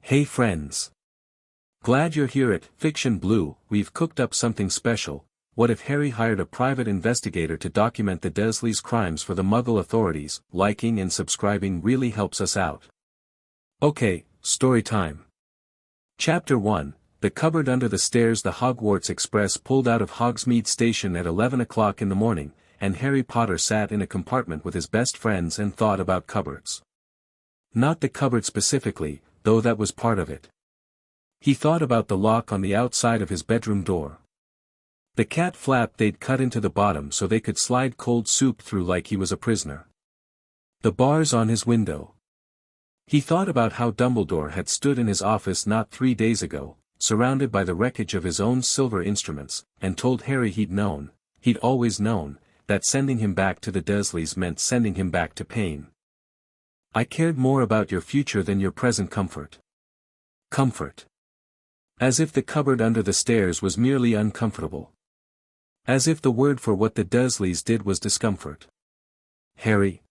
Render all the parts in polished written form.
Hey friends. Glad you're here at Fiction Blue. We've cooked up something special. What if Harry hired a private investigator to document the Dursleys' crimes for the Muggle authorities? Liking and subscribing really helps us out. Okay, story time. Chapter 1, The Cupboard Under the Stairs. The Hogwarts Express pulled out of Hogsmeade Station at 11 o'clock in the morning, and Harry Potter sat in a compartment with his best friends and thought about cupboards. Not the cupboard specifically, though that was part of it. He thought about the lock on the outside of his bedroom door. The cat flap they'd cut into the bottom so they could slide cold soup through like he was a prisoner. The bars on his window. He thought about how Dumbledore had stood in his office not 3 days ago, surrounded by the wreckage of his own silver instruments, and told Harry he'd always known, that sending him back to the Dursleys meant sending him back to pain. I cared more about your future than your present comfort. Comfort. As if the cupboard under the stairs was merely uncomfortable. As if the word for what the Dursleys did was discomfort. Harry.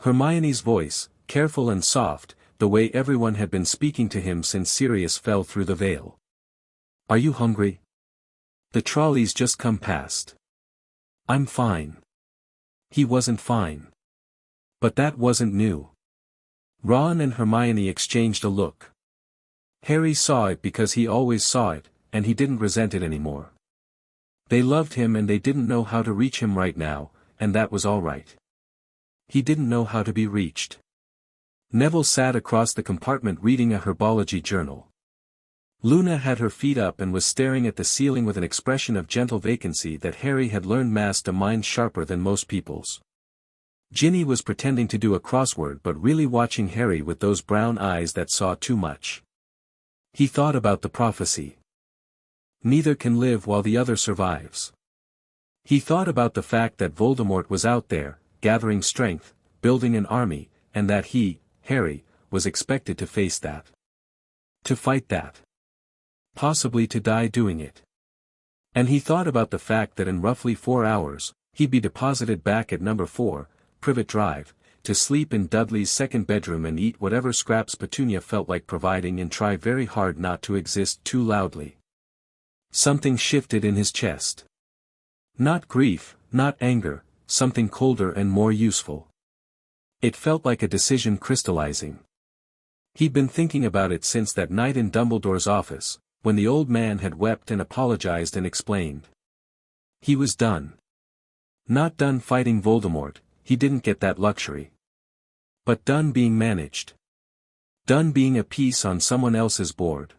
Hermione's voice, careful and soft, the way everyone had been speaking to him since Sirius fell through the veil. Are you hungry? The trolley's just come past. I'm fine. He wasn't fine. But that wasn't new. Ron and Hermione exchanged a look. Harry saw it because he always saw it, and he didn't resent it anymore. They loved him and they didn't know how to reach him right now, and that was all right. He didn't know how to be reached. Neville sat across the compartment reading a herbology journal. Luna had her feet up and was staring at the ceiling with an expression of gentle vacancy that Harry had learned masked a mind sharper than most people's. Ginny was pretending to do a crossword but really watching Harry with those brown eyes that saw too much. He thought about the prophecy. Neither can live while the other survives. He thought about the fact that Voldemort was out there, gathering strength, building an army, and that he, Harry, was expected to face that. To fight that. Possibly to die doing it. And he thought about the fact that in roughly 4 hours, he'd be deposited back at number 4, Privet Drive, to sleep in Dudley's second bedroom and eat whatever scraps Petunia felt like providing and try very hard not to exist too loudly. Something shifted in his chest. Not grief, not anger, something colder and more useful. It felt like a decision crystallizing. He'd been thinking about it since that night in Dumbledore's office, when the old man had wept and apologized and explained. He was done. Not done fighting Voldemort. He didn't get that luxury. But done being managed. Done being a piece on someone else's board.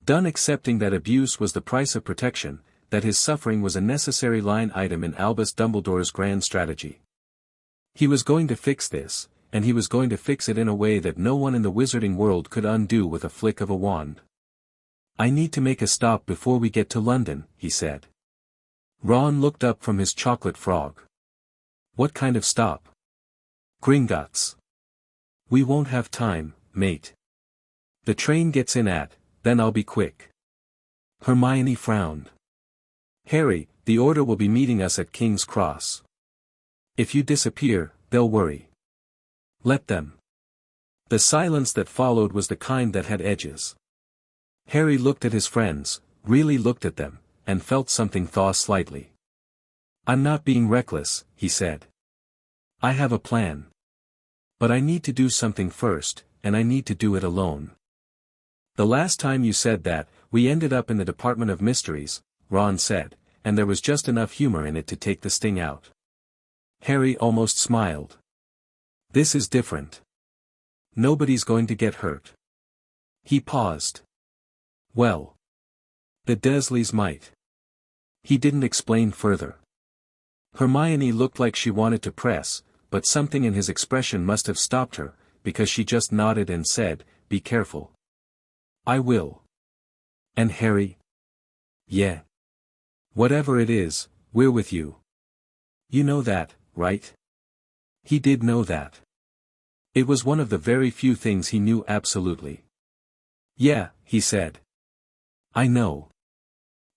Done accepting that abuse was the price of protection, that his suffering was a necessary line item in Albus Dumbledore's grand strategy. He was going to fix this, and he was going to fix it in a way that no one in the wizarding world could undo with a flick of a wand. I need to make a stop before we get to London, he said. Ron looked up from his chocolate frog. What kind of stop? Gringotts. We won't have time, mate. The train gets in at, then I'll be quick. Hermione frowned. Harry, the Order will be meeting us at King's Cross. If you disappear, they'll worry. Let them. The silence that followed was the kind that had edges. Harry looked at his friends, really looked at them, and felt something thaw slightly. I'm not being reckless, he said. I have a plan. But I need to do something first, and I need to do it alone. The last time you said that, we ended up in the Department of Mysteries, Ron said, and there was just enough humor in it to take the sting out. Harry almost smiled. This is different. Nobody's going to get hurt. He paused. Well. The Dursleys might. He didn't explain further. Hermione looked like she wanted to press, but something in his expression must have stopped her, because she just nodded and said, Be careful. I will. And Harry? Yeah. Whatever it is, we're with you. You know that, right? He did know that. It was one of the very few things he knew absolutely. Yeah, he said. I know.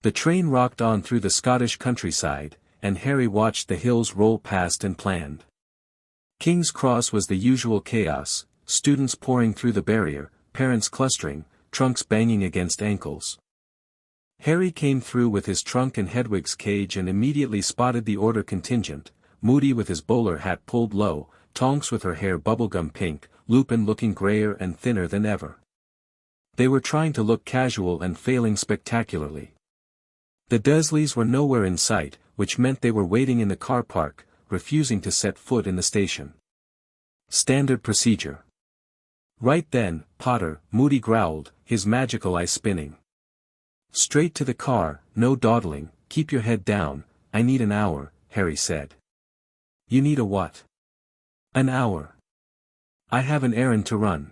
The train rocked on through the Scottish countryside, and Harry watched the hills roll past and planned. King's Cross was the usual chaos, students pouring through the barrier, parents clustering, trunks banging against ankles. Harry came through with his trunk and Hedwig's cage and immediately spotted the order contingent, Moody with his bowler hat pulled low, Tonks with her hair bubblegum pink, Lupin looking grayer and thinner than ever. They were trying to look casual and failing spectacularly. The Dursleys were nowhere in sight, which meant they were waiting in the car park, refusing to set foot in the station. Standard procedure. Right then, Potter, Moody growled, his magical eye spinning. Straight to the car, no dawdling, keep your head down, I need an hour, Harry said. You need a what? An hour. I have an errand to run.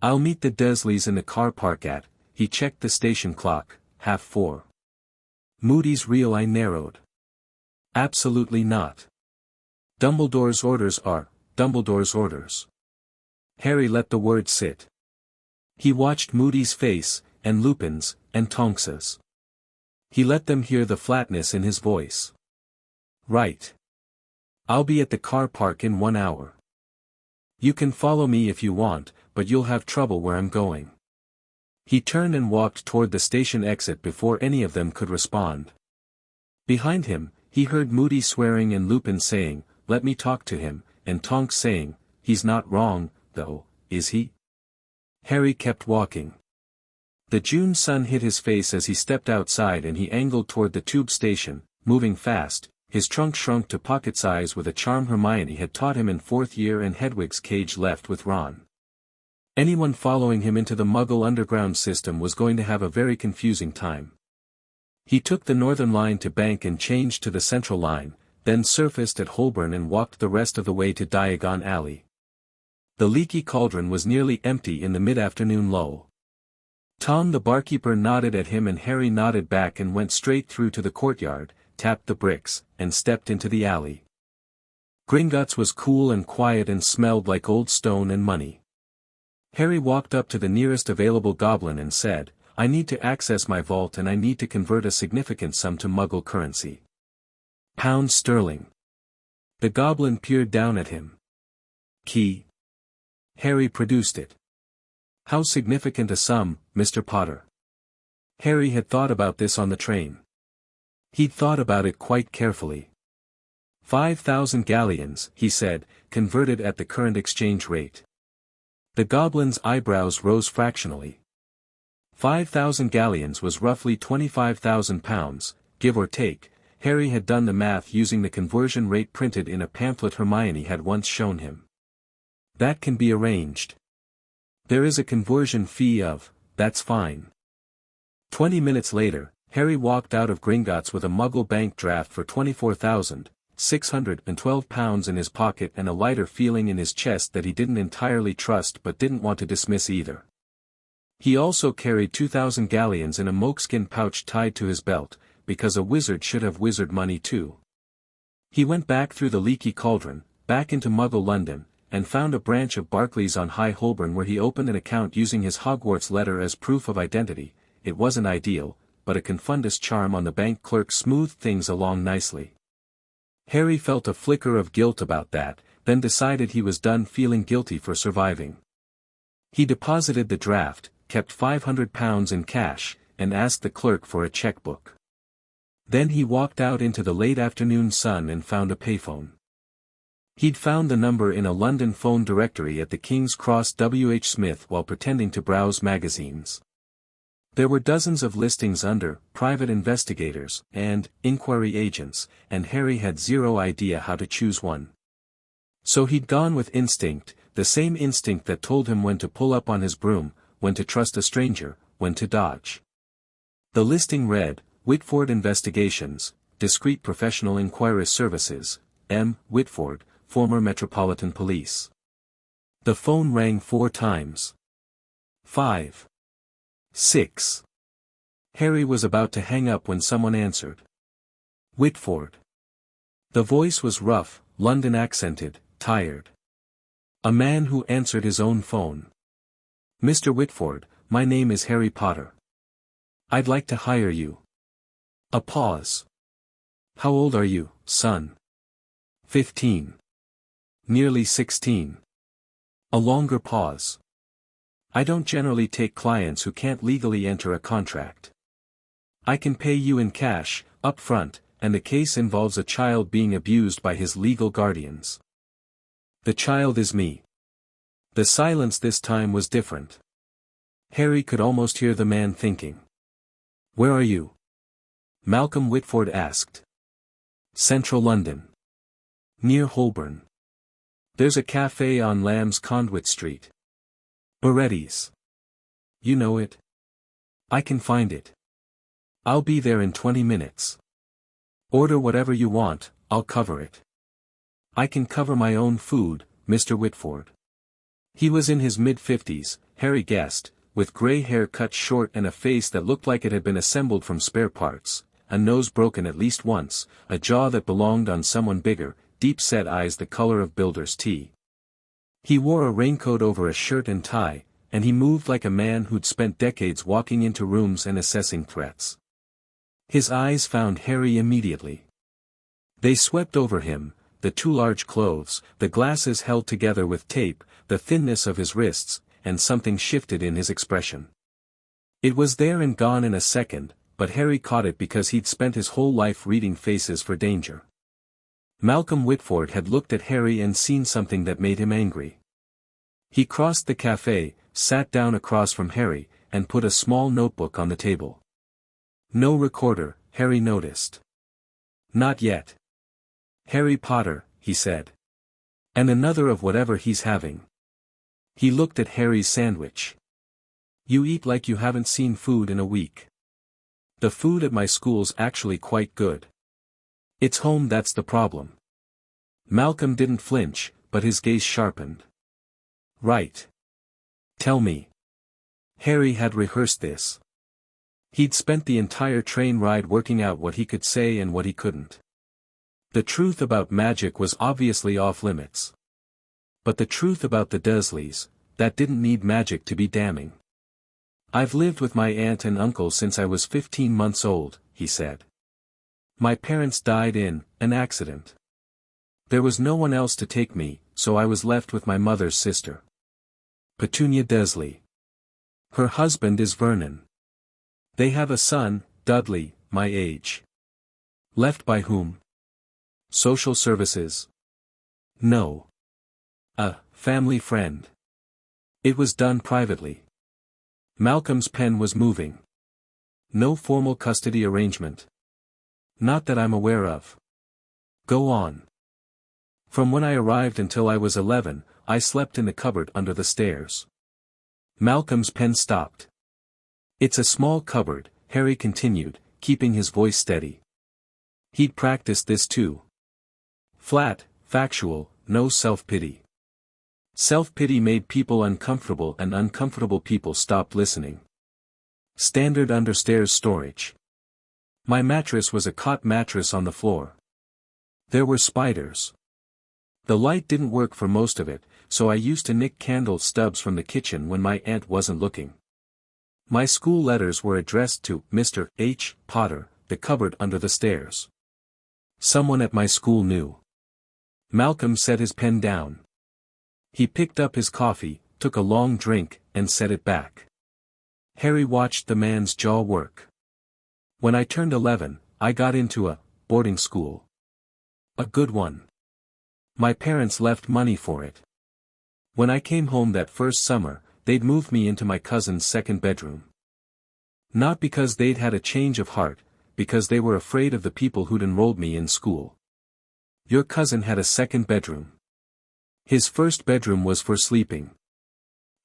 I'll meet the Dursleys in the car park at, he checked the station clock, 4:30. Moody's real eye narrowed. Absolutely not. Dumbledore's orders are, Dumbledore's orders. Harry let the word sit. He watched Moody's face, and Lupin's, and Tonks's. He let them hear the flatness in his voice. Right. I'll be at the car park in 1 hour. You can follow me if you want, but you'll have trouble where I'm going. He turned and walked toward the station exit before any of them could respond. Behind him, he heard Moody swearing and Lupin saying, let me talk to him, and Tonks saying, he's not wrong, though, is he? Harry kept walking. The June sun hit his face as he stepped outside and he angled toward the tube station, moving fast, his trunk shrunk to pocket size with a charm Hermione had taught him in 4th year and Hedwig's cage left with Ron. Anyone following him into the Muggle underground system was going to have a very confusing time. He took the Northern Line to Bank and changed to the Central Line, then surfaced at Holborn and walked the rest of the way to Diagon Alley. The Leaky Cauldron was nearly empty in the mid-afternoon lull. Tom the barkeeper nodded at him and Harry nodded back and went straight through to the courtyard, tapped the bricks, and stepped into the alley. Gringotts was cool and quiet and smelled like old stone and money. Harry walked up to the nearest available goblin and said, I need to access my vault and I need to convert a significant sum to Muggle currency. Pounds sterling. The goblin peered down at him. Key. Harry produced it. How significant a sum, Mr. Potter? Harry had thought about this on the train. He'd thought about it quite carefully. 5,000 galleons, he said, converted at the current exchange rate. The goblin's eyebrows rose fractionally. 5,000 galleons was roughly 25,000 pounds, give or take. Harry had done the math using the conversion rate printed in a pamphlet Hermione had once shown him. That can be arranged. There is a conversion fee of, that's fine. 20 minutes later, Harry walked out of Gringotts with a Muggle bank draft for 24,612 pounds in his pocket and a lighter feeling in his chest that he didn't entirely trust but didn't want to dismiss either. He also carried 2,000 galleons in a moleskin pouch tied to his belt, because a wizard should have wizard money too. He went back through the Leaky Cauldron, back into Muggle London, and found a branch of Barclays on High Holborn where he opened an account using his Hogwarts letter as proof of identity. It wasn't ideal, but a confundus charm on the bank clerk smoothed things along nicely. Harry felt a flicker of guilt about that, then decided he was done feeling guilty for surviving. He deposited the draft, kept £500 in cash, and asked the clerk for a checkbook. Then he walked out into the late afternoon sun and found a payphone. He'd found the number in a London phone directory at the King's Cross W.H. Smith while pretending to browse magazines. There were dozens of listings under Private Investigators and Inquiry Agents, and Harry had zero idea how to choose one. So he'd gone with instinct, the same instinct that told him when to pull up on his broom, when to trust a stranger, when to dodge. The listing read, Whitford Investigations, Discreet Professional Inquiry Services, M. Whitford, Former Metropolitan Police. The phone rang 4 times. 5. 6. Harry was about to hang up when someone answered. Whitford. The voice was rough, London accented, tired. A man who answered his own phone. Mr. Whitford, my name is Harry Potter. I'd like to hire you. A pause. How old are you, son? 15. Nearly 16. A longer pause. I don't generally take clients who can't legally enter a contract. I can pay you in cash, up front, and the case involves a child being abused by his legal guardians. The child is me. The silence this time was different. Harry could almost hear the man thinking. Where are you? Malcolm Whitford asked. Central London. Near Holborn. There's a cafe on Lamb's Conduit Street. Baretti's. You know it? I can find it. I'll be there in 20 minutes. Order whatever you want, I'll cover it. I can cover my own food, Mr. Whitford. He was in his mid-50s, Harry guessed, with grey hair cut short and a face that looked like it had been assembled from spare parts, a nose broken at least once, a jaw that belonged on someone bigger, deep-set eyes the color of builder's tea. He wore a raincoat over a shirt and tie, and he moved like a man who'd spent decades walking into rooms and assessing threats. His eyes found Harry immediately. They swept over him, the too large clothes, the glasses held together with tape, the thinness of his wrists, and something shifted in his expression. It was there and gone in a second, but Harry caught it because he'd spent his whole life reading faces for danger. Malcolm Whitford had looked at Harry and seen something that made him angry. He crossed the cafe, sat down across from Harry, and put a small notebook on the table. No recorder, Harry noticed. Not yet. Harry Potter, he said. And another of whatever he's having. He looked at Harry's sandwich. You eat like you haven't seen food in a week. The food at my school's actually quite good. It's home that's the problem. Malcolm didn't flinch, but his gaze sharpened. Right. Tell me. Harry had rehearsed this. He'd spent the entire train ride working out what he could say and what he couldn't. The truth about magic was obviously off limits. But the truth about the Dursleys, that didn't need magic to be damning. I've lived with my aunt and uncle since I was 15 months old, he said. My parents died in an accident. There was no one else to take me, so I was left with my mother's sister. Petunia Dursley. Her husband is Vernon. They have a son, Dudley, my age. Left by whom? Social services? No. A family friend. It was done privately. Malcolm's pen was moving. No formal custody arrangement. Not that I'm aware of. Go on. From when I arrived until I was 11, I slept in the cupboard under the stairs. Malcolm's pen stopped. It's a small cupboard, Harry continued, keeping his voice steady. He'd practiced this too. Flat, factual, no self-pity. Self-pity made people uncomfortable and uncomfortable people stopped listening. Standard understairs storage. My mattress was a cot mattress on the floor. There were spiders. The light didn't work for most of it, so I used to nick candle stubs from the kitchen when my aunt wasn't looking. My school letters were addressed to Mr. H. Potter, the cupboard under the stairs. Someone at my school knew. Malcolm set his pen down. He picked up his coffee, took a long drink, and set it back. Harry watched the man's jaw work. When I turned 11, I got into a boarding school. A good one. My parents left money for it. When I came home that first summer, they'd moved me into my cousin's second bedroom. Not because they'd had a change of heart, because they were afraid of the people who'd enrolled me in school. Your cousin had a second bedroom. His first bedroom was for sleeping.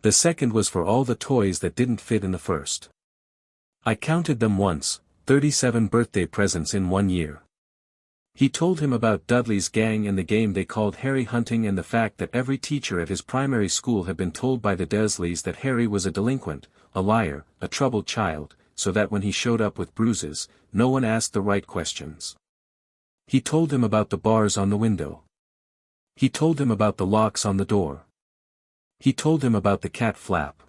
The second was for all the toys that didn't fit in the first. I counted them once, 37 birthday presents in 1 year. He told him about Dudley's gang and the game they called Harry hunting and the fact that every teacher at his primary school had been told by the Dursleys that Harry was a delinquent, a liar, a troubled child, so that when he showed up with bruises, no one asked the right questions. He told him about the bars on the window. He told him about the locks on the door. He told him about the cat flap.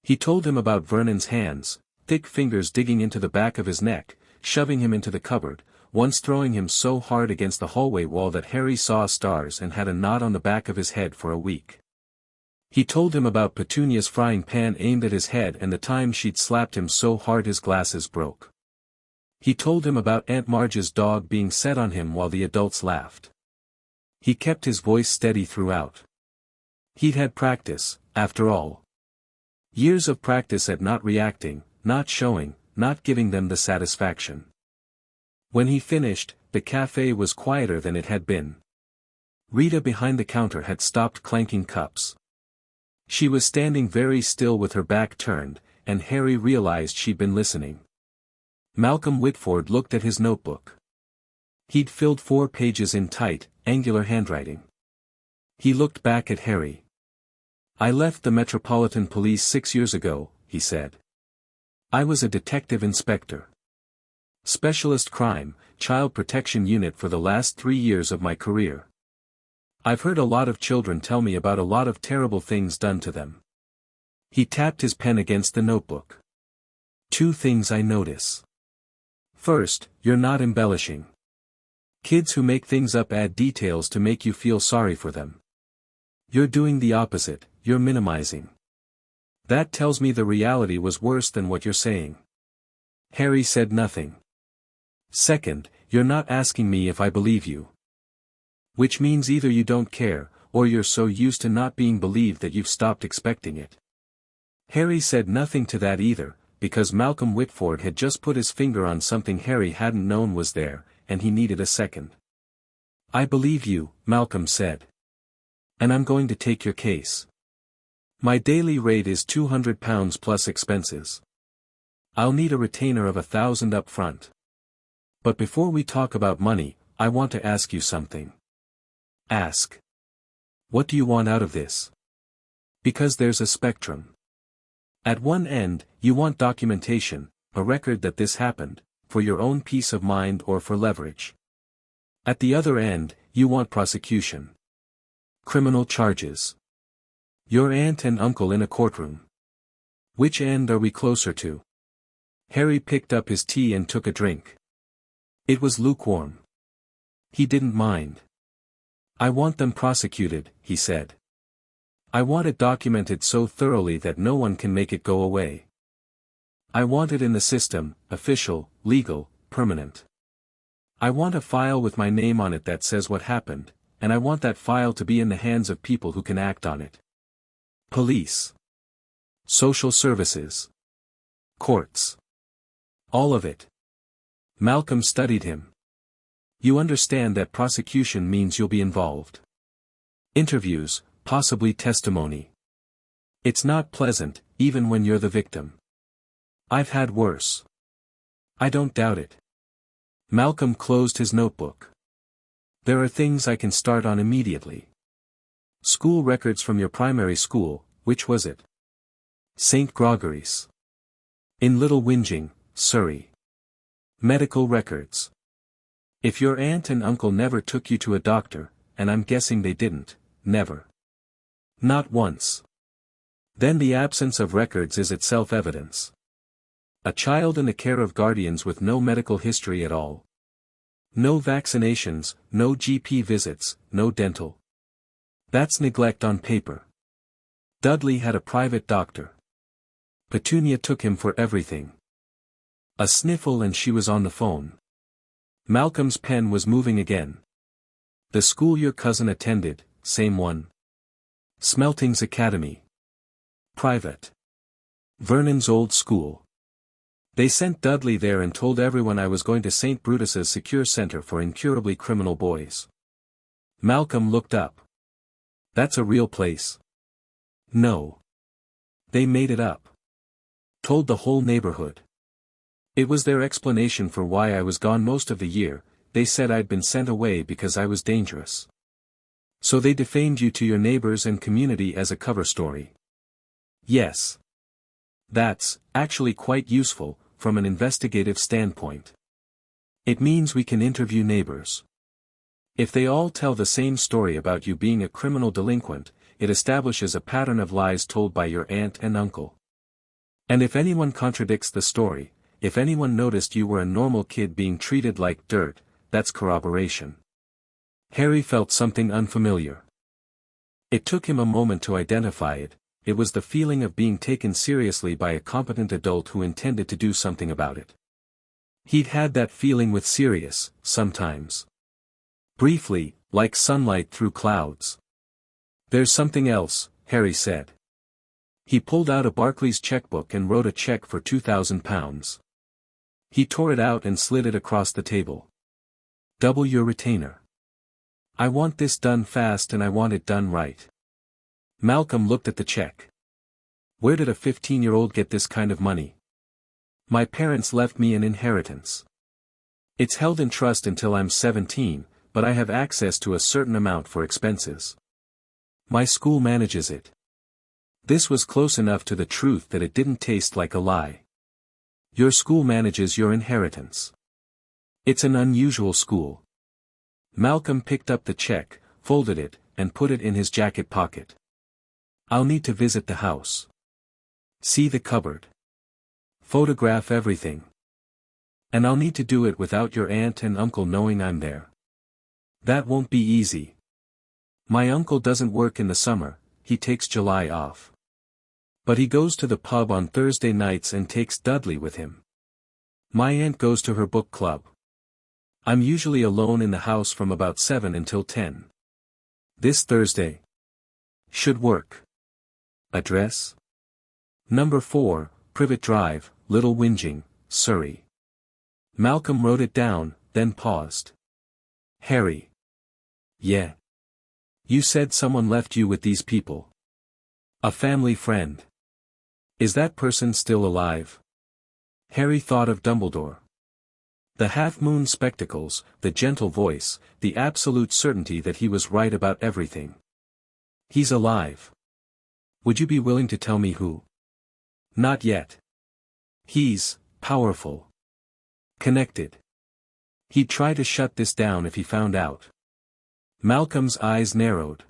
He told him about Vernon's hands, thick fingers digging into the back of his neck, shoving him into the cupboard, once throwing him so hard against the hallway wall that Harry saw stars and had a knot on the back of his head for a week. He told him about Petunia's frying pan aimed at his head and the time she'd slapped him so hard his glasses broke. He told him about Aunt Marge's dog being set on him while the adults laughed. He kept his voice steady throughout. He'd had practice, after all. Years of practice at not reacting, not showing, not giving them the satisfaction. When he finished, the cafe was quieter than it had been. Rita behind the counter had stopped clanking cups. She was standing very still with her back turned, and Harry realized she'd been listening. Malcolm Whitford looked at his notebook. He'd filled 4 pages in tight, angular handwriting. He looked back at Harry. "I left the Metropolitan Police 6 years ago," he said. "I was a detective inspector. Specialist crime, child protection unit for the last 3 years of my career. I've heard a lot of children tell me about a lot of terrible things done to them." He tapped his pen against the notebook. "2 things I notice. First, you're not embellishing. Kids who make things up add details to make you feel sorry for them. You're doing the opposite, you're minimizing. That tells me the reality was worse than what you're saying." Harry said nothing. "Second, you're not asking me if I believe you. Which means either you don't care, or you're so used to not being believed that you've stopped expecting it." Harry said nothing to that either, because Malcolm Whitford had just put his finger on something Harry hadn't known was there, and he needed a second. "I believe you," Malcolm said. "And I'm going to take your case. My daily rate is £200 plus expenses. I'll need a retainer of 1,000 up front. But before we talk about money, I want to ask you something." "Ask. What do you want out of this?" "Because there's a spectrum. At one end, you want documentation, a record that this happened, for your own peace of mind or for leverage. At the other end, you want prosecution. Criminal charges. Your aunt and uncle in a courtroom. Which end are we closer to?" Harry picked up his tea and took a drink. It was lukewarm. He didn't mind. "I want them prosecuted," he said. "I want it documented so thoroughly that no one can make it go away. I want it in the system, official, legal, permanent. I want a file with my name on it that says what happened, and I want that file to be in the hands of people who can act on it. Police. Social services. Courts. All of it." Malcolm studied him. "You understand that prosecution means you'll be involved. Interviews, possibly testimony. It's not pleasant, even when you're the victim. I've had worse." "I don't doubt it." Malcolm closed his notebook. "There are things I can start on immediately. School records from your primary school, which was it?" "St. Gregory's. In Little Whinging, Surrey. Medical records. If your aunt and uncle never took you to a doctor, and I'm guessing they didn't, never. Not once. Then the absence of records is itself evidence. A child in the care of guardians with no medical history at all. No vaccinations, no GP visits, no dental. That's neglect on paper. Dudley had a private doctor. Petunia took him for everything." A sniffle and she was on the phone. Malcolm's pen was moving again. "The school your cousin attended, same one. Smelting's Academy. Privet. Vernon's old school. They sent Dudley there and told everyone I was going to St. Brutus's Secure Center for Incurably Criminal Boys." Malcolm looked up. "That's a real place?" "No. They made it up. Told the whole neighborhood. It was their explanation for why I was gone most of the year. They said I'd been sent away because I was dangerous. So they defamed you to your neighbors and community as a cover story." "Yes. That's, actually quite useful, from an investigative standpoint. It means we can interview neighbors. If they all tell the same story about you being a criminal delinquent, it establishes a pattern of lies told by your aunt and uncle. And if anyone contradicts the story, if anyone noticed you were a normal kid being treated like dirt, that's corroboration." Harry felt something unfamiliar. It took him a moment to identify it. It was the feeling of being taken seriously by a competent adult who intended to do something about it. He'd had that feeling with Sirius, sometimes. Briefly, like sunlight through clouds. "There's something else," Harry said. He pulled out a Barclays checkbook and wrote a check for £2,000. He tore it out and slid it across the table. "Double your retainer. I want this done fast and I want it done right." Malcolm looked at the check. "Where did a 15-year-old get this kind of money?" "My parents left me an inheritance. It's held in trust until I'm 17, but I have access to a certain amount for expenses. My school manages it." This was close enough to the truth that it didn't taste like a lie. "Your school manages your inheritance. It's an unusual school." Malcolm picked up the check, folded it, and put it in his jacket pocket. "I'll need to visit the house. See the cupboard. Photograph everything. And I'll need to do it without your aunt and uncle knowing I'm there. That won't be easy. My uncle doesn't work in the summer, he takes July off. But he goes to the pub on Thursday nights and takes Dudley with him. My aunt goes to her book club. I'm usually alone in the house from about 7 until 10. This Thursday should work. Address? Number 4, Privet Drive, Little Whinging, Surrey." Malcolm wrote it down, then paused. "Harry. Yeah. You said someone left you with these people. A family friend. Is that person still alive?" Harry thought of Dumbledore. The half-moon spectacles, the gentle voice, the absolute certainty that he was right about everything. "He's alive. Would you be willing to tell me who?" "Not yet. He's powerful. Connected. He'd try to shut this down if he found out." Malcolm's eyes narrowed.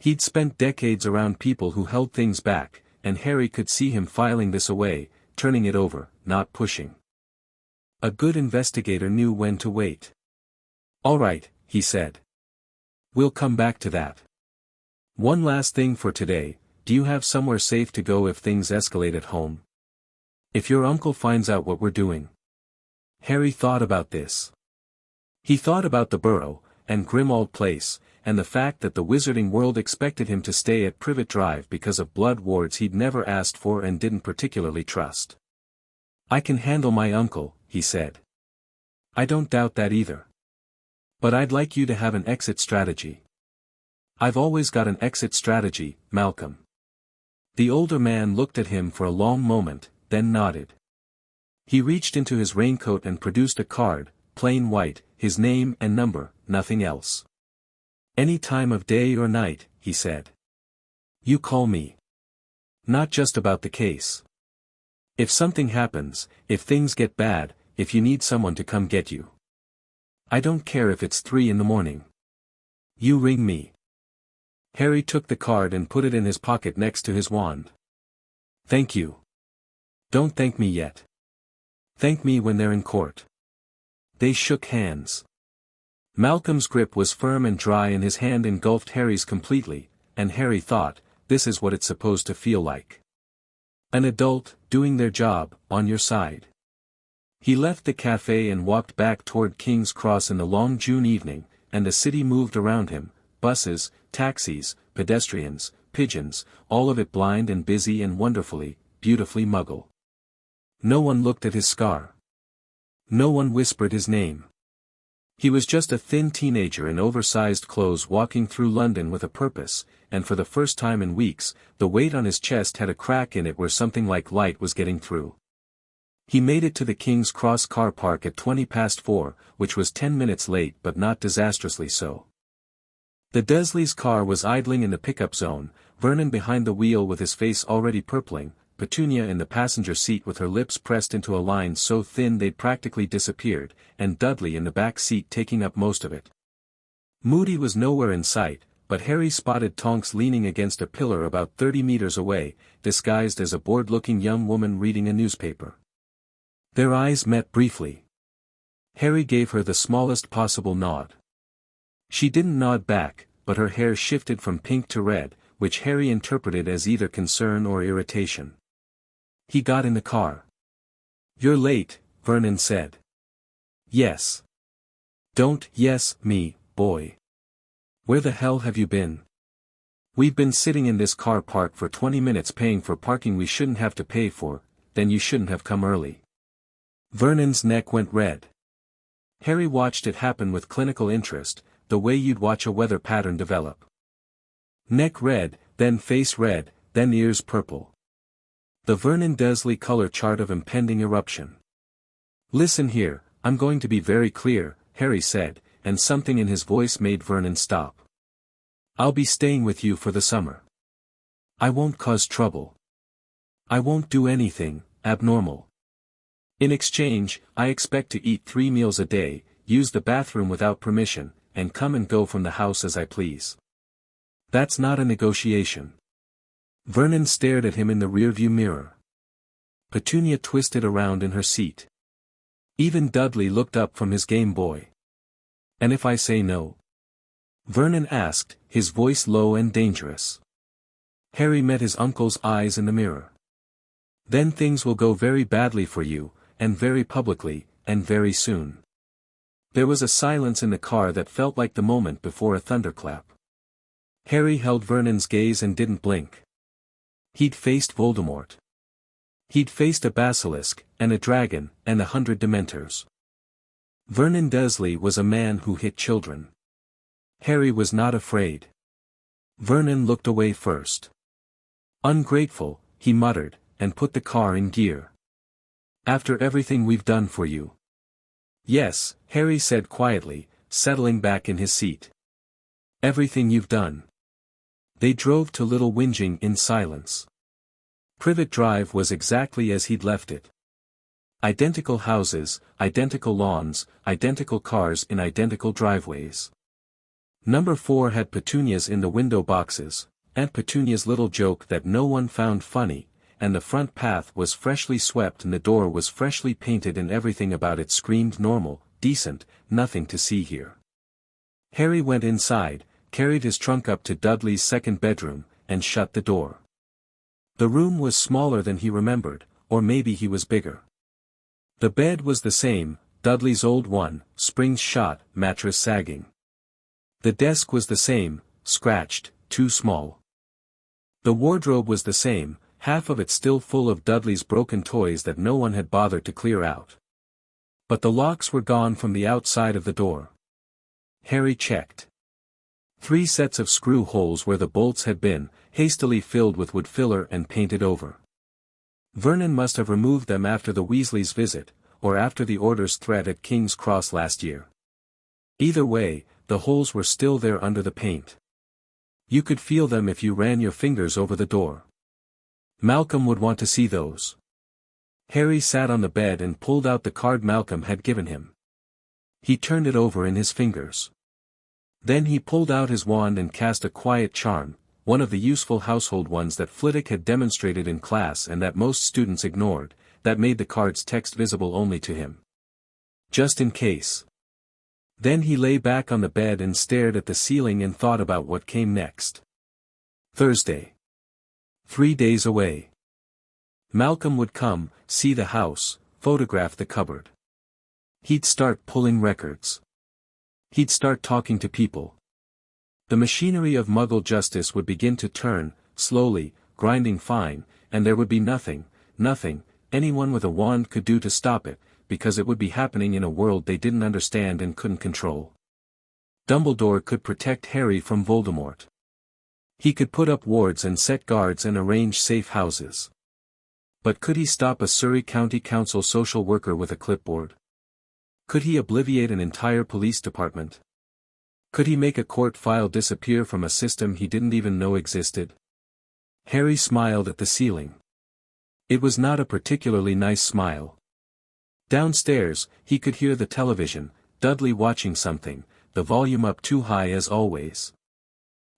He'd spent decades around people who held things back, and Harry could see him filing this away, turning it over, not pushing. A good investigator knew when to wait. "All right," he said. "We'll come back to that. One last thing for today, do you have somewhere safe to go if things escalate at home? If your uncle finds out what we're doing?" Harry thought about this. He thought about the Burrow, and Grimmauld Place, and the fact that the wizarding world expected him to stay at Privet Drive because of blood wards he'd never asked for and didn't particularly trust. "I can handle my uncle," he said. "I don't doubt that either. But I'd like you to have an exit strategy." "I've always got an exit strategy, Malcolm." The older man looked at him for a long moment, then nodded. He reached into his raincoat and produced a card, plain white, his name and number, nothing else. "Any time of day or night," he said. "You call me. Not just about the case. If something happens, if things get bad, if you need someone to come get you. I don't care if it's 3 in the morning. You ring me." Harry took the card and put it in his pocket next to his wand. "Thank you. Don't thank me yet. Thank me when they're in court." They shook hands. Malcolm's grip was firm and dry and his hand engulfed Harry's completely, and Harry thought, this is what it's supposed to feel like. An adult, doing their job, on your side. He left the cafe and walked back toward King's Cross in the long June evening, and the city moved around him, buses, taxis, pedestrians, pigeons, all of it blind and busy and wonderfully, beautifully Muggle. No one looked at his scar. No one whispered his name. He was just a thin teenager in oversized clothes walking through London with a purpose, and for the first time in weeks, the weight on his chest had a crack in it where something like light was getting through. He made it to the King's Cross car park at 4:20, which was 10 minutes late but not disastrously so. The Dursleys' car was idling in the pickup zone, Vernon behind the wheel with his face already purpling, Petunia in the passenger seat with her lips pressed into a line so thin they'd practically disappeared, and Dudley in the back seat taking up most of it. Moody was nowhere in sight, but Harry spotted Tonks leaning against a pillar about 30 meters away, disguised as a bored-looking young woman reading a newspaper. Their eyes met briefly. Harry gave her the smallest possible nod. She didn't nod back, but her hair shifted from pink to red, which Harry interpreted as either concern or irritation. He got in the car. "You're late," Vernon said. "Yes." "Don't yes me, boy. Where the hell have you been?" "We've been sitting in this car park for 20 minutes paying for parking we shouldn't have to pay for, then you shouldn't have come early." Vernon's neck went red. Harry watched it happen with clinical interest, the way you'd watch a weather pattern develop. Neck red, then face red, then ears purple. The Vernon Dursley color chart of impending eruption. "Listen here, I'm going to be very clear," Harry said, and something in his voice made Vernon stop. "I'll be staying with you for the summer. I won't cause trouble. I won't do anything abnormal. In exchange, I expect to eat 3 meals a day, use the bathroom without permission, and come and go from the house as I please. That's not a negotiation." Vernon stared at him in the rearview mirror. Petunia twisted around in her seat. Even Dudley looked up from his Game Boy. "And if I say no?" Vernon asked, his voice low and dangerous. Harry met his uncle's eyes in the mirror. "Then things will go very badly for you, and very publicly, and very soon." There was a silence in the car that felt like the moment before a thunderclap. Harry held Vernon's gaze and didn't blink. He'd faced Voldemort. He'd faced a basilisk, and a dragon, and 100 Dementors. Vernon Dursley was a man who hit children. Harry was not afraid. Vernon looked away first. "Ungrateful," he muttered, and put the car in gear. "After everything we've done for you." "Yes," Harry said quietly, settling back in his seat. "Everything you've done." They drove to Little Whinging in silence. Privet Drive was exactly as he'd left it. Identical houses, identical lawns, identical cars in identical driveways. Number 4 had petunias in the window boxes, Aunt Petunia's little joke that no one found funny, and the front path was freshly swept and the door was freshly painted and everything about it screamed normal, decent, nothing to see here. Harry went inside, carried his trunk up to Dudley's second bedroom, and shut the door. The room was smaller than he remembered, or maybe he was bigger. The bed was the same, Dudley's old one, springs shot, mattress sagging. The desk was the same, scratched, too small. The wardrobe was the same, half of it still full of Dudley's broken toys that no one had bothered to clear out. But the locks were gone from the outside of the door. Harry checked. 3 sets of screw holes where the bolts had been, hastily filled with wood filler and painted over. Vernon must have removed them after the Weasleys' visit, or after the Order's threat at King's Cross last year. Either way, the holes were still there under the paint. You could feel them if you ran your fingers over the door. Malcolm would want to see those. Harry sat on the bed and pulled out the card Malcolm had given him. He turned it over in his fingers. Then he pulled out his wand and cast a quiet charm, one of the useful household ones that Flitwick had demonstrated in class and that most students ignored, that made the card's text visible only to him. Just in case. Then he lay back on the bed and stared at the ceiling and thought about what came next. Thursday. 3 days away. Malcolm would come, see the house, photograph the cupboard. He'd start pulling records. He'd start talking to people. The machinery of Muggle justice would begin to turn, slowly, grinding fine, and there would be nothing anyone with a wand could do to stop it, because it would be happening in a world they didn't understand and couldn't control. Dumbledore could protect Harry from Voldemort. He could put up wards and set guards and arrange safe houses. But could he stop a Surrey County Council social worker with a clipboard? Could he obliviate an entire police department? Could he make a court file disappear from a system he didn't even know existed? Harry smiled at the ceiling. It was not a particularly nice smile. Downstairs, he could hear the television, Dudley watching something, the volume up too high as always.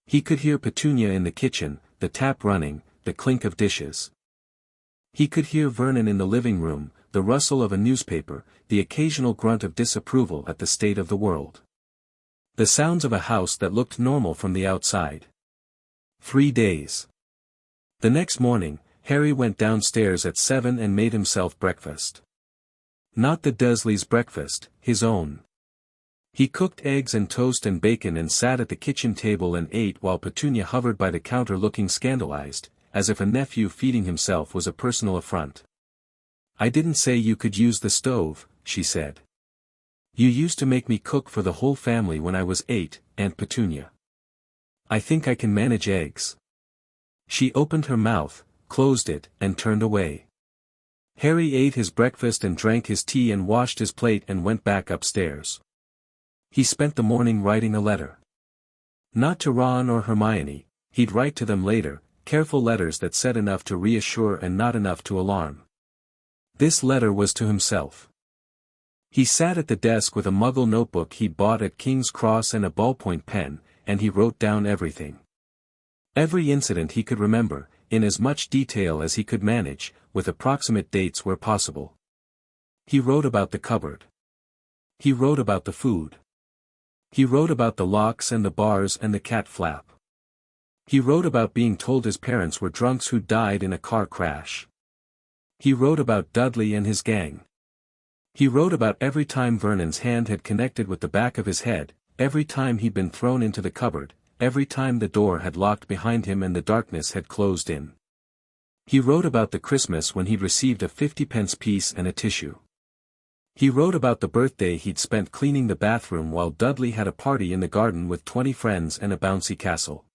He could hear Petunia in the kitchen, the tap running, the clink of dishes. He could hear Vernon in the living room, the rustle of a newspaper, the occasional grunt of disapproval at the state of the world. The sounds of a house that looked normal from the outside. 3 days. The next morning, Harry went downstairs at 7 and made himself breakfast. Not the Dursleys' breakfast, his own. He cooked eggs and toast and bacon and sat at the kitchen table and ate while Petunia hovered by the counter looking scandalized, as if a nephew feeding himself was a personal affront. "I didn't say you could use the stove," she said. "You used to make me cook for the whole family when I was 8, Aunt Petunia. I think I can manage eggs." She opened her mouth, closed it, and turned away. Harry ate his breakfast and drank his tea and washed his plate and went back upstairs. He spent the morning writing a letter. Not to Ron or Hermione, he'd write to them later, careful letters that said enough to reassure and not enough to alarm. This letter was to himself. He sat at the desk with a Muggle notebook he'd bought at King's Cross and a ballpoint pen, and he wrote down everything. Every incident he could remember, in as much detail as he could manage, with approximate dates where possible. He wrote about the cupboard. He wrote about the food. He wrote about the locks and the bars and the cat flap. He wrote about being told his parents were drunks who died in a car crash. He wrote about Dudley and his gang. He wrote about every time Vernon's hand had connected with the back of his head, every time he'd been thrown into the cupboard, every time the door had locked behind him and the darkness had closed in. He wrote about the Christmas when he'd received a 50-pence piece and a tissue. He wrote about the birthday he'd spent cleaning the bathroom while Dudley had a party in the garden with 20 friends and a bouncy castle.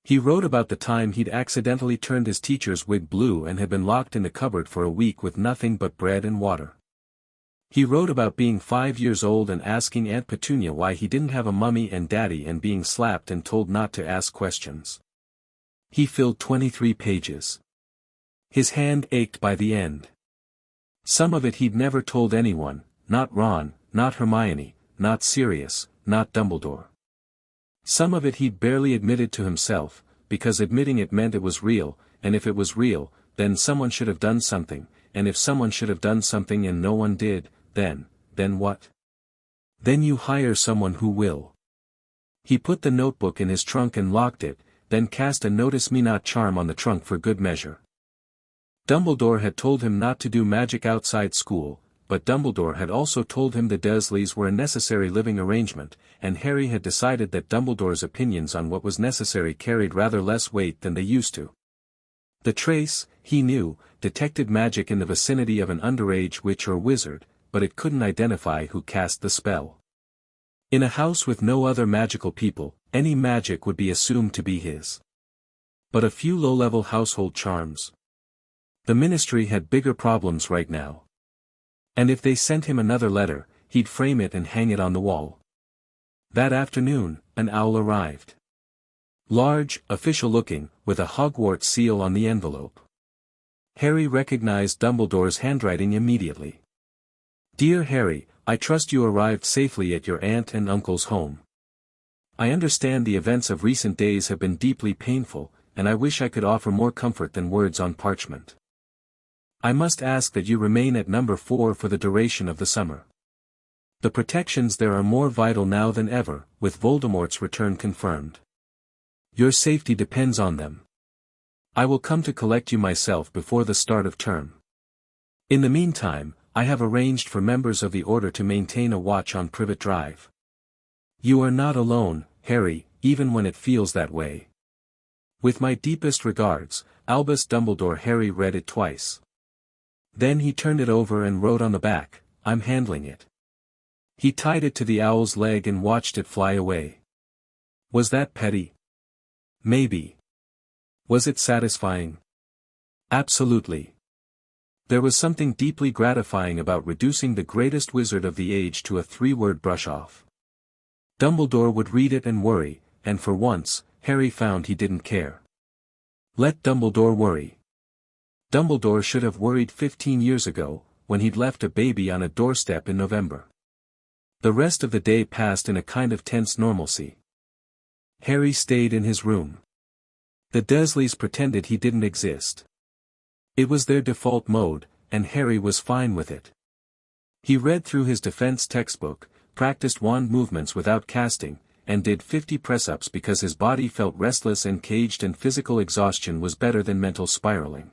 He wrote about the time he'd accidentally turned his teacher's wig blue and had been locked in the cupboard for a week with nothing but bread and water. He wrote about being 5 years old and asking Aunt Petunia why he didn't have a mummy and daddy and being slapped and told not to ask questions. He filled 23 pages. His hand ached by the end. Some of it he'd never told anyone, not Ron, not Hermione, not Sirius, not Dumbledore. Some of it he'd barely admitted to himself, because admitting it meant it was real, and if it was real, then someone should have done something, and if someone should have done something and no one did, then what? Then you hire someone who will. He put the notebook in his trunk and locked it, then cast a notice me not charm on the trunk for good measure. Dumbledore had told him not to do magic outside school, but Dumbledore had also told him the Dursleys were a necessary living arrangement, and Harry had decided that Dumbledore's opinions on what was necessary carried rather less weight than they used to. The trace, he knew, detected magic in the vicinity of an underage witch or wizard, but it couldn't identify who cast the spell. In a house with no other magical people, any magic would be assumed to be his. But a few low-level household charms. The Ministry had bigger problems right now. And if they sent him another letter, he'd frame it and hang it on the wall. That afternoon, an owl arrived. Large, official-looking, with a Hogwarts seal on the envelope. Harry recognized Dumbledore's handwriting immediately. "Dear Harry, I trust you arrived safely at your aunt and uncle's home. I understand the events of recent days have been deeply painful, and I wish I could offer more comfort than words on parchment. I must ask that you remain at number 4 for the duration of the summer. The protections there are more vital now than ever, with Voldemort's return confirmed. Your safety depends on them. I will come to collect you myself before the start of term. In the meantime, I have arranged for members of the Order to maintain a watch on Privet Drive. You are not alone, Harry, even when it feels that way. With my deepest regards, Albus Dumbledore." Harry read it twice. Then he turned it over and wrote on the back, "I'm handling it." He tied it to the owl's leg and watched it fly away. Was that petty? Maybe. Was it satisfying? Absolutely. There was something deeply gratifying about reducing the greatest wizard of the age to a 3-word brush-off. Dumbledore would read it and worry, and for once, Harry found he didn't care. Let Dumbledore worry. Dumbledore should have worried 15 years ago, when he'd left a baby on a doorstep in November. The rest of the day passed in a kind of tense normalcy. Harry stayed in his room. The Dursleys pretended he didn't exist. It was their default mode, and Harry was fine with it. He read through his defense textbook, practiced wand movements without casting, and did 50 press-ups because his body felt restless and caged, and physical exhaustion was better than mental spiraling.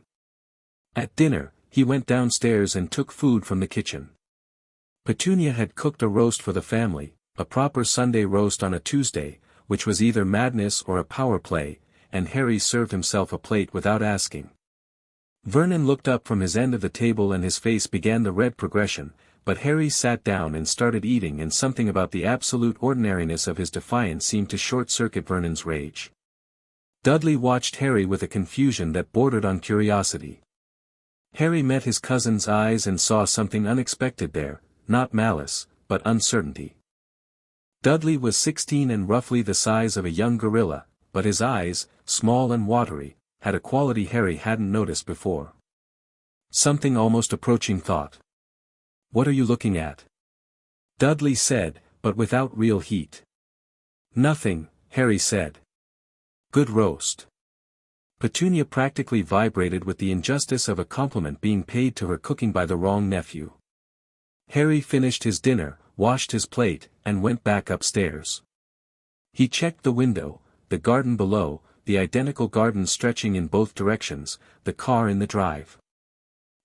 At dinner, he went downstairs and took food from the kitchen. Petunia had cooked a roast for the family, a proper Sunday roast on a Tuesday, which was either madness or a power play, and Harry served himself a plate without asking. Vernon looked up from his end of the table and his face began the red progression, but Harry sat down and started eating, and something about the absolute ordinariness of his defiance seemed to short-circuit Vernon's rage. Dudley watched Harry with a confusion that bordered on curiosity. Harry met his cousin's eyes and saw something unexpected there, not malice, but uncertainty. Dudley was 16 and roughly the size of a young gorilla, but his eyes, small and watery, had a quality Harry hadn't noticed before. Something almost approaching thought. "What are you looking at?" Dudley said, but without real heat. "Nothing," Harry said. "Good roast." Petunia practically vibrated with the injustice of a compliment being paid to her cooking by the wrong nephew. Harry finished his dinner, washed his plate, and went back upstairs. He checked the window, the garden below, the identical garden stretching in both directions, the car in the drive.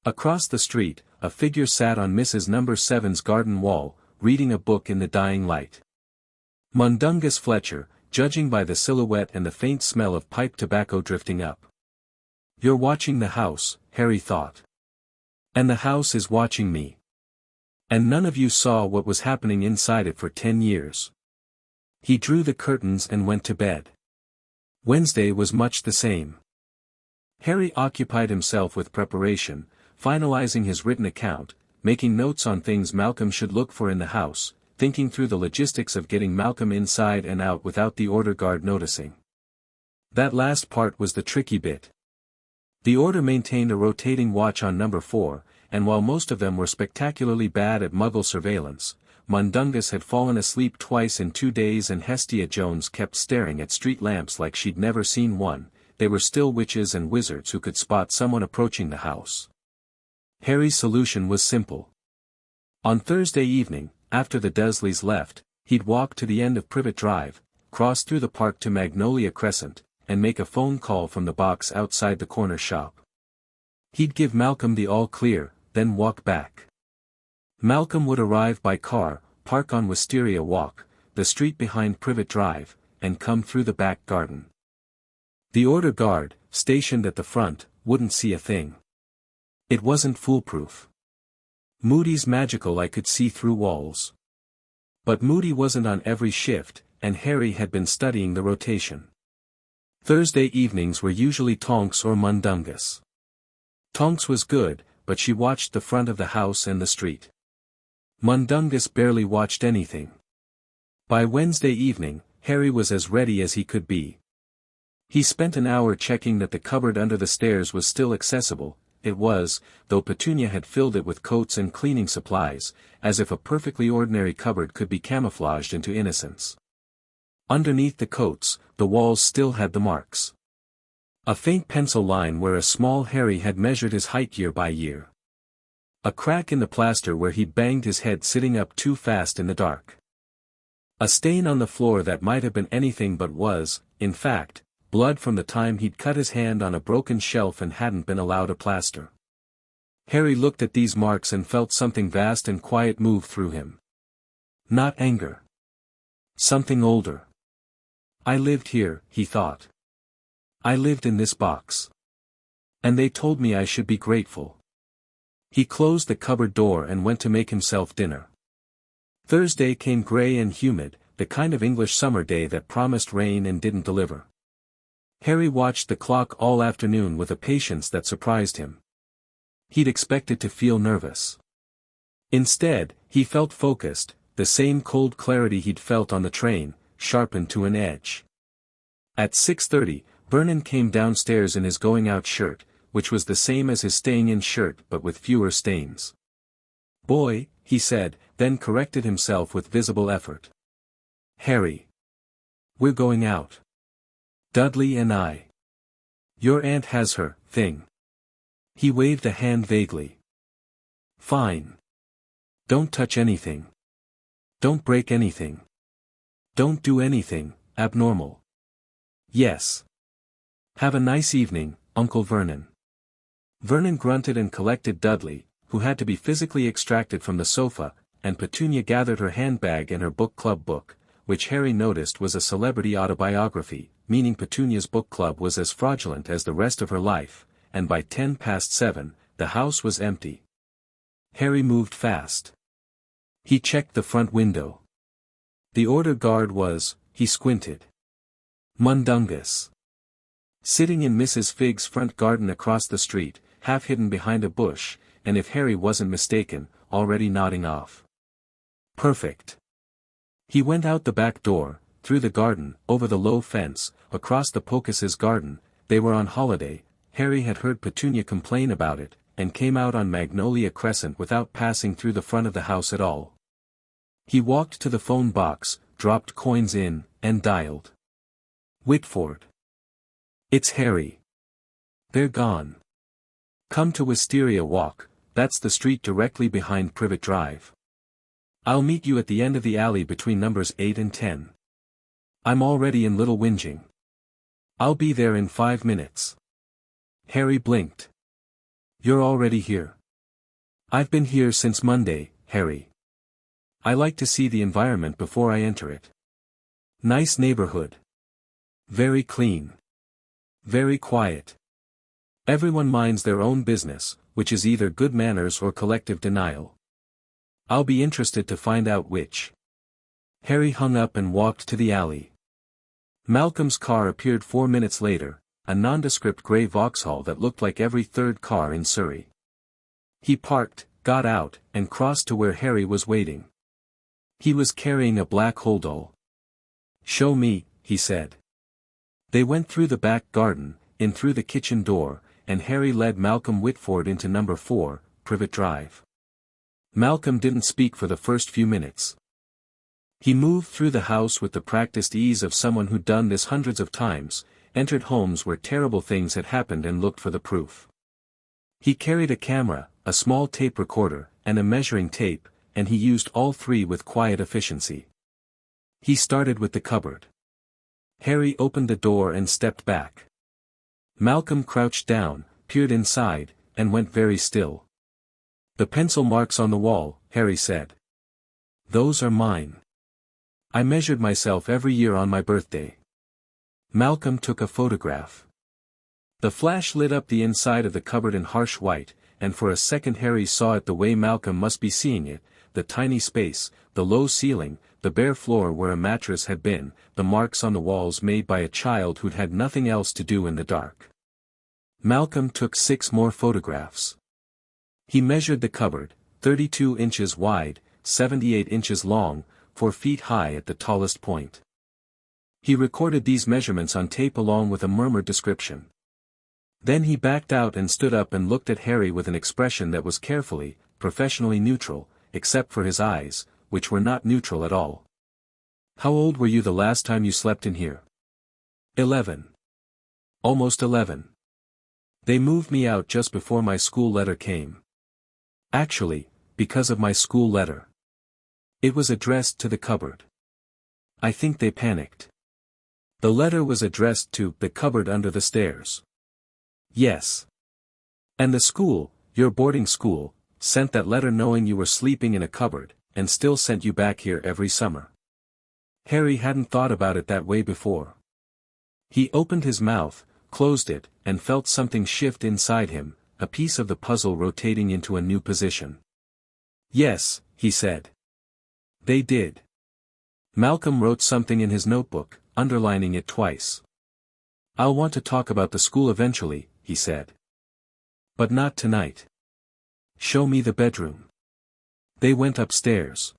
Across the street, a figure sat on Mrs. No. 7's garden wall, reading a book in the dying light. Mundungus Fletcher, judging by the silhouette and the faint smell of pipe tobacco drifting up. "You're watching the house," Harry thought. "And the house is watching me. And none of you saw what was happening inside it for 10 years. He drew the curtains and went to bed. Wednesday was much the same. Harry occupied himself with preparation, finalizing his written account, making notes on things Malcolm should look for in the house, thinking through the logistics of getting Malcolm inside and out without the order guard noticing. That last part was the tricky bit. The order maintained a rotating watch on number 4, and while most of them were spectacularly bad at Muggle surveillance, Mundungus had fallen asleep twice in 2 days and Hestia Jones kept staring at street lamps like she'd never seen one. They were still witches and wizards who could spot someone approaching the house. Harry's solution was simple. On Thursday evening, after the Dursleys left, he'd walk to the end of Privet Drive, cross through the park to Magnolia Crescent, and make a phone call from the box outside the corner shop. He'd give Malcolm the all-clear, then walk back. Malcolm would arrive by car, park on Wisteria Walk, the street behind Privet Drive, and come through the back garden. The order guard, stationed at the front, wouldn't see a thing. It wasn't foolproof. Moody's magical I could see through walls. But Moody wasn't on every shift, and Harry had been studying the rotation. Thursday evenings were usually Tonks or Mundungus. Tonks was good, but she watched the front of the house and the street. Mundungus barely watched anything. By Wednesday evening, Harry was as ready as he could be. He spent an hour checking that the cupboard under the stairs was still accessible. It was, though Petunia had filled it with coats and cleaning supplies, as if a perfectly ordinary cupboard could be camouflaged into innocence. Underneath the coats, the walls still had the marks. A faint pencil line where a small Harry had measured his height year by year. A crack in the plaster where he'd banged his head sitting up too fast in the dark. A stain on the floor that might have been anything but was, in fact, blood from the time he'd cut his hand on a broken shelf and hadn't been allowed a plaster. Harry looked at these marks and felt something vast and quiet move through him. Not anger. Something older. I lived here, he thought. I lived in this box. And they told me I should be grateful. He closed the cupboard door and went to make himself dinner. Thursday came gray and humid, the kind of English summer day that promised rain and didn't deliver. Harry watched the clock all afternoon with a patience that surprised him. He'd expected to feel nervous. Instead, he felt focused, the same cold clarity he'd felt on the train, sharpened to an edge. At 6:30, Vernon came downstairs in his going-out shirt, which was the same as his staying-in shirt but with fewer stains. "Boy," he said, then corrected himself with visible effort. "Harry. We're going out. Dudley and I. Your aunt has her thing." He waved a hand vaguely. "Fine. Don't touch anything." Don't break anything. Don't do anything abnormal. Yes. Have a nice evening, Uncle Vernon. Vernon grunted and collected Dudley, who had to be physically extracted from the sofa, and Petunia gathered her handbag and her book club book, which Harry noticed was a celebrity autobiography, meaning Petunia's book club was as fraudulent as the rest of her life, and by 7:10, the house was empty. Harry moved fast. He checked the front window. The order guard was, he squinted. Mundungus. Sitting in Mrs. Figg's front garden across the street, half hidden behind a bush, and if Harry wasn't mistaken, already nodding off. Perfect. He went out the back door, through the garden, over the low fence, across the Pocus's garden. They were on holiday. Harry had heard Petunia complain about it, and came out on Magnolia Crescent without passing through the front of the house at all. He walked to the phone box, dropped coins in, and dialed. Whitford. It's Harry. They're gone. Come to Wisteria Walk, that's the street directly behind Privet Drive. I'll meet you at the end of the alley between numbers 8 and 10. I'm already in Little Whinging. I'll be there in 5 minutes. Harry blinked. You're already here. I've been here since Monday, Harry. I like to see the environment before I enter it. Nice neighborhood. Very clean. Very quiet. Everyone minds their own business, which is either good manners or collective denial. I'll be interested to find out which. Harry hung up and walked to the alley. Malcolm's car appeared 4 minutes later, a nondescript grey Vauxhall that looked like every third car in Surrey. He parked, got out, and crossed to where Harry was waiting. He was carrying a black holdall. Show me, he said. They went through the back garden, in through the kitchen door, and Harry led Malcolm Whitford into number 4, Privet Drive. Malcolm didn't speak for the first few minutes. He moved through the house with the practiced ease of someone who'd done this hundreds of times, entered homes where terrible things had happened and looked for the proof. He carried a camera, a small tape recorder, and a measuring tape, and he used all three with quiet efficiency. He started with the cupboard. Harry opened the door and stepped back. Malcolm crouched down, peered inside, and went very still. The pencil marks on the wall, Harry said. Those are mine. I measured myself every year on my birthday. Malcolm took a photograph. The flash lit up the inside of the cupboard in harsh white, and for a second Harry saw it the way Malcolm must be seeing it, the tiny space, the low ceiling, the bare floor where a mattress had been, the marks on the walls made by a child who'd had nothing else to do in the dark. Malcolm took 6 more photographs. He measured the cupboard, 32 inches wide, 78 inches long, 4 feet high at the tallest point. He recorded these measurements on tape along with a murmured description. Then he backed out and stood up and looked at Harry with an expression that was carefully, professionally neutral, except for his eyes, which were not neutral at all. How old were you the last time you slept in here? 11. Almost 11. They moved me out just before my school letter came. Actually, because of my school letter. It was addressed to the cupboard. I think they panicked. The letter was addressed to the cupboard under the stairs. Yes. And the school, your boarding school, sent that letter knowing you were sleeping in a cupboard, and still sent you back here every summer. Harry hadn't thought about it that way before. He opened his mouth, closed it, and felt something shift inside him, a piece of the puzzle rotating into a new position. Yes, he said. They did. Malcolm wrote something in his notebook, underlining it twice. I'll want to talk about the school eventually, he said. But not tonight. Show me the bedroom. They went upstairs.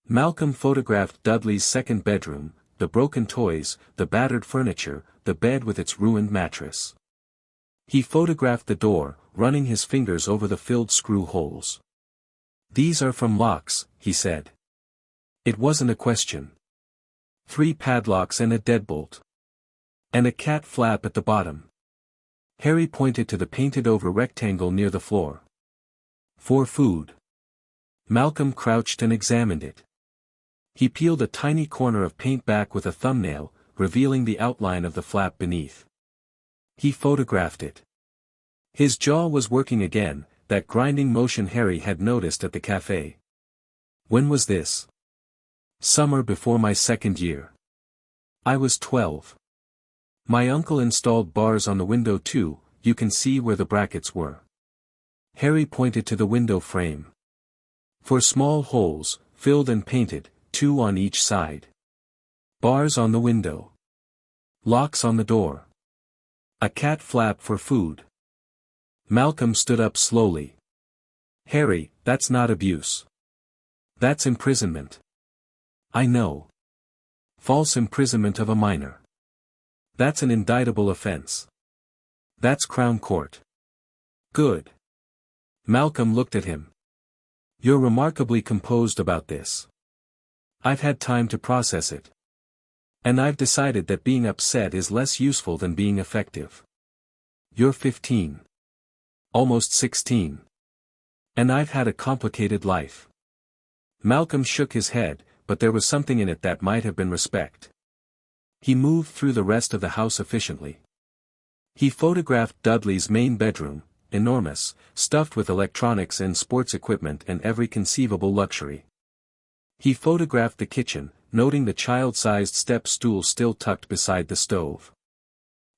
Malcolm photographed Dudley's second bedroom, the broken toys, the battered furniture, the bed with its ruined mattress. He photographed the door, running his fingers over the filled screw holes. These are from locks, he said. It wasn't a question. 3 padlocks and a deadbolt. And a cat flap at the bottom. Harry pointed to the painted-over rectangle near the floor. For food. Malcolm crouched and examined it. He peeled a tiny corner of paint back with a thumbnail, revealing the outline of the flap beneath. He photographed it. His jaw was working again, that grinding motion Harry had noticed at the cafe. When was this? Summer before my second year. I was 12. My uncle installed bars on the window too, you can see where the brackets were. Harry pointed to the window frame. 4 small holes, filled and painted, 2 on each side. Bars on the window. Locks on the door. A cat flap for food. Malcolm stood up slowly. Harry, that's not abuse. That's imprisonment. I know. False imprisonment of a minor. That's an indictable offense. That's Crown Court. Good. Malcolm looked at him. You're remarkably composed about this. I've had time to process it. And I've decided that being upset is less useful than being effective. You're 15. Almost 16. And I've had a complicated life. Malcolm shook his head, but there was something in it that might have been respect. He moved through the rest of the house efficiently. He photographed Dudley's main bedroom, enormous, stuffed with electronics and sports equipment and every conceivable luxury. He photographed the kitchen, noting the child-sized step stool still tucked beside the stove.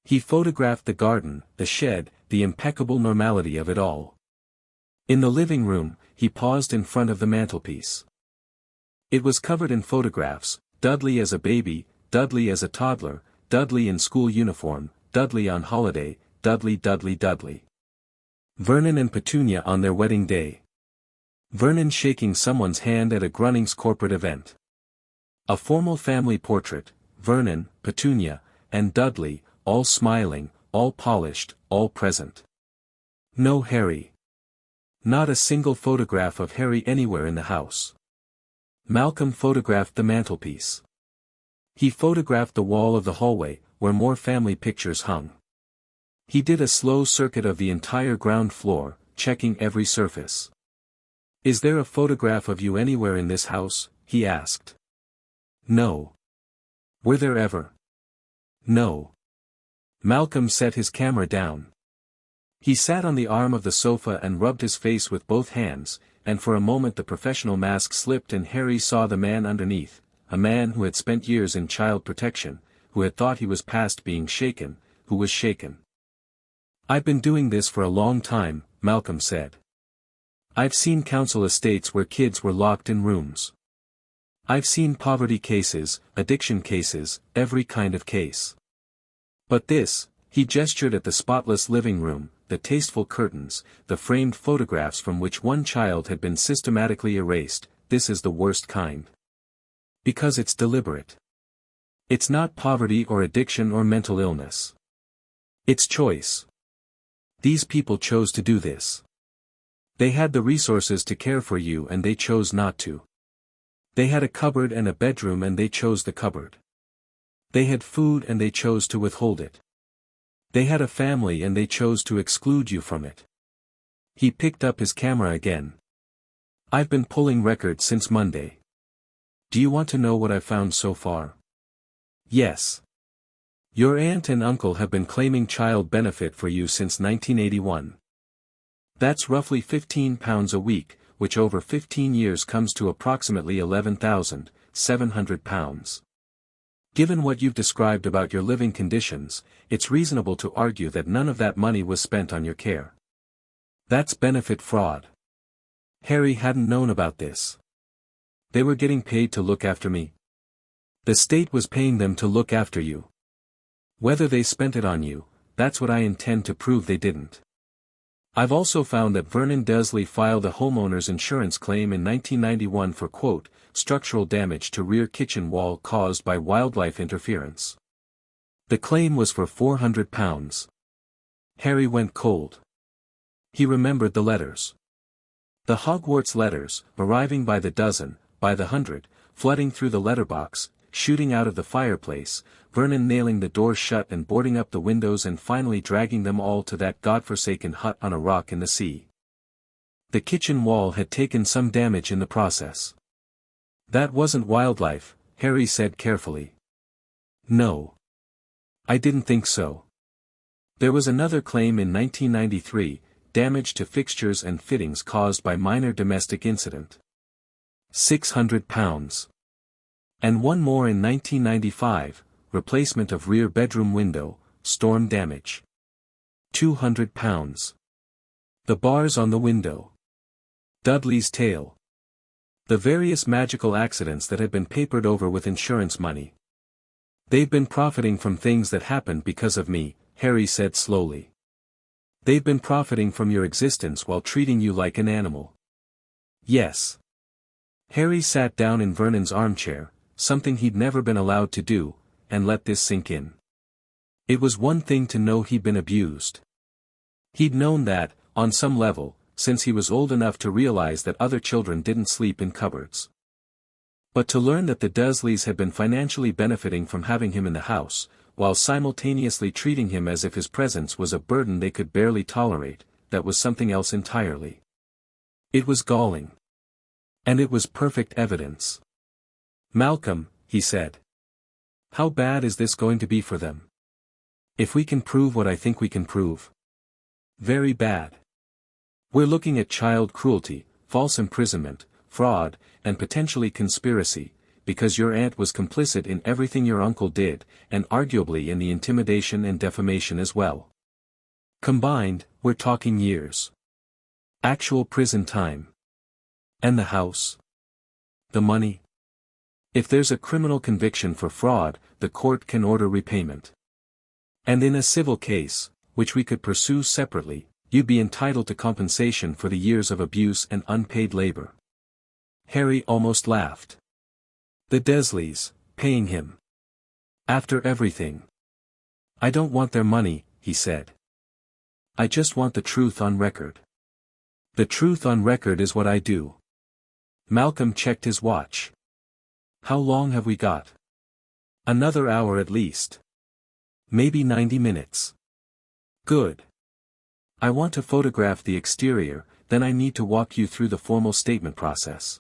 He photographed the garden, the shed, the impeccable normality of it all. In the living room, he paused in front of the mantelpiece. It was covered in photographs, Dudley as a baby, Dudley as a toddler, Dudley in school uniform, Dudley on holiday, Dudley. Vernon and Petunia on their wedding day. Vernon shaking someone's hand at a Grunnings corporate event. A formal family portrait, Vernon, Petunia, and Dudley, all smiling, all polished, all present. No Harry. Not a single photograph of Harry anywhere in the house. Malcolm photographed the mantelpiece. He photographed the wall of the hallway, where more family pictures hung. He did a slow circuit of the entire ground floor, checking every surface. Is there a photograph of you anywhere in this house? He asked. No. Were there ever? No. Malcolm set his camera down. He sat on the arm of the sofa and rubbed his face with both hands, and for a moment the professional mask slipped and Harry saw the man underneath, a man who had spent years in child protection, who had thought he was past being shaken, who was shaken. I've been doing this for a long time, Malcolm said. I've seen council estates where kids were locked in rooms. I've seen poverty cases, addiction cases, every kind of case. But this, he gestured at the spotless living room, the tasteful curtains, the framed photographs from which one child had been systematically erased, this is the worst kind. Because it's deliberate. It's not poverty or addiction or mental illness. It's choice. These people chose to do this. They had the resources to care for you and they chose not to. They had a cupboard and a bedroom and they chose the cupboard. They had food and they chose to withhold it. They had a family and they chose to exclude you from it. He picked up his camera again. I've been pulling records since Monday. Do you want to know what I've found so far? Yes. Your aunt and uncle have been claiming child benefit for you since 1981. That's roughly £15 a week, which over 15 years comes to approximately £11,700. Given what you've described about your living conditions, it's reasonable to argue that none of that money was spent on your care. That's benefit fraud. Harry hadn't known about this. They were getting paid to look after me. The state was paying them to look after you. Whether they spent it on you, that's what I intend to prove they didn't. I've also found that Vernon Dursley filed a homeowner's insurance claim in 1991 for quote, structural damage to rear kitchen wall caused by wildlife interference. The claim was for £400. Harry went cold. He remembered the letters. The Hogwarts letters, arriving by the dozen, by the hundred, flooding through the letterbox, shooting out of the fireplace, Vernon nailing the door shut and boarding up the windows and finally dragging them all to that godforsaken hut on a rock in the sea. The kitchen wall had taken some damage in the process. That wasn't wildlife, Harry said carefully. No. I didn't think so. There was another claim in 1993, damage to fixtures and fittings caused by minor domestic incident. £600. And one more in 1995, replacement of rear bedroom window, storm damage. £200. The bars on the window. Dudley's tale. The various magical accidents that had been papered over with insurance money. They've been profiting from things that happened because of me, Harry said slowly. They've been profiting from your existence while treating you like an animal. Yes. Harry sat down in Vernon's armchair, something he'd never been allowed to do, and let this sink in. It was one thing to know he'd been abused. He'd known that, on some level, since he was old enough to realize that other children didn't sleep in cupboards. But to learn that the Dursleys had been financially benefiting from having him in the house, while simultaneously treating him as if his presence was a burden they could barely tolerate, that was something else entirely. It was galling. And it was perfect evidence. Malcolm, he said. How bad is this going to be for them? If we can prove what I think we can prove. Very bad. We're looking at child cruelty, false imprisonment, fraud, and potentially conspiracy, because your aunt was complicit in everything your uncle did, and arguably in the intimidation and defamation as well. Combined, we're talking years. Actual prison time. And the house? The money? If there's a criminal conviction for fraud, the court can order repayment. And in a civil case, which we could pursue separately, you'd be entitled to compensation for the years of abuse and unpaid labor. Harry almost laughed. The Dursleys, paying him. After everything. I don't want their money, he said. I just want the truth on record. The truth on record is what I do. Malcolm checked his watch. How long have we got? Another hour at least. Maybe 90 minutes. Good. I want to photograph the exterior, then I need to walk you through the formal statement process.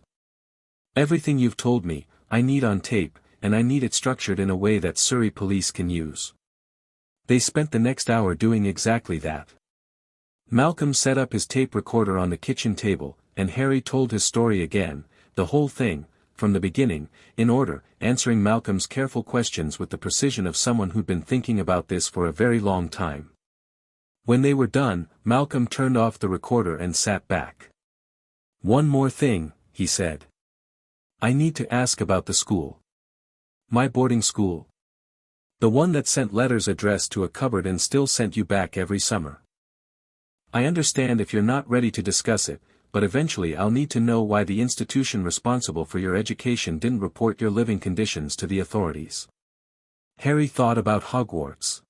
Everything you've told me, I need on tape, and I need it structured in a way that Surrey police can use. They spent the next hour doing exactly that. Malcolm set up his tape recorder on the kitchen table, and Harry told his story again, the whole thing, from the beginning, in order, answering Malcolm's careful questions with the precision of someone who'd been thinking about this for a very long time. When they were done, Malcolm turned off the recorder and sat back. One more thing, he said. I need to ask about the school. My boarding school. The one that sent letters addressed to a cupboard and still sent you back every summer. I understand if you're not ready to discuss it, but eventually I'll need to know why the institution responsible for your education didn't report your living conditions to the authorities. Harry thought about Hogwarts.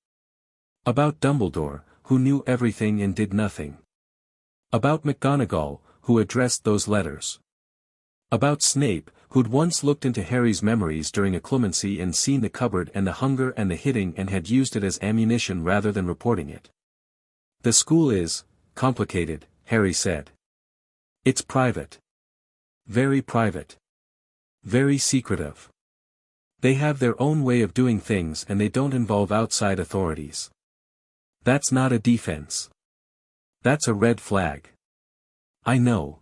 About Dumbledore, who knew everything and did nothing. About McGonagall, who addressed those letters. About Snape, who'd once looked into Harry's memories during a clemency and seen the cupboard and the hunger and the hitting and had used it as ammunition rather than reporting it. The school is complicated, Harry said. It's private. Very private. Very secretive. They have their own way of doing things and they don't involve outside authorities. That's not a defense. That's a red flag. I know.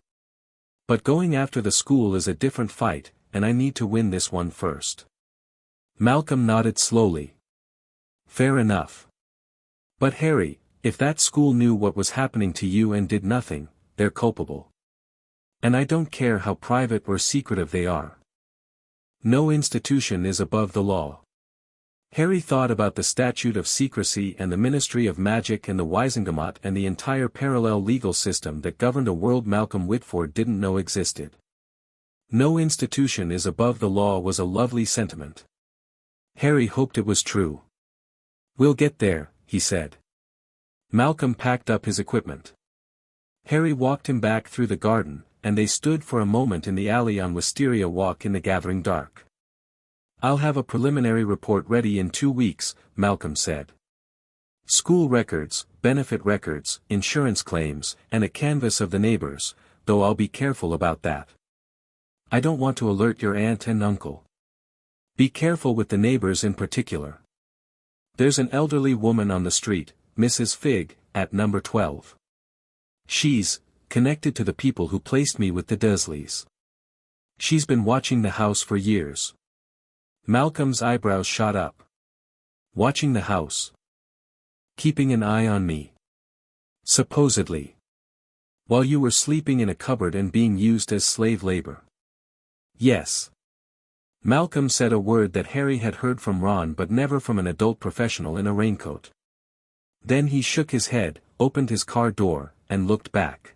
But going after the school is a different fight, and I need to win this one first. Malcolm nodded slowly. Fair enough. But Harry, if that school knew what was happening to you and did nothing, they're culpable. And I don't care how private or secretive they are. No institution is above the law. Harry thought about the Statute of Secrecy and the Ministry of Magic and the Wisengamot and the entire parallel legal system that governed a world Malcolm Whitford didn't know existed. No institution is above the law was a lovely sentiment. Harry hoped it was true. We'll get there, he said. Malcolm packed up his equipment. Harry walked him back through the garden, and they stood for a moment in the alley on Wisteria Walk in the gathering dark. I'll have a preliminary report ready in 2 weeks, Malcolm said. School records, benefit records, insurance claims, and a canvass of the neighbors, though I'll be careful about that. I don't want to alert your aunt and uncle. Be careful with the neighbors in particular. There's an elderly woman on the street, Mrs. Figg, at number 12. She's connected to the people who placed me with the Dursleys. She's been watching the house for years. Malcolm's eyebrows shot up. Watching the house. Keeping an eye on me. Supposedly. While you were sleeping in a cupboard and being used as slave labor. Yes. Malcolm said a word that Harry had heard from Ron but never from an adult professional in a raincoat. Then he shook his head, opened his car door, and looked back.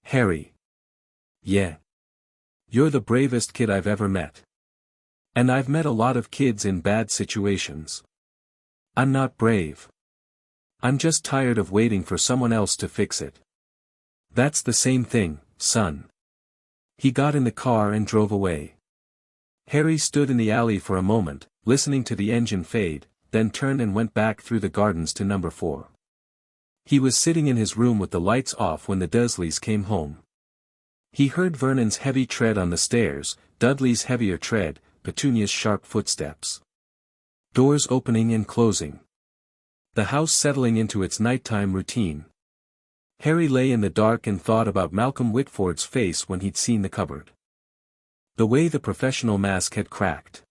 Harry. Yeah. You're the bravest kid I've ever met. And I've met a lot of kids in bad situations. I'm not brave. I'm just tired of waiting for someone else to fix it. That's the same thing, son. He got in the car and drove away. Harry stood in the alley for a moment, listening to the engine fade, then turned and went back through the gardens to number 4. He was sitting in his room with the lights off when the Dursleys came home. He heard Vernon's heavy tread on the stairs, Dudley's heavier tread, Petunia's sharp footsteps. Doors opening and closing. The house settling into its nighttime routine. Harry lay in the dark and thought about Malcolm Whitford's face when he'd seen the cupboard. The way the professional mask had cracked.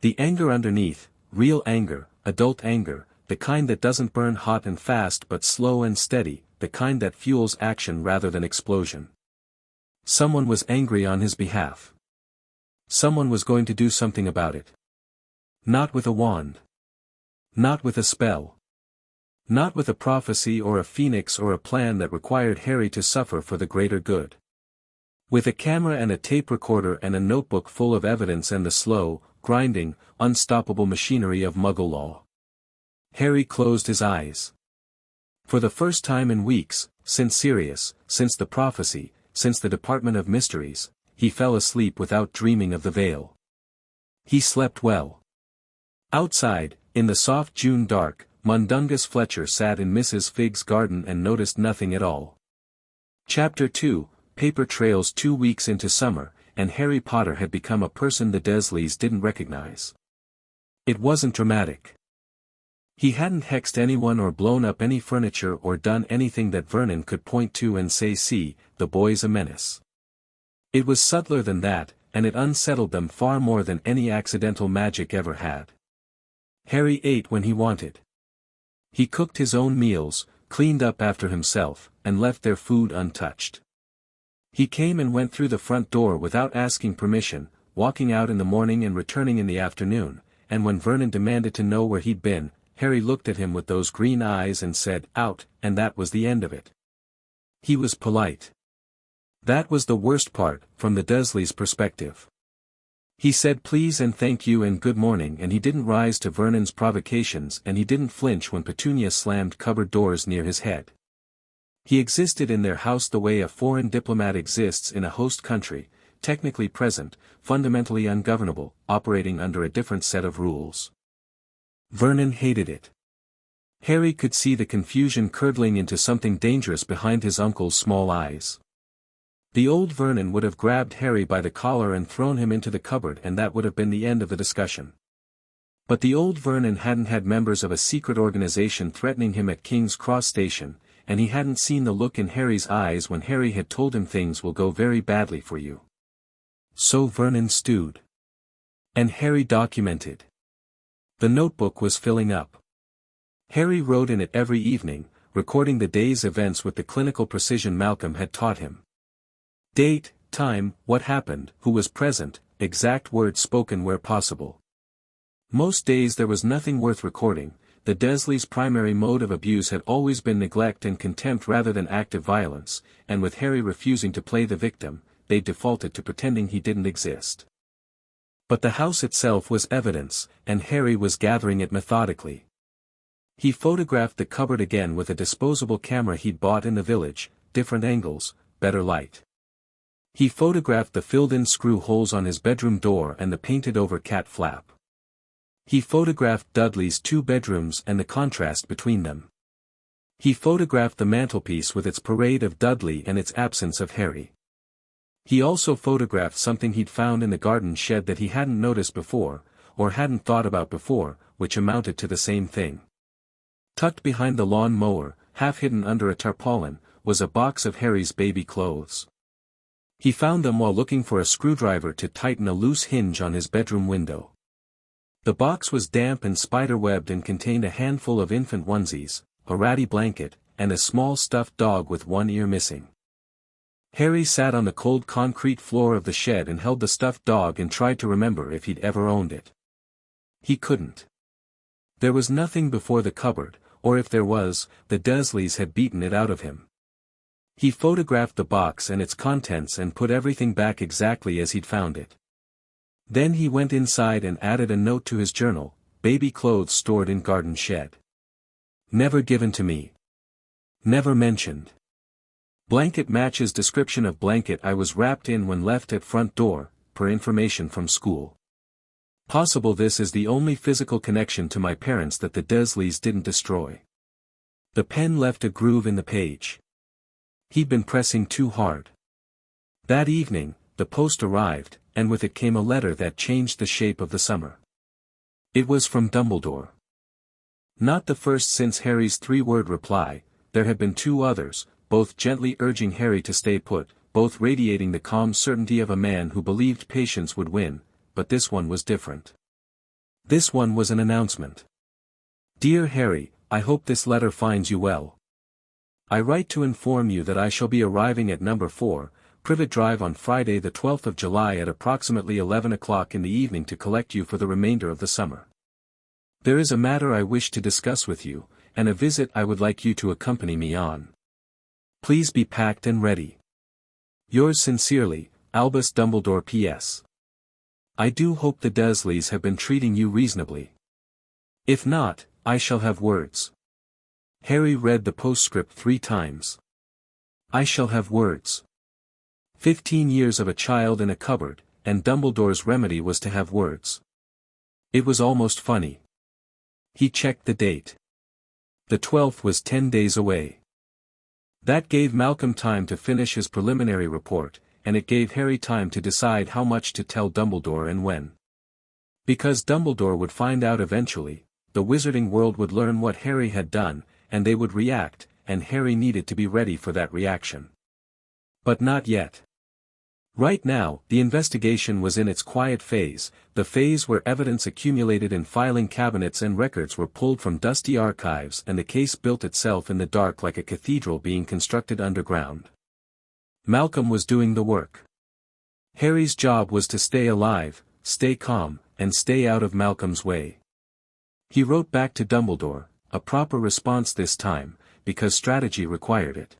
The anger underneath, real anger, adult anger, the kind that doesn't burn hot and fast but slow and steady, the kind that fuels action rather than explosion. Someone was angry on his behalf. Someone was going to do something about it. Not with a wand. Not with a spell. Not with a prophecy or a phoenix or a plan that required Harry to suffer for the greater good. With a camera and a tape recorder and a notebook full of evidence and the slow, grinding, unstoppable machinery of Muggle law. Harry closed his eyes. For the first time in weeks, since Sirius, since the prophecy, since the Department of Mysteries, he fell asleep without dreaming of the veil. He slept well. Outside, in the soft June dark, Mundungus Fletcher sat in Mrs. Figg's garden and noticed nothing at all. Chapter 2, Paper trails 2 weeks into summer, and Harry Potter had become a person the Dursleys didn't recognize. It wasn't dramatic. He hadn't hexed anyone or blown up any furniture or done anything that Vernon could point to and say, "See, the boy's a menace." It was subtler than that, and it unsettled them far more than any accidental magic ever had. Harry ate when he wanted. He cooked his own meals, cleaned up after himself, and left their food untouched. He came and went through the front door without asking permission, walking out in the morning and returning in the afternoon, and when Vernon demanded to know where he'd been, Harry looked at him with those green eyes and said, "Out," and that was the end of it. He was polite. That was the worst part, from the Dursleys' perspective. He said please and thank you and good morning, and he didn't rise to Vernon's provocations, and he didn't flinch when Petunia slammed cupboard doors near his head. He existed in their house the way a foreign diplomat exists in a host country, technically present, fundamentally ungovernable, operating under a different set of rules. Vernon hated it. Harry could see the confusion curdling into something dangerous behind his uncle's small eyes. The old Vernon would have grabbed Harry by the collar and thrown him into the cupboard, and that would have been the end of the discussion. But the old Vernon hadn't had members of a secret organization threatening him at King's Cross Station, and he hadn't seen the look in Harry's eyes when Harry had told him things will go very badly for you. So Vernon stewed. And Harry documented. The notebook was filling up. Harry wrote in it every evening, recording the day's events with the clinical precision Malcolm had taught him. Date, time, what happened, who was present, exact words spoken where possible. Most days there was nothing worth recording. The Dursleys' primary mode of abuse had always been neglect and contempt rather than active violence, and with Harry refusing to play the victim, they defaulted to pretending he didn't exist. But the house itself was evidence, and Harry was gathering it methodically. He photographed the cupboard again with a disposable camera he'd bought in the village, different angles, better light. He photographed the filled-in screw holes on his bedroom door and the painted-over cat flap. He photographed Dudley's 2 bedrooms and the contrast between them. He photographed the mantelpiece with its parade of Dudley and its absence of Harry. He also photographed something he'd found in the garden shed that he hadn't noticed before, or hadn't thought about before, which amounted to the same thing. Tucked behind the lawn mower, half hidden under a tarpaulin, was a box of Harry's baby clothes. He found them while looking for a screwdriver to tighten a loose hinge on his bedroom window. The box was damp and spider-webbed and contained a handful of infant onesies, a ratty blanket, and a small stuffed dog with one ear missing. Harry sat on the cold concrete floor of the shed and held the stuffed dog and tried to remember if he'd ever owned it. He couldn't. There was nothing before the cupboard, or if there was, the Dursleys had beaten it out of him. He photographed the box and its contents and put everything back exactly as he'd found it. Then he went inside and added a note to his journal, baby clothes stored in garden shed. Never given to me. Never mentioned. Blanket matches description of blanket I was wrapped in when left at front door, per information from school. Possible this is the only physical connection to my parents that the Dursleys didn't destroy. The pen left a groove in the page. He'd been pressing too hard. That evening, the post arrived, and with it came a letter that changed the shape of the summer. It was from Dumbledore. Not the first since Harry's 3-word reply, there had been 2 others, both gently urging Harry to stay put, both radiating the calm certainty of a man who believed patience would win, but this one was different. This one was an announcement. Dear Harry, I hope this letter finds you well. I write to inform you that I shall be arriving at number 4, Privet Drive on Friday the 12th of July at approximately 11 o'clock in the evening to collect you for the remainder of the summer. There is a matter I wish to discuss with you, and a visit I would like you to accompany me on. Please be packed and ready. Yours sincerely, Albus Dumbledore P.S. I do hope the Dursleys have been treating you reasonably. If not, I shall have words. Harry read the postscript 3 times. I shall have words. 15 years of a child in a cupboard, and Dumbledore's remedy was to have words. It was almost funny. He checked the date. The 12th was 10 days away. That gave Malcolm time to finish his preliminary report, and it gave Harry time to decide how much to tell Dumbledore and when. Because Dumbledore would find out eventually, the wizarding world would learn what Harry had done, and they would react, and Harry needed to be ready for that reaction. But not yet. Right now, the investigation was in its quiet phase, the phase where evidence accumulated in filing cabinets and records were pulled from dusty archives and the case built itself in the dark like a cathedral being constructed underground. Malcolm was doing the work. Harry's job was to stay alive, stay calm, and stay out of Malcolm's way. He wrote back to Dumbledore, a proper response this time, because strategy required it.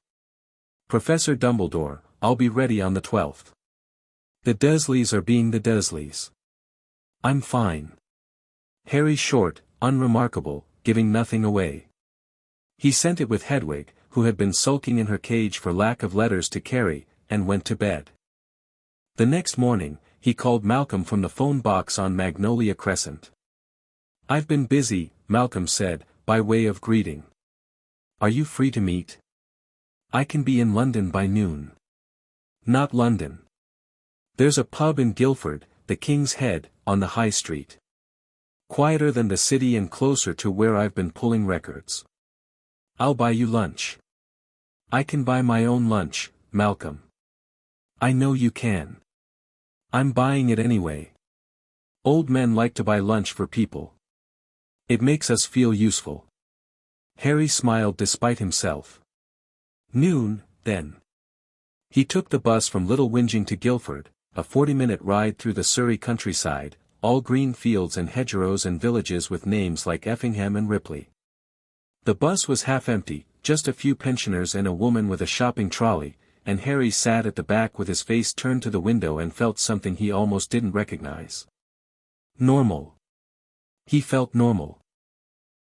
Professor Dumbledore, I'll be ready on the 12th. The Dursleys are being the Dursleys. I'm fine. Harry short, unremarkable, giving nothing away. He sent it with Hedwig, who had been sulking in her cage for lack of letters to carry, and went to bed. The next morning, he called Malcolm from the phone box on Magnolia Crescent. I've been busy, Malcolm said, by way of greeting. Are you free to meet? I can be in London by noon. Not London. There's a pub in Guildford, the King's Head, on the High Street. Quieter than the city and closer to where I've been pulling records. I'll buy you lunch. I can buy my own lunch, Malcolm. I know you can. I'm buying it anyway. Old men like to buy lunch for people. It makes us feel useful. Harry smiled despite himself. Noon, then. He took the bus from Little Whinging to Guildford, a 40-minute ride through the Surrey countryside, all green fields and hedgerows and villages with names like Effingham and Ripley. The bus was half empty, just a few pensioners and a woman with a shopping trolley, and Harry sat at the back with his face turned to the window and felt something he almost didn't recognize. Normal. He felt normal.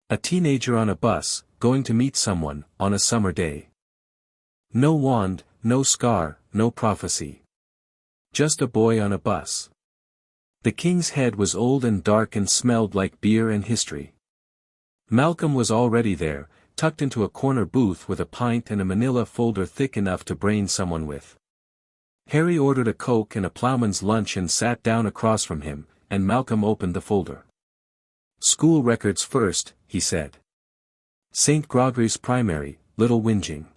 A teenager on a bus, going to meet someone, on a summer day. No wand, no scar, no prophecy. Just a boy on a bus. The King's Head was old and dark and smelled like beer and history. Malcolm was already there, tucked into a corner booth with a pint and a manila folder thick enough to brain someone with. Harry ordered a Coke and a ploughman's lunch and sat down across from him, and Malcolm opened the folder. "School records first," he said. "St. Gregory's Primary, Little Whinging.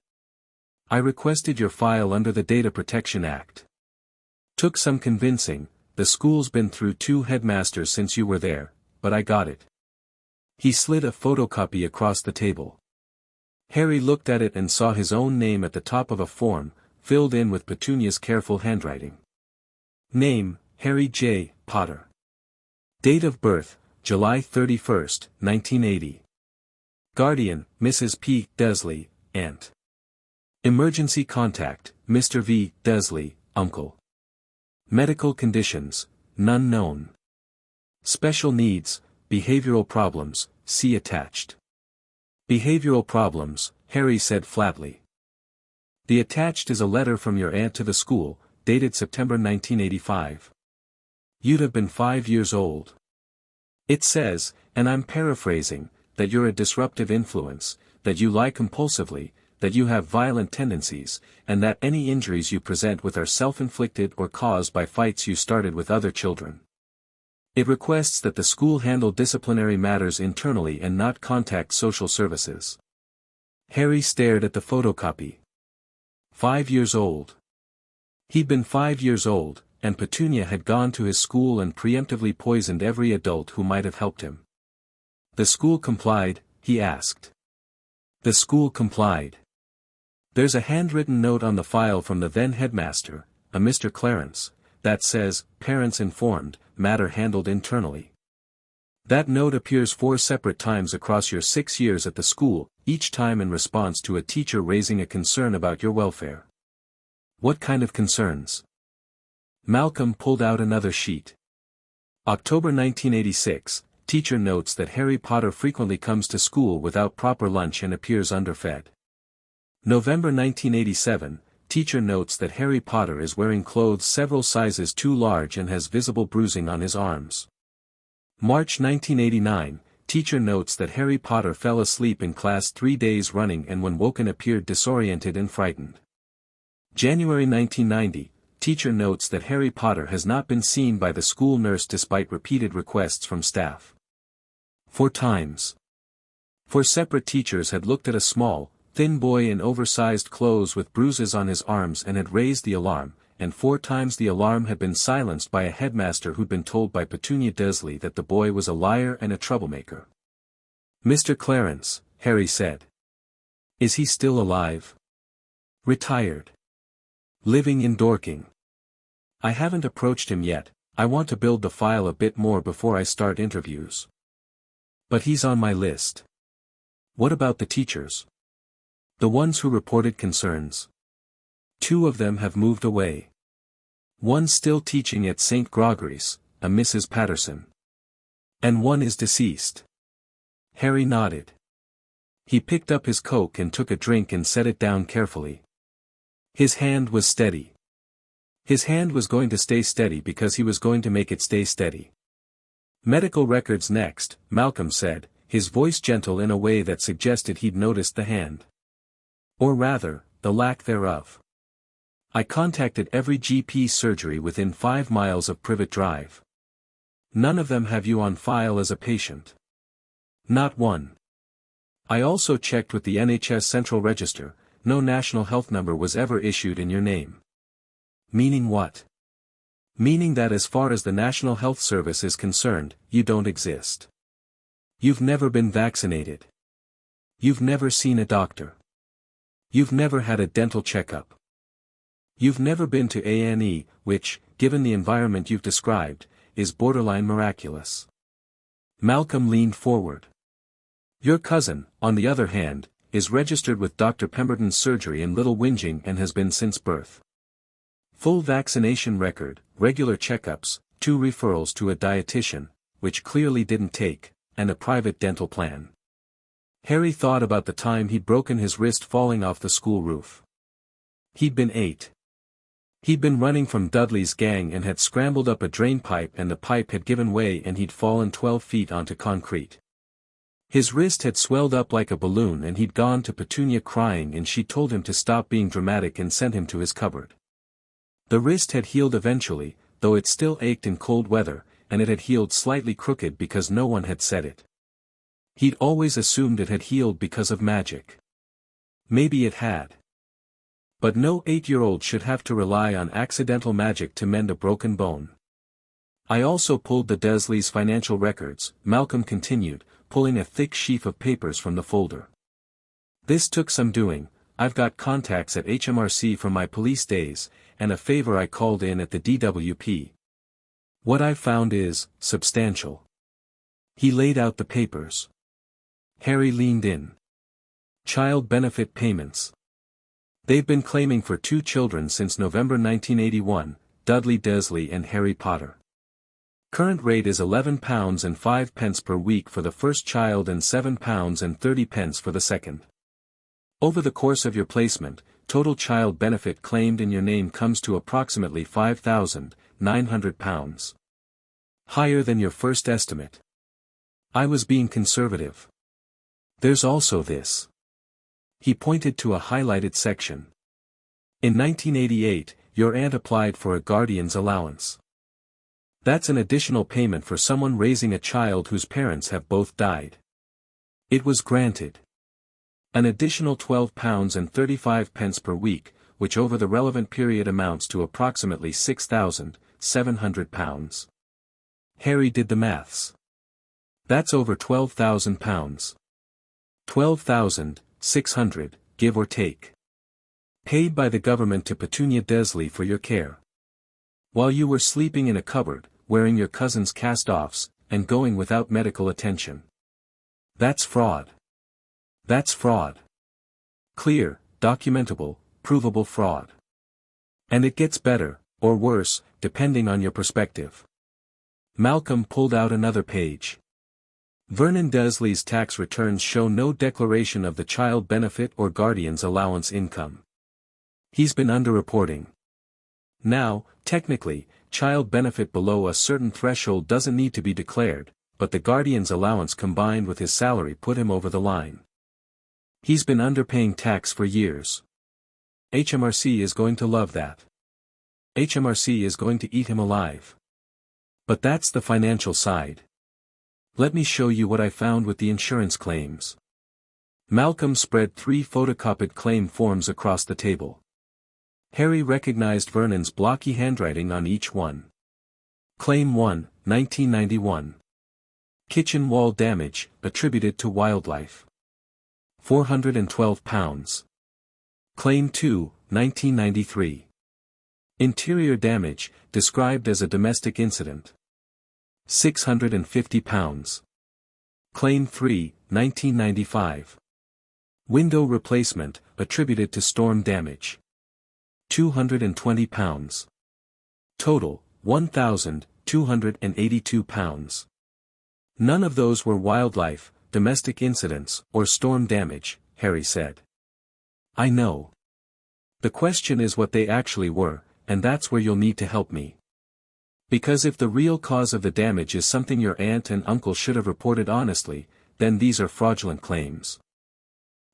I requested your file under the Data Protection Act. Took some convincing, the school's been through 2 headmasters since you were there, but I got it." He slid a photocopy across the table. Harry looked at it and saw his own name at the top of a form, filled in with Petunia's careful handwriting. Name, Harry J. Potter. Date of birth, July 31, 1980. Guardian, Mrs. P. Dursley, aunt. Emergency contact, Mr. V. Dursley, uncle. Medical conditions, none known. Special needs, behavioral problems, see attached. Behavioral problems, Harry said flatly. The attached is a letter from your aunt to the school, dated September 1985. You'd have been 5 years old. It says, and I'm paraphrasing, that you're a disruptive influence, that you lie compulsively, that you have violent tendencies, and that any injuries you present with are self-inflicted or caused by fights you started with other children. It requests that the school handle disciplinary matters internally and not contact social services. Harry stared at the photocopy. 5 years old. He'd been 5 years old, and Petunia had gone to his school and preemptively poisoned every adult who might have helped him. The school complied, he asked. The school complied. There's a handwritten note on the file from the then headmaster, a Mr. Clarence, that says, parents informed, matter handled internally. That note appears 4 separate times across your 6 years at the school, each time in response to a teacher raising a concern about your welfare. What kind of concerns? Malcolm pulled out another sheet. October 1986, teacher notes that Harry Potter frequently comes to school without proper lunch and appears underfed. November 1987, teacher notes that Harry Potter is wearing clothes several sizes too large and has visible bruising on his arms. March 1989, teacher notes that Harry Potter fell asleep in class 3 days running and when woken appeared disoriented and frightened. January 1990, teacher notes that Harry Potter has not been seen by the school nurse despite repeated requests from staff. 4 times. 4 separate teachers had looked at a small, thin boy in oversized clothes with bruises on his arms and had raised the alarm, and 4 times the alarm had been silenced by a headmaster who'd been told by Petunia Dursley that the boy was a liar and a troublemaker. Mr. Clarence, Harry said. Is he still alive? Retired. Living in Dorking. I haven't approached him yet, I want to build the file a bit more before I start interviews. But he's on my list. What about the teachers? The ones who reported concerns. 2 of them have moved away. One's still teaching at St. Gregory's, a Mrs. Patterson. And one is deceased. Harry nodded. He picked up his Coke and took a drink and set it down carefully. His hand was steady. His hand was going to stay steady because he was going to make it stay steady. Medical records next, Malcolm said, his voice gentle in a way that suggested he'd noticed the hand. Or rather, the lack thereof. I contacted every GP surgery within 5 miles of Privet Drive. None of them have you on file as a patient. Not one. I also checked with the NHS Central Register, no national health number was ever issued in your name. Meaning what? Meaning that as far as the National Health Service is concerned, you don't exist. You've never been vaccinated. You've never seen a doctor. You've never had a dental checkup. You've never been to A&E, which, given the environment you've described, is borderline miraculous. Malcolm leaned forward. Your cousin, on the other hand, is registered with Dr. Pemberton's surgery in Little Whinging and has been since birth. Full vaccination record, regular checkups, 2 referrals to a dietitian, which clearly didn't take, and a private dental plan. Harry thought about the time he'd broken his wrist falling off the school roof. He'd been 8. He'd been running from Dudley's gang and had scrambled up a drain pipe and the pipe had given way and he'd fallen 12 feet onto concrete. His wrist had swelled up like a balloon and he'd gone to Petunia crying and she told him to stop being dramatic and sent him to his cupboard. The wrist had healed eventually, though it still ached in cold weather, and it had healed slightly crooked because no one had said it. He'd always assumed it had healed because of magic. Maybe it had. But no 8-year-old should have to rely on accidental magic to mend a broken bone. I also pulled the Dursleys' financial records, Malcolm continued, pulling a thick sheaf of papers from the folder. This took some doing. I've got contacts at HMRC from my police days, and a favor I called in at the DWP. What I've found is substantial. He laid out the papers. Harry leaned in. Child benefit payments. They've been claiming for 2 children since November 1981, Dudley Dursley and Harry Potter. Current rate is £11 and 5 pence per week for the first child and £7 and 30 pence for the second. Over the course of your placement, total child benefit claimed in your name comes to approximately £5,900. Higher than your first estimate. I was being conservative. There's also this. He pointed to a highlighted section. In 1988, your aunt applied for a guardian's allowance. That's an additional payment for someone raising a child whose parents have both died. It was granted. An additional £12 and 35 pence per week, which over the relevant period amounts to approximately £6,700. Harry did the maths. That's over £12,000. 12,600, give or take. Paid by the government to Petunia Dursley for your care. While you were sleeping in a cupboard, wearing your cousin's cast-offs, and going without medical attention. That's fraud. That's fraud. Clear, documentable, provable fraud. And it gets better, or worse, depending on your perspective. Malcolm pulled out another page. Vernon Dursley's tax returns show no declaration of the child benefit or guardian's allowance income. He's been underreporting. Now, technically, child benefit below a certain threshold doesn't need to be declared, but the guardian's allowance combined with his salary put him over the line. He's been underpaying tax for years. HMRC is going to love that. HMRC is going to eat him alive. But that's the financial side. Let me show you what I found with the insurance claims. Malcolm spread 3 photocopied claim forms across the table. Harry recognized Vernon's blocky handwriting on each one. Claim 1, 1991. Kitchen wall damage, attributed to wildlife. £412. Claim 2, 1993. Interior damage, described as a domestic incident. £650. Claim 3, 1995. Window replacement, attributed to storm damage. £220. Total, £1,282. None of those were wildlife, domestic incidents, or storm damage, Harry said. I know. The question is what they actually were, and that's where you'll need to help me. Because if the real cause of the damage is something your aunt and uncle should have reported honestly, then these are fraudulent claims.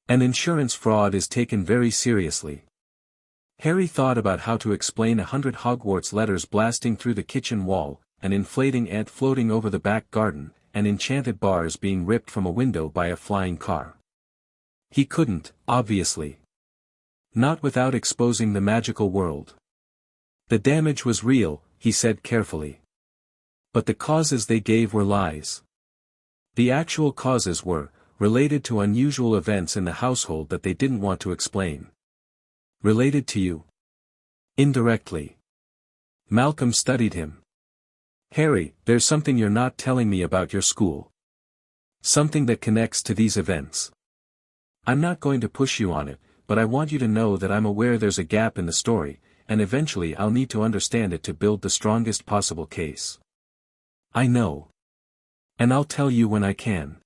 And insurance fraud is taken very seriously. Harry thought about how to explain 100 Hogwarts letters blasting through the kitchen wall, an inflating ant floating over the back garden, and enchanted bars being ripped from a window by a flying car. He couldn't, obviously. Not without exposing the magical world. The damage was real, he said carefully. But the causes they gave were lies. The actual causes were, related to unusual events in the household that they didn't want to explain. Related to you? Indirectly. Malcolm studied him. Harry, there's something you're not telling me about your school. Something that connects to these events. I'm not going to push you on it, but I want you to know that I'm aware there's a gap in the story, and eventually I'll need to understand it to build the strongest possible case. I know. And I'll tell you when I can.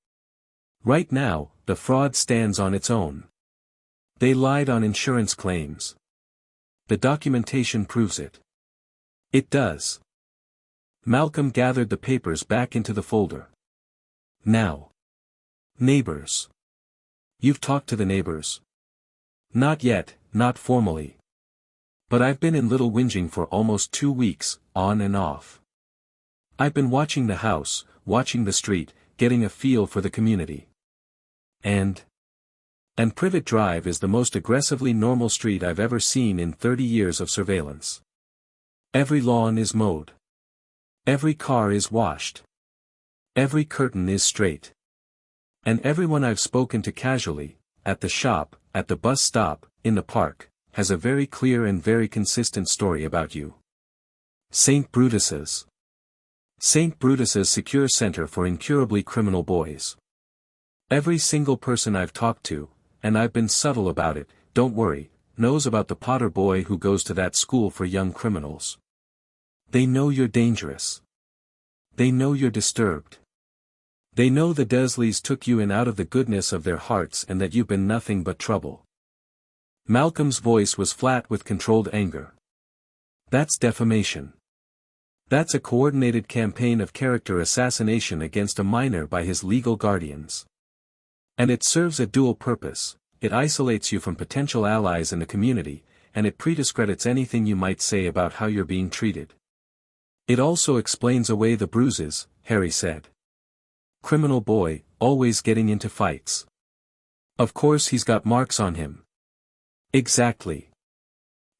Right now, the fraud stands on its own. They lied on insurance claims. The documentation proves it. It does. Malcolm gathered the papers back into the folder. Now. Neighbors. You've talked to the neighbors? Not yet, not formally. But I've been in little whinging for almost 2 weeks, on and off. I've been watching the house, watching the street, getting a feel for the community. And Privet Drive is the most aggressively normal street I've ever seen in 30 years of surveillance. Every lawn is mowed. Every car is washed. Every curtain is straight. And everyone I've spoken to casually, at the shop, at the bus stop, in the park, has a very clear and very consistent story about you. St. Brutus's secure center for incurably criminal boys. Every single person I've talked to, and I've been subtle about it, don't worry, knows about the Potter boy who goes to that school for young criminals. They know you're dangerous. They know you're disturbed. They know the Dursleys took you in out of the goodness of their hearts and that you've been nothing but trouble. Malcolm's voice was flat with controlled anger. That's defamation. That's a coordinated campaign of character assassination against a minor by his legal guardians. And it serves a dual purpose: it isolates you from potential allies in the community, and it prediscredits anything you might say about how you're being treated. It also explains away the bruises, Harry said. Criminal boy, always getting into fights. Of course he's got marks on him. Exactly.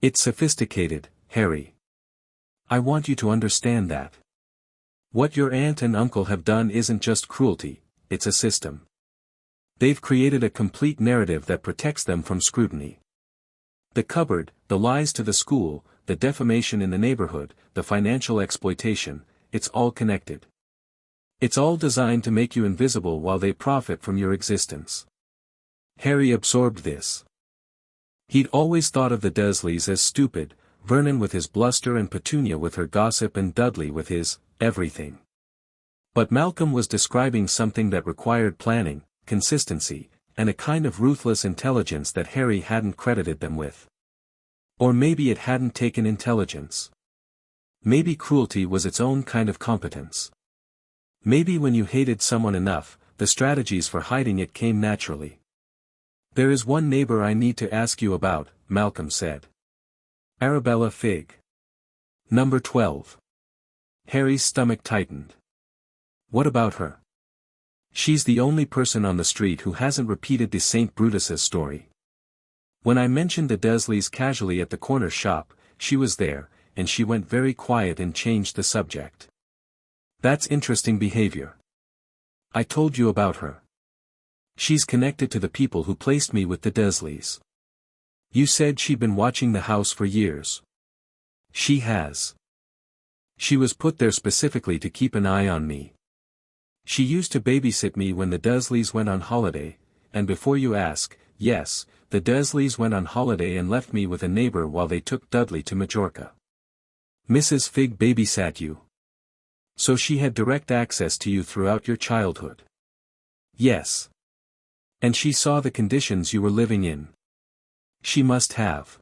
It's sophisticated, Harry. I want you to understand that. What your aunt and uncle have done isn't just cruelty, it's a system. They've created a complete narrative that protects them from scrutiny. The cupboard, the lies to the school, the defamation in the neighborhood, the financial exploitation, it's all connected. It's all designed to make you invisible while they profit from your existence. Harry absorbed this. He'd always thought of the Dursleys as stupid, Vernon with his bluster and Petunia with her gossip and Dudley with his everything. But Malcolm was describing something that required planning, consistency, and a kind of ruthless intelligence that Harry hadn't credited them with. Or maybe it hadn't taken intelligence. Maybe cruelty was its own kind of competence. Maybe when you hated someone enough, the strategies for hiding it came naturally. There is one neighbor I need to ask you about, Malcolm said. Arabella Figg. Number 12. Harry's stomach tightened. What about her? She's the only person on the street who hasn't repeated the St. Brutus's story. When I mentioned the Dursleys casually at the corner shop, she was there, and she went very quiet and changed the subject. That's interesting behavior. I told you about her. She's connected to the people who placed me with the Dursleys. You said she'd been watching the house for years. She has. She was put there specifically to keep an eye on me. She used to babysit me when the Dursleys went on holiday, and before you ask, yes, the Dursleys went on holiday and left me with a neighbor while they took Dudley to Majorca. Mrs. Figg babysat you. So she had direct access to you throughout your childhood. Yes. And she saw the conditions you were living in. She must have.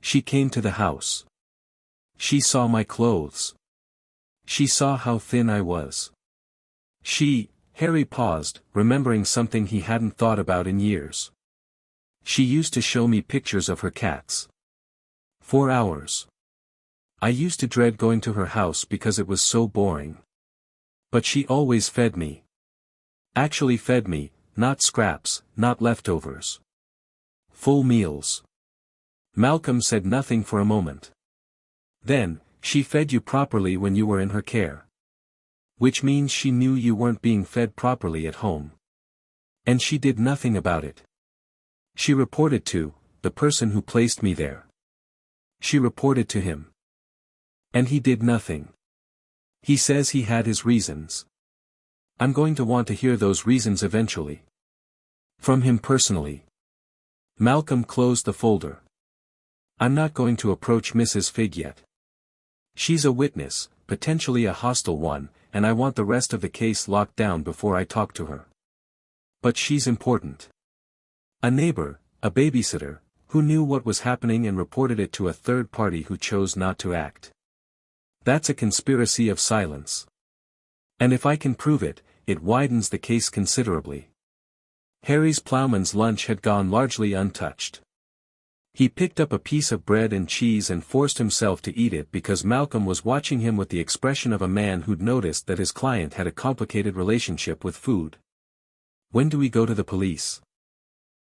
She came to the house. She saw my clothes. She saw how thin I was. Harry paused, remembering something he hadn't thought about in years. She used to show me pictures of her cats. For hours. I used to dread going to her house because it was so boring. But she always fed me. Actually fed me, not scraps, not leftovers. Full meals. Malcolm said nothing for a moment. Then, she fed you properly when you were in her care. Which means she knew you weren't being fed properly at home. And she did nothing about it. She reported to the person who placed me there. She reported to him. And he did nothing. He says he had his reasons. I'm going to want to hear those reasons eventually. From him personally. Malcolm closed the folder. I'm not going to approach Mrs. Figg yet. She's a witness, potentially a hostile one, and I want the rest of the case locked down before I talk to her. But she's important. A neighbor, a babysitter, who knew what was happening and reported it to a third party who chose not to act. That's a conspiracy of silence. And if I can prove it, it widens the case considerably. Harry's ploughman's lunch had gone largely untouched. He picked up a piece of bread and cheese and forced himself to eat it because Malcolm was watching him with the expression of a man who'd noticed that his client had a complicated relationship with food. "When do we go to the police?"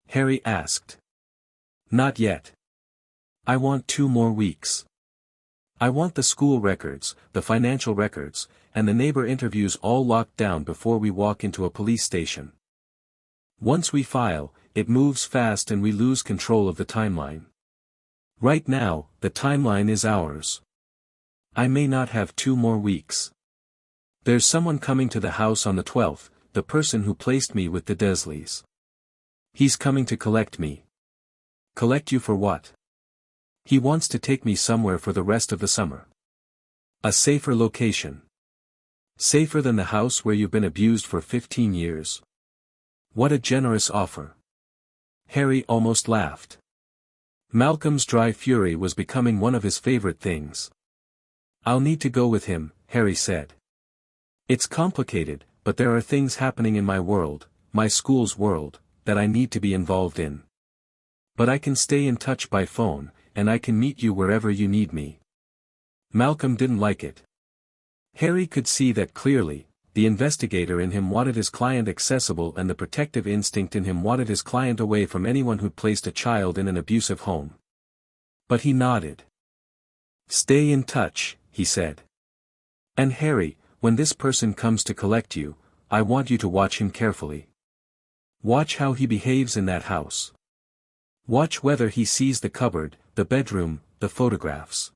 Harry asked. "Not yet. I want 2 more weeks. I want the school records, the financial records, and the neighbor interviews all locked down before we walk into a police station. Once we file, it moves fast and we lose control of the timeline. Right now, the timeline is ours. I may not have 2 more weeks. There's someone coming to the house on the 12th, the person who placed me with the Dursleys. He's coming to collect me." "Collect you for what?" "He wants to take me somewhere for the rest of the summer. A safer location. Safer than the house where you've been abused for 15 years. What a generous offer." Harry almost laughed. Malcolm's dry fury was becoming one of his favorite things. "I'll need to go with him," Harry said. "It's complicated, but there are things happening in my world, my school's world, that I need to be involved in. But I can stay in touch by phone, and I can meet you wherever you need me." Malcolm didn't like it. Harry could see that clearly. The investigator in him wanted his client accessible and the protective instinct in him wanted his client away from anyone who'd placed a child in an abusive home. But he nodded. "Stay in touch," he said. "And Harry, when this person comes to collect you, I want you to watch him carefully. Watch how he behaves in that house. Watch whether he sees the cupboard, the bedroom, the photographs.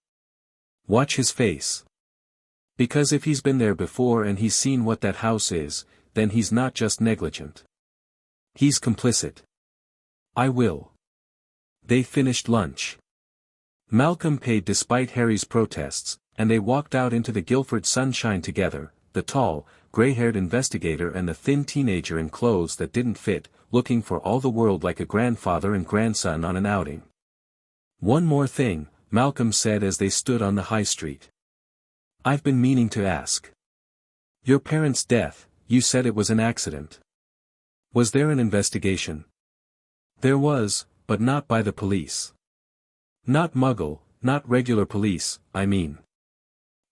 Watch his face. Because if he's been there before and he's seen what that house is, then he's not just negligent. He's complicit." "I will." They finished lunch. Malcolm paid despite Harry's protests, and they walked out into the Guildford sunshine together, the tall, gray-haired investigator and the thin teenager in clothes that didn't fit, looking for all the world like a grandfather and grandson on an outing. "One more thing," Malcolm said as they stood on the high street. "I've been meaning to ask. Your parents' death, you said it was an accident. Was there an investigation?" "There was, but not by the police. Not Muggle, not regular police, I mean.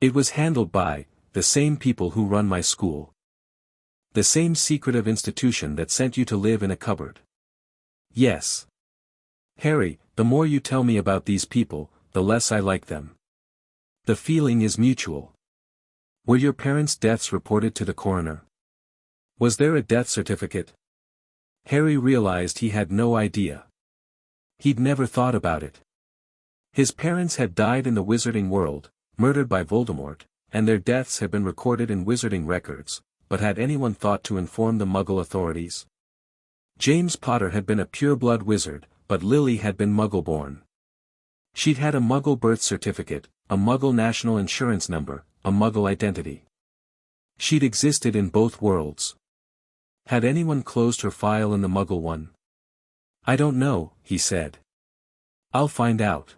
It was handled by the same people who run my school. The same secretive institution that sent you to live in a cupboard." "Yes. Harry, the more you tell me about these people, the less I like them. The feeling is mutual. Were your parents' deaths reported to the coroner? Was there a death certificate?" Harry realized he had no idea. He'd never thought about it. His parents had died in the wizarding world, murdered by Voldemort, and their deaths had been recorded in wizarding records, but had anyone thought to inform the Muggle authorities? James Potter had been a pure-blood wizard, but Lily had been Muggle-born. She'd had a Muggle birth certificate, a Muggle national insurance number, a Muggle identity. She'd existed in both worlds. Had anyone closed her file in the Muggle one? "I don't know," he said. "I'll find out.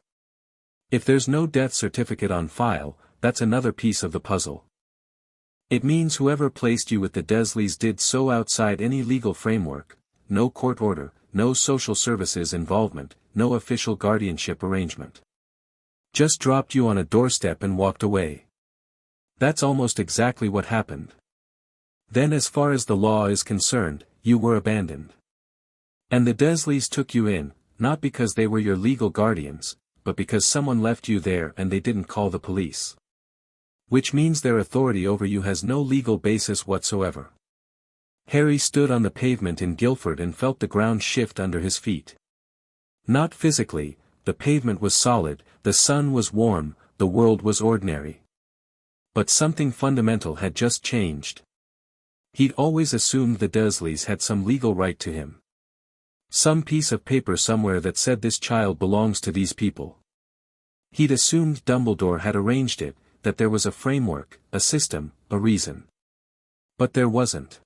If there's no death certificate on file, that's another piece of the puzzle. It means whoever placed you with the Dursleys did so outside any legal framework, no court order, no social services involvement, no official guardianship arrangement. Just dropped you on a doorstep and walked away. That's almost exactly what happened. Then as far as the law is concerned, you were abandoned. And the Dursleys took you in, not because they were your legal guardians, but because someone left you there and they didn't call the police. Which means their authority over you has no legal basis whatsoever." Harry stood on the pavement in Guildford and felt the ground shift under his feet. Not physically, the pavement was solid, the sun was warm, the world was ordinary. But something fundamental had just changed. He'd always assumed the Dursleys had some legal right to him. Some piece of paper somewhere that said this child belongs to these people. He'd assumed Dumbledore had arranged it, that there was a framework, a system, a reason. But there wasn't.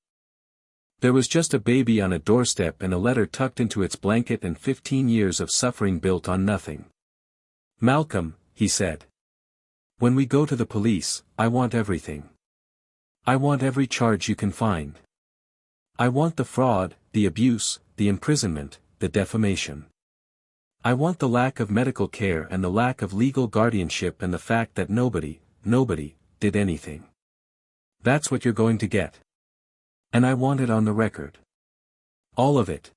There was just a baby on a doorstep and a letter tucked into its blanket and 15 years of suffering built on nothing. "Malcolm," he said. "When we go to the police, I want everything. I want every charge you can find. I want the fraud, the abuse, the imprisonment, the defamation. I want the lack of medical care and the lack of legal guardianship and the fact that nobody, did anything. That's what you're going to get. And I want it on the record. All of it.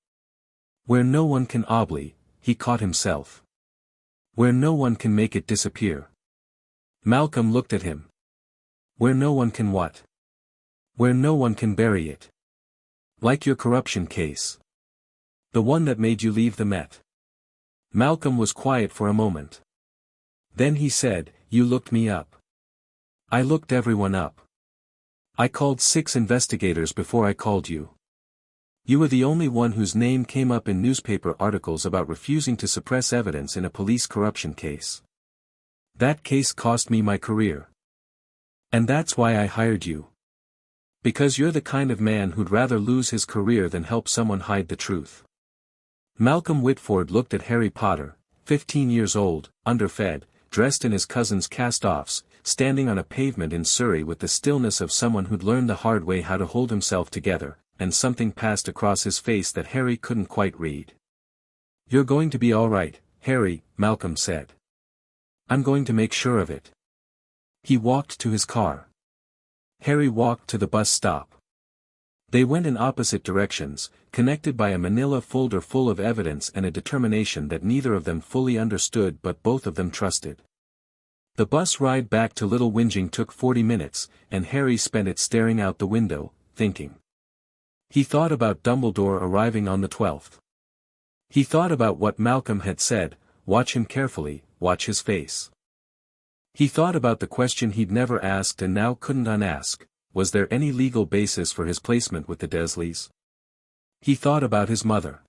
Where no one can he caught himself. Where no one can make it disappear. Malcolm looked at him. Where no one can what? Where no one can bury it. Like your corruption case. The one that made you leave the Met. Malcolm was quiet for a moment. Then he said, "You looked me up." "I looked everyone up. I called 6 investigators before I called you. You were the only one whose name came up in newspaper articles about refusing to suppress evidence in a police corruption case. That case cost me my career. And that's why I hired you. Because you're the kind of man who'd rather lose his career than help someone hide the truth." Malcolm Whitford looked at Harry Potter, 15 years old, underfed, dressed in his cousin's cast-offs, standing on a pavement in Surrey with the stillness of someone who'd learned the hard way how to hold himself together, and something passed across his face that Harry couldn't quite read. "You're going to be all right, Harry," Malcolm said. "I'm going to make sure of it." He walked to his car. Harry walked to the bus stop. They went in opposite directions, connected by a manila folder full of evidence and a determination that neither of them fully understood but both of them trusted. The bus ride back to Little Whinging took 40 minutes, and Harry spent it staring out the window, thinking. He thought about Dumbledore arriving on the 12th. He thought about what Malcolm had said, "Watch him carefully, watch his face." He thought about the question he'd never asked and now couldn't unask: was there any legal basis for his placement with the Dursleys? He thought about his mother.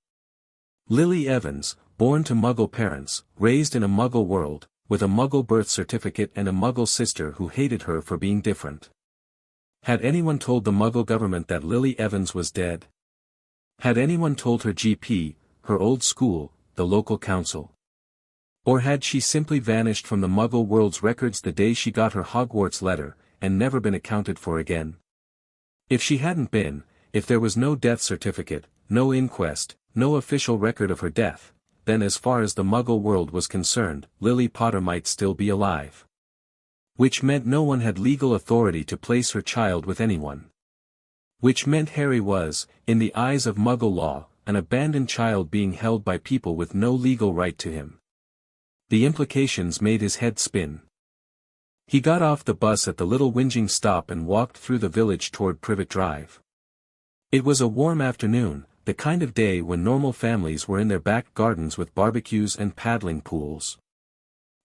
Lily Evans, born to Muggle parents, raised in a Muggle world, with a Muggle birth certificate and a Muggle sister who hated her for being different. Had anyone told the Muggle government that Lily Evans was dead? Had anyone told her GP, her old school, the local council? Or had she simply vanished from the Muggle world's records the day she got her Hogwarts letter, and never been accounted for again? If she hadn't been, if there was no death certificate, no inquest, no official record of her death, then as far as the Muggle world was concerned, Lily Potter might still be alive. Which meant no one had legal authority to place her child with anyone. Which meant Harry was, in the eyes of Muggle law, an abandoned child being held by people with no legal right to him. The implications made his head spin. He got off the bus at the Little Whinging stop and walked through the village toward Privet Drive. It was a warm afternoon, the kind of day when normal families were in their back gardens with barbecues and paddling pools.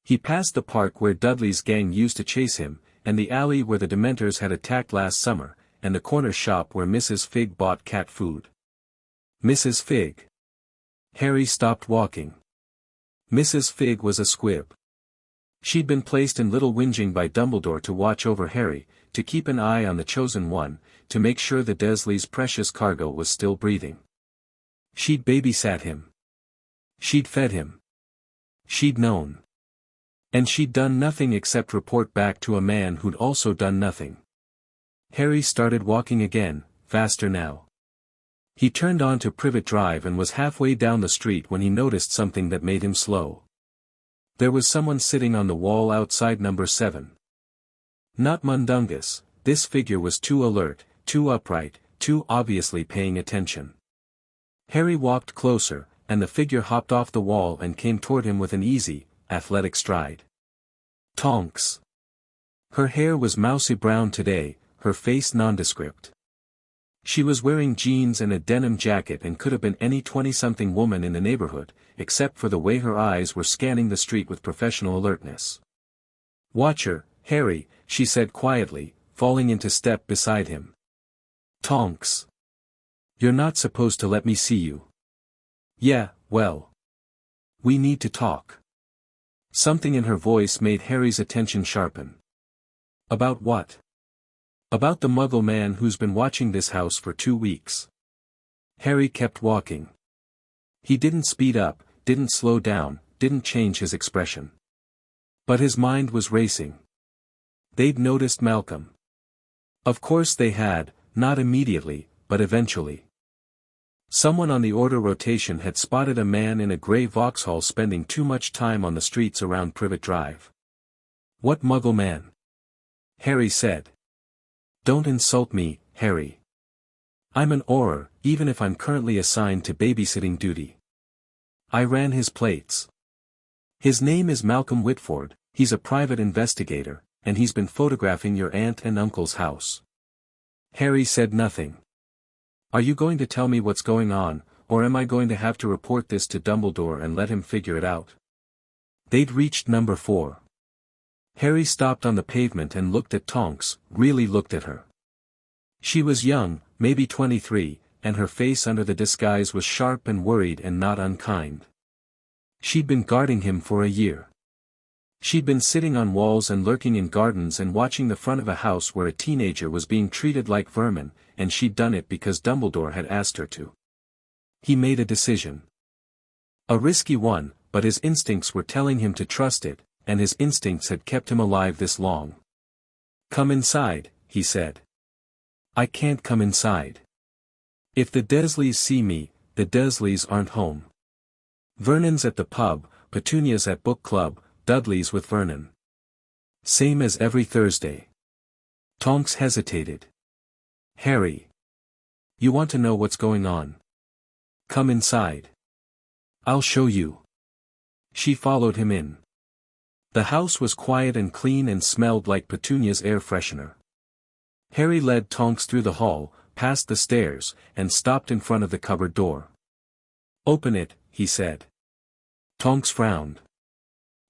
He passed the park where Dudley's gang used to chase him, and the alley where the Dementors had attacked last summer, and the corner shop where Mrs. Fig bought cat food. Mrs. Fig. Harry stopped walking. Mrs. Fig was a squib. She'd been placed in Little Whinging by Dumbledore to watch over Harry, to keep an eye on the chosen one, to make sure the Dursleys' precious cargo was still breathing. She'd babysat him. She'd fed him. She'd known. And she'd done nothing except report back to a man who'd also done nothing. Harry started walking again, faster now. He turned onto Privet Drive and was halfway down the street when he noticed something that made him slow. There was someone sitting on the wall outside number 7. Not Mundungus, this figure was too alert, too upright, too obviously paying attention. Harry walked closer, and the figure hopped off the wall and came toward him with an easy, athletic stride. Tonks. Her hair was mousy brown today, her face nondescript. She was wearing jeans and a denim jacket and could have been any 20-something woman in the neighborhood, except for the way her eyes were scanning the street with professional alertness. "Watch her, Harry," she said quietly, falling into step beside him. "Tonks. You're not supposed to let me see you." "Yeah, well. We need to talk." Something in her voice made Harry's attention sharpen. "About what?" "About the Muggle man who's been watching this house for 2 weeks." Harry kept walking. He didn't speed up, didn't slow down, didn't change his expression. But his mind was racing. They'd noticed Malcolm. Of course they had, not immediately, but eventually. Someone on the order rotation had spotted a man in a grey Vauxhall spending too much time on the streets around Privet Drive. "What Muggle man?" Harry said. "Don't insult me, Harry. I'm an Auror, even if I'm currently assigned to babysitting duty. I ran his plates. His name is Malcolm Whitford, he's a private investigator, and he's been photographing your aunt and uncle's house." Harry said nothing. "Are you going to tell me what's going on, or am I going to have to report this to Dumbledore and let him figure it out?" They'd reached number 4. Harry stopped on the pavement and looked at Tonks, really looked at her. She was young, maybe 23, and her face under the disguise was sharp and worried and not unkind. She'd been guarding him for a year. She'd been sitting on walls and lurking in gardens and watching the front of a house where a teenager was being treated like vermin, and she'd done it because Dumbledore had asked her to. He made a decision. A risky one, but his instincts were telling him to trust it, and his instincts had kept him alive this long. "Come inside," he said. "I can't come inside. If the Dursleys see me, the Dursleys aren't home. Vernon's at the pub, Petunia's at book club, Dudley's with Vernon. Same as every Thursday." Tonks hesitated. "Harry. You want to know what's going on? Come inside. I'll show you." She followed him in. The house was quiet and clean and smelled like Petunia's air freshener. Harry led Tonks through the hall, past the stairs, and stopped in front of the cupboard door. "Open it," he said. Tonks frowned.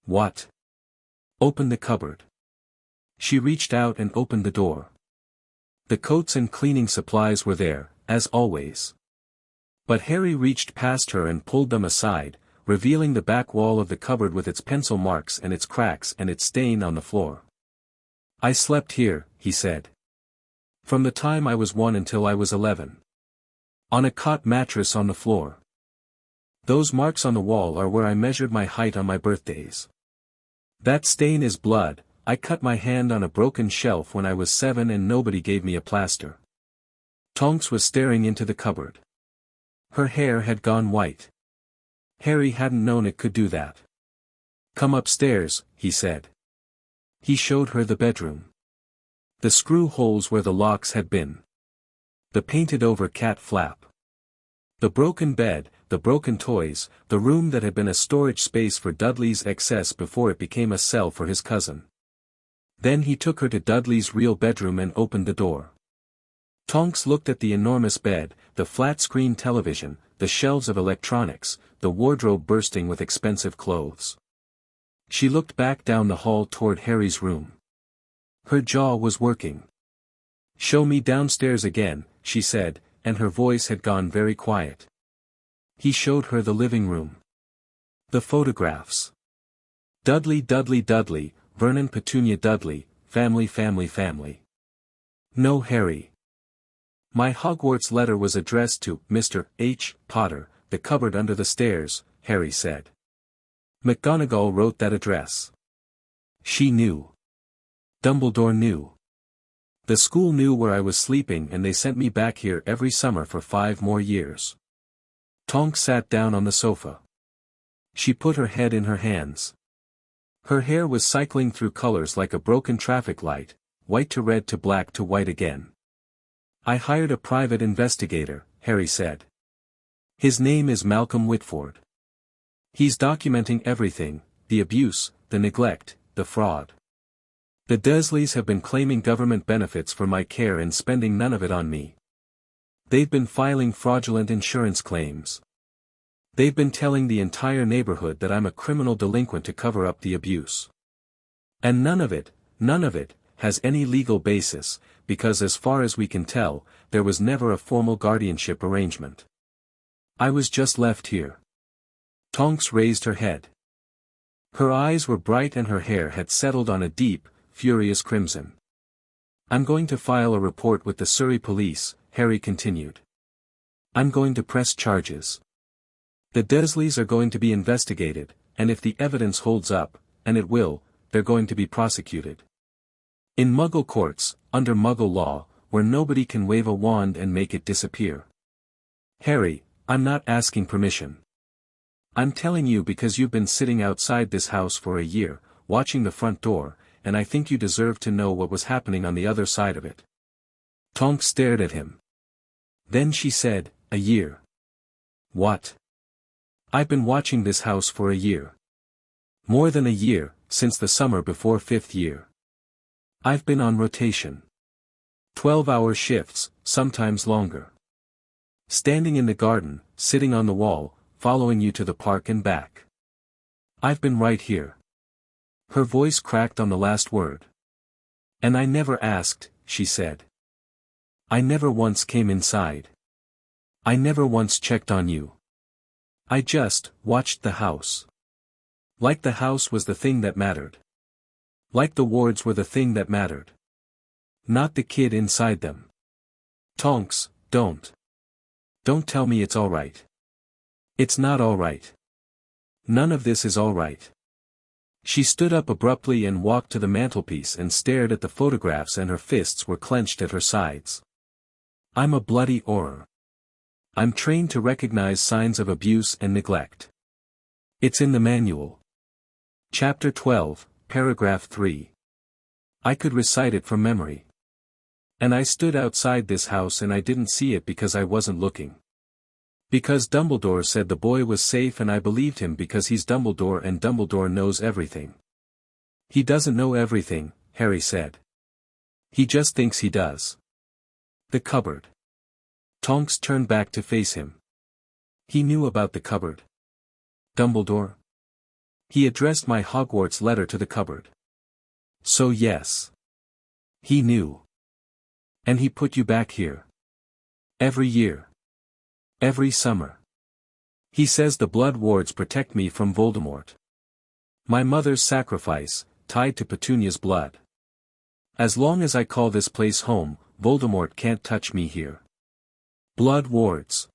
"What?" "Open the cupboard." She reached out and opened the door. The coats and cleaning supplies were there, as always. But Harry reached past her and pulled them aside, revealing the back wall of the cupboard with its pencil marks and its cracks and its stain on the floor. "I slept here," he said. "From the time I was 1 until I was 11. On a cot mattress on the floor. Those marks on the wall are where I measured my height on my birthdays. That stain is blood. I cut my hand on a broken shelf when I was 7 and nobody gave me a plaster." Tonks was staring into the cupboard. Her hair had gone white. Harry hadn't known it could do that. "Come upstairs," he said. He showed her the bedroom. The screw holes where the locks had been. The painted-over cat flap. The broken bed, the broken toys, the room that had been a storage space for Dudley's excess before it became a cell for his cousin. Then he took her to Dudley's real bedroom and opened the door. Tonks looked at the enormous bed, the flat-screen television, the shelves of electronics, the wardrobe bursting with expensive clothes. She looked back down the hall toward Harry's room. Her jaw was working. "Show me downstairs again," she said, and her voice had gone very quiet. He showed her the living room. The photographs. Dudley, Dudley, Dudley, Vernon, Petunia, Dudley, family, family, family. "No, Harry. My Hogwarts letter was addressed to Mr. H. Potter, the cupboard under the stairs," Harry said. "McGonagall wrote that address. She knew. Dumbledore knew. The school knew where I was sleeping and they sent me back here every summer for 5 more years." Tonks sat down on the sofa. She put her head in her hands. Her hair was cycling through colors like a broken traffic light, white to red to black to white again. "I hired a private investigator," Harry said. "His name is Malcolm Whitford. He's documenting everything, the abuse, the neglect, the fraud. The Dursleys have been claiming government benefits for my care and spending none of it on me. They've been filing fraudulent insurance claims. They've been telling the entire neighborhood that I'm a criminal delinquent to cover up the abuse. And none of it, has any legal basis, because as far as we can tell, there was never a formal guardianship arrangement. I was just left here." Tonks raised her head. Her eyes were bright and her hair had settled on a deep, furious crimson. "I'm going to file a report with the Surrey police," Harry continued. "I'm going to press charges. The Dursleys are going to be investigated, and if the evidence holds up, and it will, they're going to be prosecuted. In Muggle courts, under Muggle law, where nobody can wave a wand and make it disappear. Harry, I'm not asking permission. I'm telling you because you've been sitting outside this house for a year, watching the front door, and I think you deserve to know what was happening on the other side of it. Tonks stared at him. Then she said, "A year." "What?" "I've been watching this house for a year. More than a year, since the summer before 5th year. I've been on rotation. 12-hour shifts, sometimes longer. Standing in the garden, sitting on the wall, following you to the park and back. I've been right here." Her voice cracked on the last word. "And I never asked," she said. "I never once came inside. I never once checked on you. I just watched the house. Like the house was the thing that mattered. Like the wards were the thing that mattered. Not the kid inside them." "Tonks, don't. Don't tell me it's all right. It's not all right. None of this is all right." She stood up abruptly and walked to the mantelpiece and stared at the photographs, and her fists were clenched at her sides. "I'm a bloody horror. I'm trained to recognize signs of abuse and neglect. It's in the manual. Chapter 12, Paragraph 3. I could recite it from memory. And I stood outside this house and I didn't see it because I wasn't looking. Because Dumbledore said the boy was safe, and I believed him because he's Dumbledore and Dumbledore knows everything." "He doesn't know everything," Harry said. "He just thinks he does." "The cupboard." Tonks turned back to face him. "He knew about the cupboard." "Dumbledore?" "He addressed my Hogwarts letter to the cupboard." "So yes. He knew. And he put you back here. Every year. Every summer. He says the blood wards protect me from Voldemort. My mother's sacrifice, tied to Petunia's blood. As long as I call this place home, Voldemort can't touch me here. Blood wards."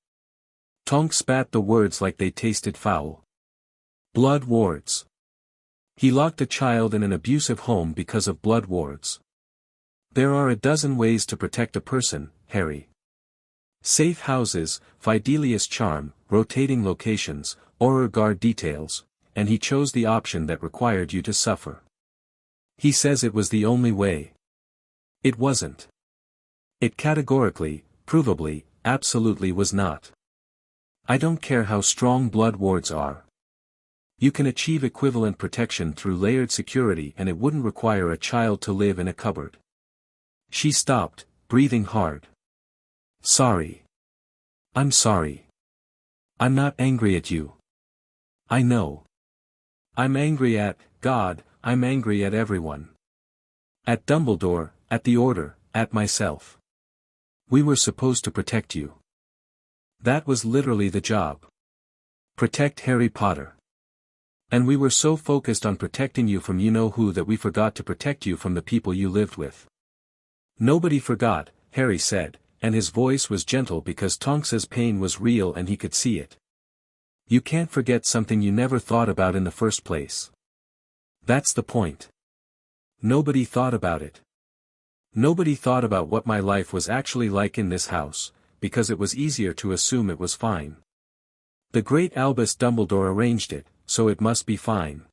Tonks spat the words like they tasted foul. Blood wards. He locked a child in an abusive home because of blood wards. There are a dozen ways to protect a person, Harry. Safe houses, Fidelius charm, rotating locations, Auror guard details, and he chose the option that required you to suffer. He says it was the only way. It wasn't. It categorically, provably, absolutely was not. I don't care how strong blood wards are. You can achieve equivalent protection through layered security, and it wouldn't require a child to live in a cupboard. She stopped, breathing hard. "Sorry. I'm sorry. I'm not angry at you. I know. I'm angry at God, I'm angry at everyone. At Dumbledore, at the Order, at myself. We were supposed to protect you. That was literally the job. Protect Harry Potter. And we were so focused on protecting you from you-know-who that we forgot to protect you from the people you lived with." "Nobody forgot," Harry said, and his voice was gentle because Tonks's pain was real and he could see it. "You can't forget something you never thought about in the first place. That's the point. Nobody thought about it. Nobody thought about what my life was actually like in this house, because it was easier to assume it was fine. The great Albus Dumbledore arranged it, so it must be fine."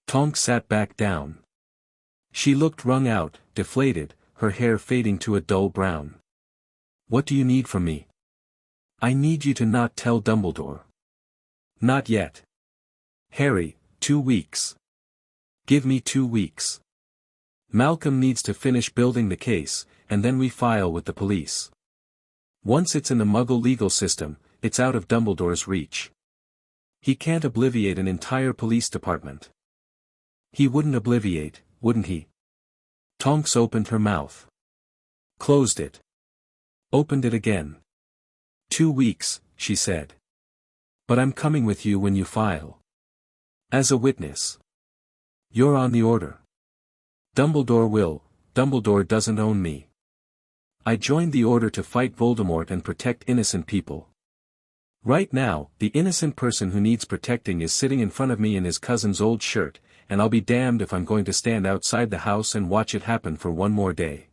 Tonks sat back down. She looked wrung out, deflated, her hair fading to a dull brown. "What do you need from me?" "I need you to not tell Dumbledore." "Not yet. Harry, 2 weeks. Give me 2 weeks. Malcolm needs to finish building the case, and then we file with the police. Once it's in the Muggle legal system, it's out of Dumbledore's reach. He can't obliviate an entire police department." "He wouldn't obliviate, wouldn't he?" Tonks opened her mouth. Closed it. Opened it again. 2 weeks, she said. "But I'm coming with you when you file. As a witness. You're on the Order. Dumbledore doesn't own me. I joined the Order to fight Voldemort and protect innocent people. Right now, the innocent person who needs protecting is sitting in front of me in his cousin's old shirt, and I'll be damned if I'm going to stand outside the house and watch it happen for one more day."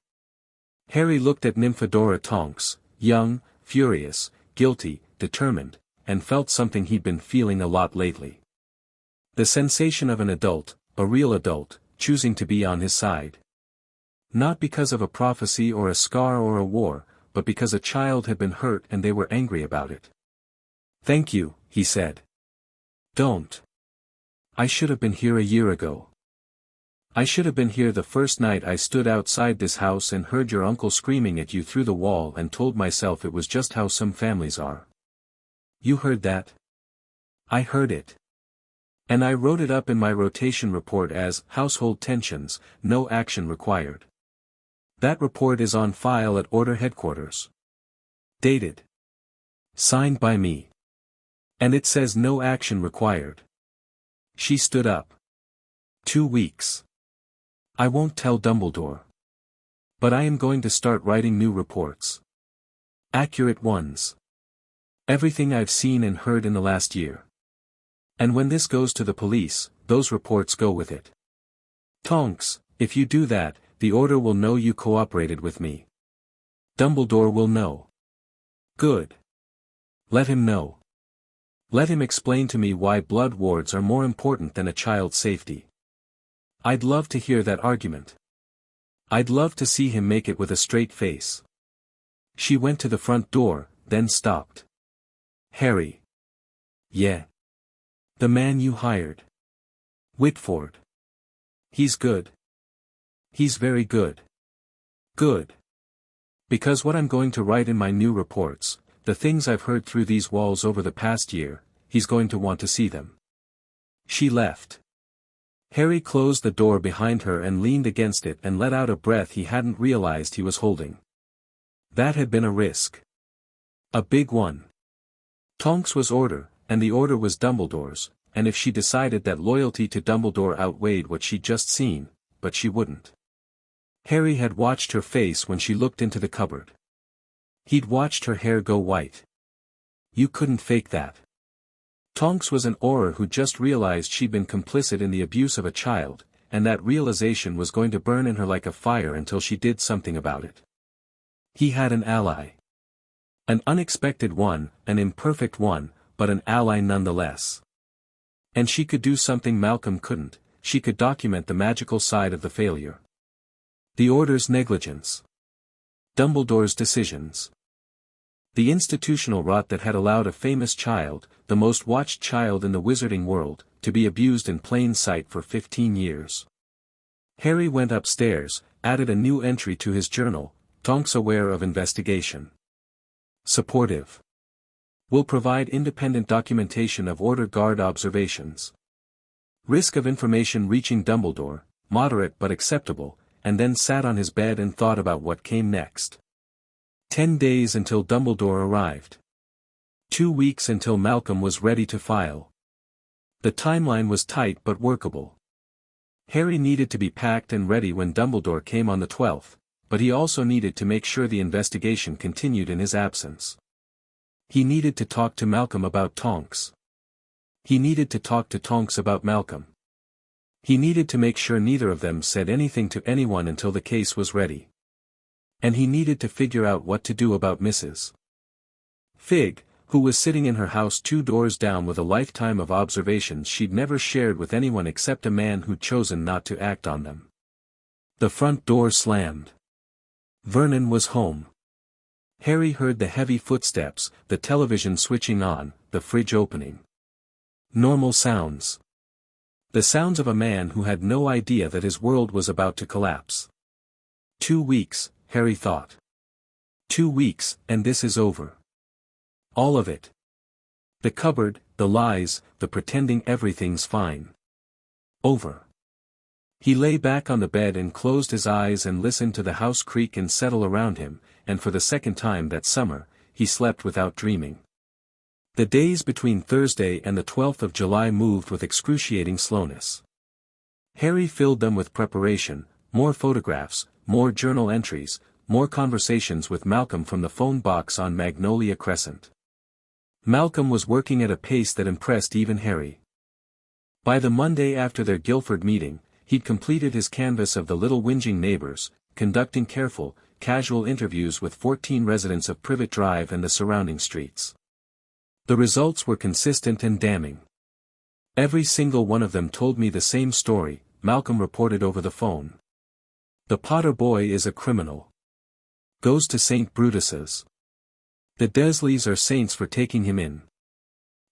Harry looked at Nymphadora Tonks, young, furious, guilty, determined, and felt something he'd been feeling a lot lately. The sensation of an adult, a real adult, choosing to be on his side. Not because of a prophecy or a scar or a war, but because a child had been hurt and they were angry about it. "Thank you," he said. "Don't. I should have been here a year ago. I should have been here the first night I stood outside this house and heard your uncle screaming at you through the wall and told myself it was just how some families are." "You heard that?" "I heard it. And I wrote it up in my rotation report as household tensions, no action required. That report is on file at Order Headquarters. Dated. Signed by me. And it says no action required." She stood up. 2 weeks. "I won't tell Dumbledore. But I am going to start writing new reports. Accurate ones. Everything I've seen and heard in the last year. And when this goes to the police, those reports go with it. Tonks, if you do that, the Order will know you cooperated with me. Dumbledore will know. Good. Let him know. Let him explain to me why blood wards are more important than a child's safety. I'd love to hear that argument. I'd love to see him make it with a straight face." She went to the front door, then stopped. "Harry." "Yeah. The man you hired. Whitford. He's good. He's very good. Good. Because what I'm going to write in my new reports, the things I've heard through these walls over the past year, he's going to want to see them." She left. Harry closed the door behind her and leaned against it and let out a breath he hadn't realized he was holding. That had been a risk. A big one. Tonks was Order, and the Order was Dumbledore's, and if she decided that loyalty to Dumbledore outweighed what she'd just seen, but she wouldn't. Harry had watched her face when she looked into the cupboard. He'd watched her hair go white. You couldn't fake that. Tonks was an Auror who just realized she'd been complicit in the abuse of a child, and that realization was going to burn in her like a fire until she did something about it. He had an ally. An unexpected one, an imperfect one, but an ally nonetheless. And she could do something Malcolm couldn't, she could document the magical side of the failure. The Order's negligence. Dumbledore's decisions. The institutional rot that had allowed a famous child, the most watched child in the wizarding world, to be abused in plain sight for 15 years. Harry went upstairs, added a new entry to his journal, Tonks aware of investigation. Supportive. Will provide independent documentation of Order Guard observations. Risk of information reaching Dumbledore, moderate but acceptable, and then sat on his bed and thought about what came next. 10 days until Dumbledore arrived. 2 weeks until Malcolm was ready to file. The timeline was tight but workable. Harry needed to be packed and ready when Dumbledore came on the 12th, but he also needed to make sure the investigation continued in his absence. He needed to talk to Malcolm about Tonks. He needed to talk to Tonks about Malcolm. He needed to make sure neither of them said anything to anyone until the case was ready. And he needed to figure out what to do about Mrs. Fig, who was sitting in her house 2 doors down with a lifetime of observations she'd never shared with anyone except a man who'd chosen not to act on them. The front door slammed. Vernon was home. Harry heard the heavy footsteps, the television switching on, the fridge opening. Normal sounds. The sounds of a man who had no idea that his world was about to collapse. 2 weeks, Harry thought. 2 weeks, and this is over. All of it. The cupboard, the lies, the pretending everything's fine. Over. He lay back on the bed and closed his eyes and listened to the house creak and settle around him, and for the second time that summer, he slept without dreaming. The days between Thursday and the 12th of July moved with excruciating slowness. Harry filled them with preparation, more photographs, more journal entries, more conversations with Malcolm from the phone box on Magnolia Crescent. Malcolm was working at a pace that impressed even Harry. By the Monday after their Guildford meeting, he'd completed his canvass of the little whinging neighbors, conducting careful, casual interviews with 14 residents of Privet Drive and the surrounding streets. The results were consistent and damning. Every single one of them told me the same story, Malcolm reported over the phone. The Potter boy is a criminal. Goes to St. Brutus's. The Dursleys are saints for taking him in.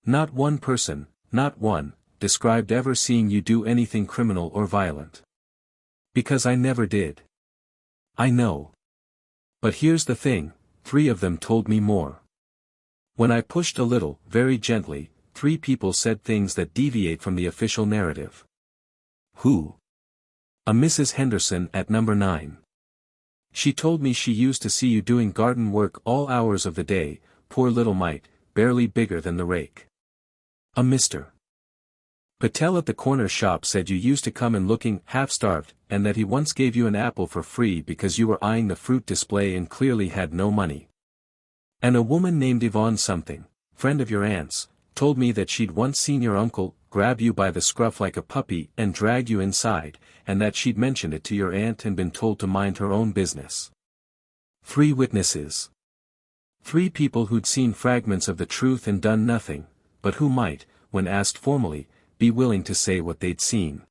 Not one person, not one, described ever seeing you do anything criminal or violent. Because I never did. I know. But here's the thing, 3 of them told me more. When I pushed a little, very gently, 3 people said things that deviate from the official narrative. Who? A Mrs. Henderson at number 9. She told me she used to see you doing garden work all hours of the day, poor little mite, barely bigger than the rake. A Mr. Patel at the corner shop said you used to come in looking half-starved, and that he once gave you an apple for free because you were eyeing the fruit display and clearly had no money. And a woman named Yvonne something, friend of your aunt's, told me that she'd once seen your uncle grab you by the scruff like a puppy and drag you inside, and that she'd mentioned it to your aunt and been told to mind her own business. 3 witnesses. 3 people who'd seen fragments of the truth and done nothing, but who might, when asked formally, be willing to say what they'd seen.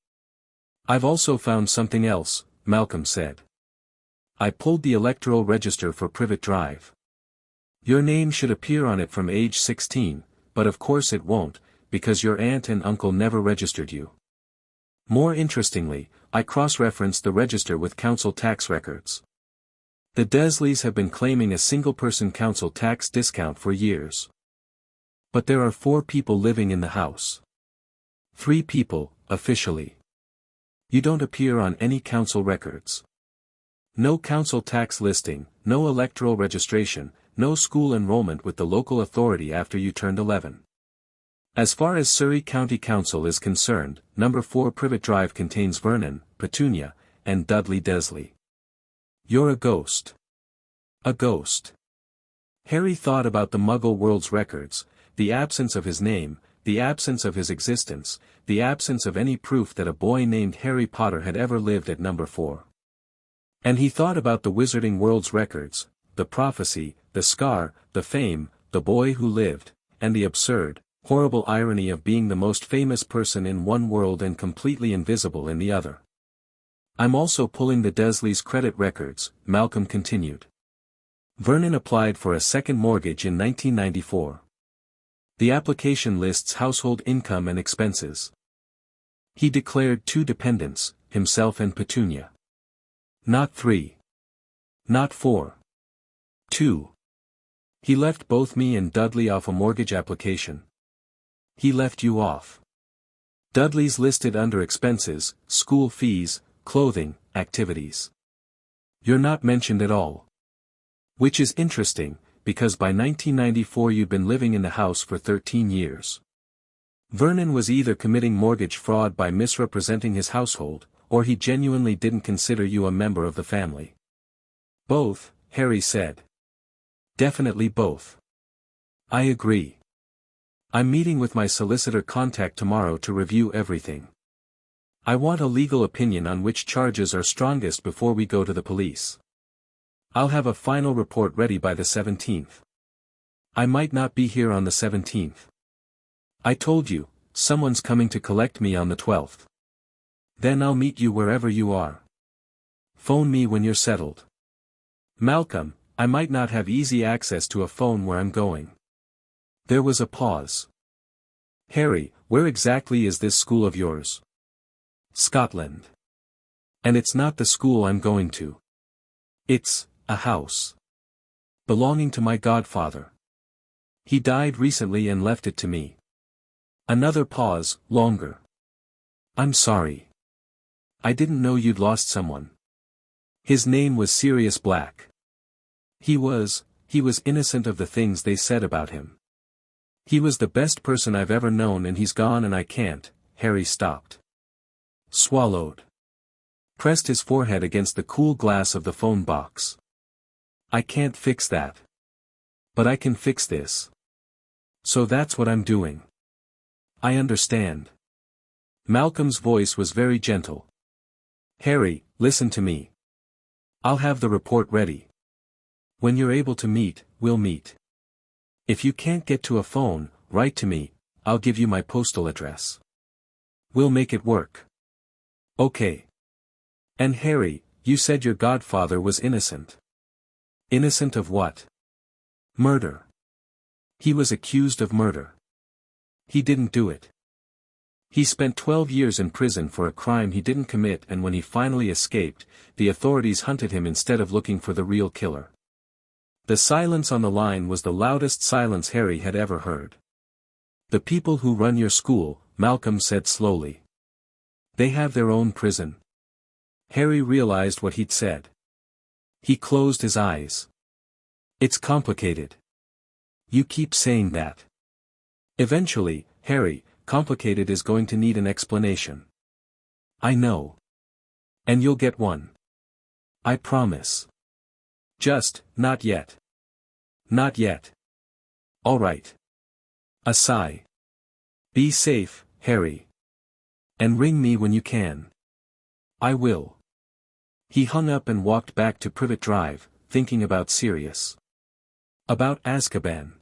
I've also found something else, Malcolm said. I pulled the electoral register for Privet Drive. Your name should appear on it from age 16, but of course it won't, because your aunt and uncle never registered you. More interestingly, I cross-referenced the register with council tax records. The Dursleys have been claiming a single-person council tax discount for years. But there are 4 people living in the house. 3 people, officially. You don't appear on any council records. No council tax listing, no electoral registration, no school enrollment with the local authority after you turned 11. As far as Surrey County Council is concerned, number 4 Privet Drive contains Vernon, Petunia, and Dudley Dursley. You're a ghost. A ghost. Harry thought about the Muggle world's records, the absence of his name, the absence of his existence, the absence of any proof that a boy named Harry Potter had ever lived at number 4. And he thought about the wizarding world's records, the prophecy, the scar, the fame, the boy who lived, and the absurd, horrible irony of being the most famous person in one world and completely invisible in the other. I'm also pulling the Dursleys' credit records, Malcolm continued. Vernon applied for a second mortgage in 1994. The application lists household income and expenses. He declared 2 dependents, himself and Petunia. Not 3. Not 4. 2. He left both me and Dudley off a mortgage application. He left you off. Dudley's listed under expenses, school fees, clothing, activities. You're not mentioned at all. Which is interesting, because by 1994 you'd been living in the house for 13 years. Vernon was either committing mortgage fraud by misrepresenting his household, or he genuinely didn't consider you a member of the family. Both, Harry said. Definitely both. I agree. I'm meeting with my solicitor contact tomorrow to review everything. I want a legal opinion on which charges are strongest before we go to the police. I'll have a final report ready by the 17th. I might not be here on the 17th. I told you, someone's coming to collect me on the 12th. Then I'll meet you wherever you are. Phone me when you're settled. Malcolm, I might not have easy access to a phone where I'm going. There was a pause. Harry, where exactly is this school of yours? Scotland. And it's not the school I'm going to. It's a house. Belonging to my godfather. He died recently and left it to me. Another pause, longer. I'm sorry. I didn't know you'd lost someone. His name was Sirius Black. He was innocent of the things they said about him. He was the best person I've ever known and he's gone and I can't. Harry stopped. Swallowed. Pressed his forehead against the cool glass of the phone box. I can't fix that. But I can fix this. So that's what I'm doing. I understand. Malcolm's voice was very gentle. Harry, listen to me. I'll have the report ready. When you're able to meet, we'll meet. If you can't get to a phone, write to me, I'll give you my postal address. We'll make it work. Okay. And Harry, you said your godfather was innocent. Innocent of what? Murder. He was accused of murder. He didn't do it. He spent 12 years in prison for a crime he didn't commit, and when he finally escaped, the authorities hunted him instead of looking for the real killer. The silence on the line was the loudest silence Harry had ever heard. The people who run your school, Malcolm said slowly. They have their own prison. Harry realized what he'd said. He closed his eyes. It's complicated. You keep saying that. Eventually, Harry, complicated is going to need an explanation. I know. And you'll get one. I promise. Just, not yet. Not yet. All right. A sigh. Be safe, Harry. And ring me when you can. I will. He hung up and walked back to Privet Drive, thinking about Sirius. About Azkaban.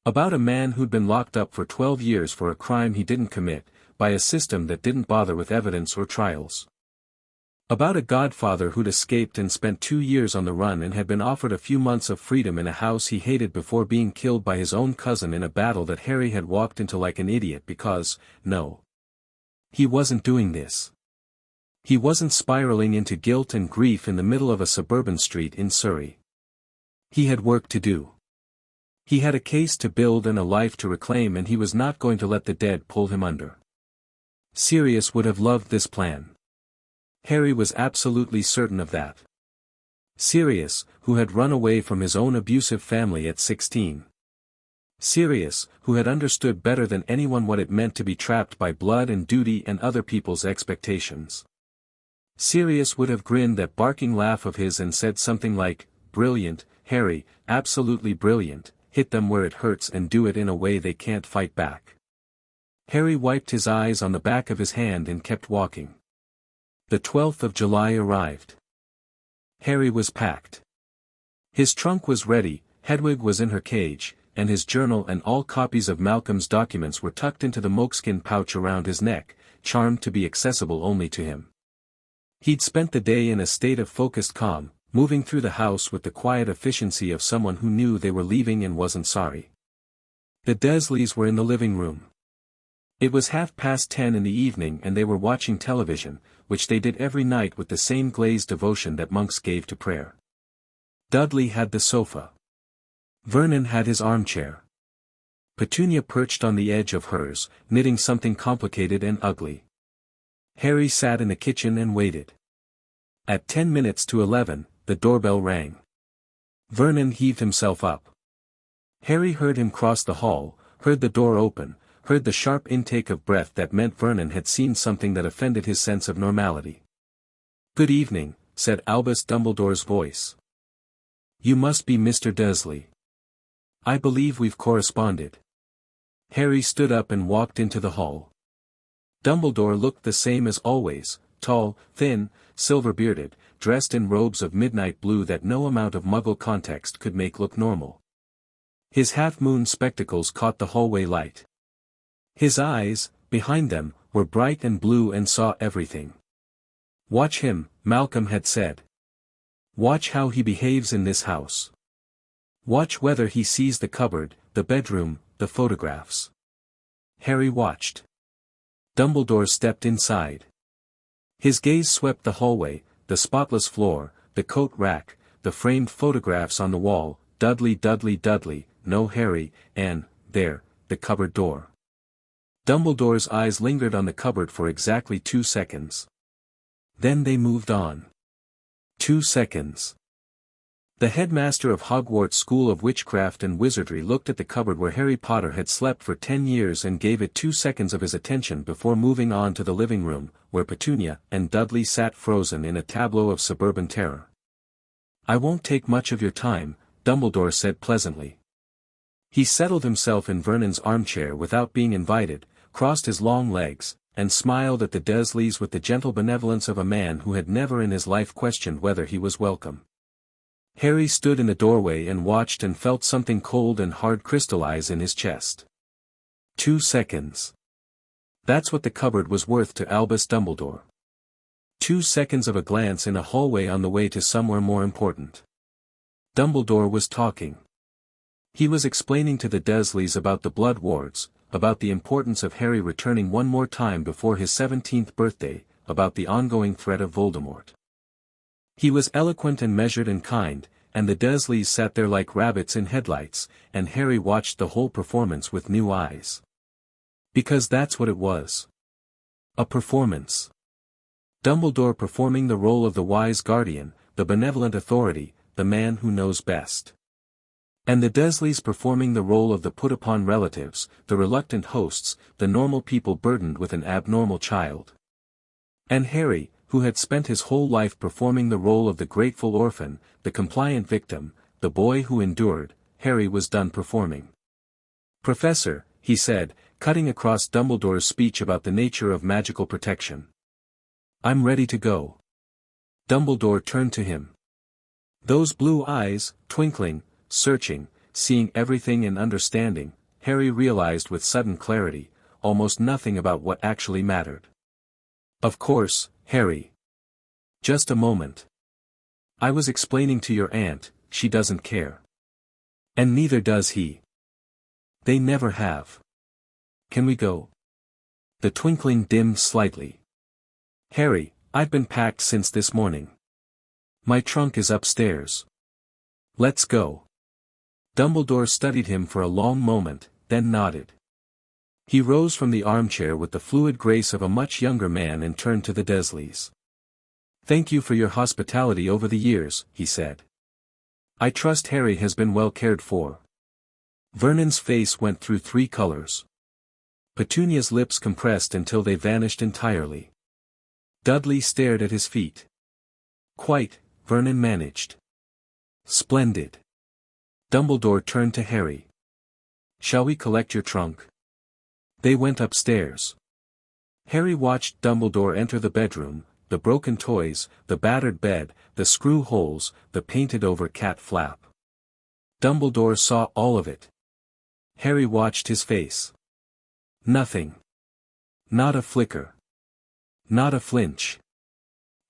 About a man who'd been locked up for 12 years for a crime he didn't commit, by a system that didn't bother with evidence or trials. About a godfather who'd escaped and spent 2 years on the run and had been offered a few months of freedom in a house he hated before being killed by his own cousin in a battle that Harry had walked into like an idiot because, no. He wasn't doing this. He wasn't spiraling into guilt and grief in the middle of a suburban street in Surrey. He had work to do. He had a case to build and a life to reclaim, and he was not going to let the dead pull him under. Sirius would have loved this plan. Harry was absolutely certain of that. Sirius, who had run away from his own abusive family at 16. Sirius, who had understood better than anyone what it meant to be trapped by blood and duty and other people's expectations. Sirius would have grinned that barking laugh of his and said something like, "Brilliant, Harry, absolutely brilliant, hit them where it hurts and do it in a way they can't fight back." Harry wiped his eyes on the back of his hand and kept walking. The 12th of July arrived. Harry was packed. His trunk was ready, Hedwig was in her cage, and his journal and all copies of Malcolm's documents were tucked into the moleskin pouch around his neck, charmed to be accessible only to him. He'd spent the day in a state of focused calm, moving through the house with the quiet efficiency of someone who knew they were leaving and wasn't sorry. The Dursleys were in the living room. It was 10:30 in the evening and they were watching television, which they did every night with the same glazed devotion that monks gave to prayer. Dudley had the sofa. Vernon had his armchair. Petunia perched on the edge of hers, knitting something complicated and ugly. Harry sat in the kitchen and waited. At 10 minutes to 11, the doorbell rang. Vernon heaved himself up. Harry heard him cross the hall, heard the door open, heard the sharp intake of breath that meant Vernon had seen something that offended his sense of normality. "Good evening," said Albus Dumbledore's voice. "You must be Mr. Dursley. I believe we've corresponded." Harry stood up and walked into the hall. Dumbledore looked the same as always, tall, thin, silver-bearded, dressed in robes of midnight blue that no amount of Muggle context could make look normal. His half-moon spectacles caught the hallway light. His eyes, behind them, were bright and blue and saw everything. "Watch him," Malcolm had said. "Watch how he behaves in this house. Watch whether he sees the cupboard, the bedroom, the photographs." Harry watched. Dumbledore stepped inside. His gaze swept the hallway, the spotless floor, the coat rack, the framed photographs on the wall, Dudley, Dudley, Dudley, no Harry, and, there, the cupboard door. Dumbledore's eyes lingered on the cupboard for exactly 2 seconds. Then they moved on. 2 seconds. The headmaster of Hogwarts School of Witchcraft and Wizardry looked at the cupboard where Harry Potter had slept for 10 years and gave it 2 seconds of his attention before moving on to the living room, where Petunia and Dudley sat frozen in a tableau of suburban terror. "I won't take much of your time," Dumbledore said pleasantly. He settled himself in Vernon's armchair without being invited, crossed his long legs, and smiled at the Dursleys with the gentle benevolence of a man who had never in his life questioned whether he was welcome. Harry stood in the doorway and watched and felt something cold and hard crystallize in his chest. 2 seconds. That's what the cupboard was worth to Albus Dumbledore. 2 seconds of a glance in a hallway on the way to somewhere more important. Dumbledore was talking. He was explaining to the Dursleys about the blood wards, about the importance of Harry returning one more time before his 17th birthday, about the ongoing threat of Voldemort. He was eloquent and measured and kind, and the Dursleys sat there like rabbits in headlights, and Harry watched the whole performance with new eyes. Because that's what it was. A performance. Dumbledore performing the role of the wise guardian, the benevolent authority, the man who knows best. And the Dursleys performing the role of the put-upon relatives, the reluctant hosts, the normal people burdened with an abnormal child. And Harry, who had spent his whole life performing the role of the grateful orphan, the compliant victim, the boy who endured, Harry was done performing. "Professor," he said, cutting across Dumbledore's speech about the nature of magical protection. "I'm ready to go." Dumbledore turned to him. Those blue eyes, twinkling, searching, seeing everything and understanding, Harry realized with sudden clarity, almost nothing about what actually mattered. "Of course, Harry. Just a moment. I was explaining to your aunt, she doesn't care. And neither does he. They never have. Can we go?" The twinkling dimmed slightly. "Harry, I've been packed since this morning. My trunk is upstairs. Let's go." Dumbledore studied him for a long moment, then nodded. He rose from the armchair with the fluid grace of a much younger man and turned to the Dursleys. "Thank you for your hospitality over the years," he said. "I trust Harry has been well cared for." Vernon's face went through 3 colors. Petunia's lips compressed until they vanished entirely. Dudley stared at his feet. "Quite," Vernon managed. "Splendid." Dumbledore turned to Harry. "Shall we collect your trunk?" They went upstairs. Harry watched Dumbledore enter the bedroom, the broken toys, the battered bed, the screw holes, the painted-over cat flap. Dumbledore saw all of it. Harry watched his face. Nothing. Not a flicker. Not a flinch.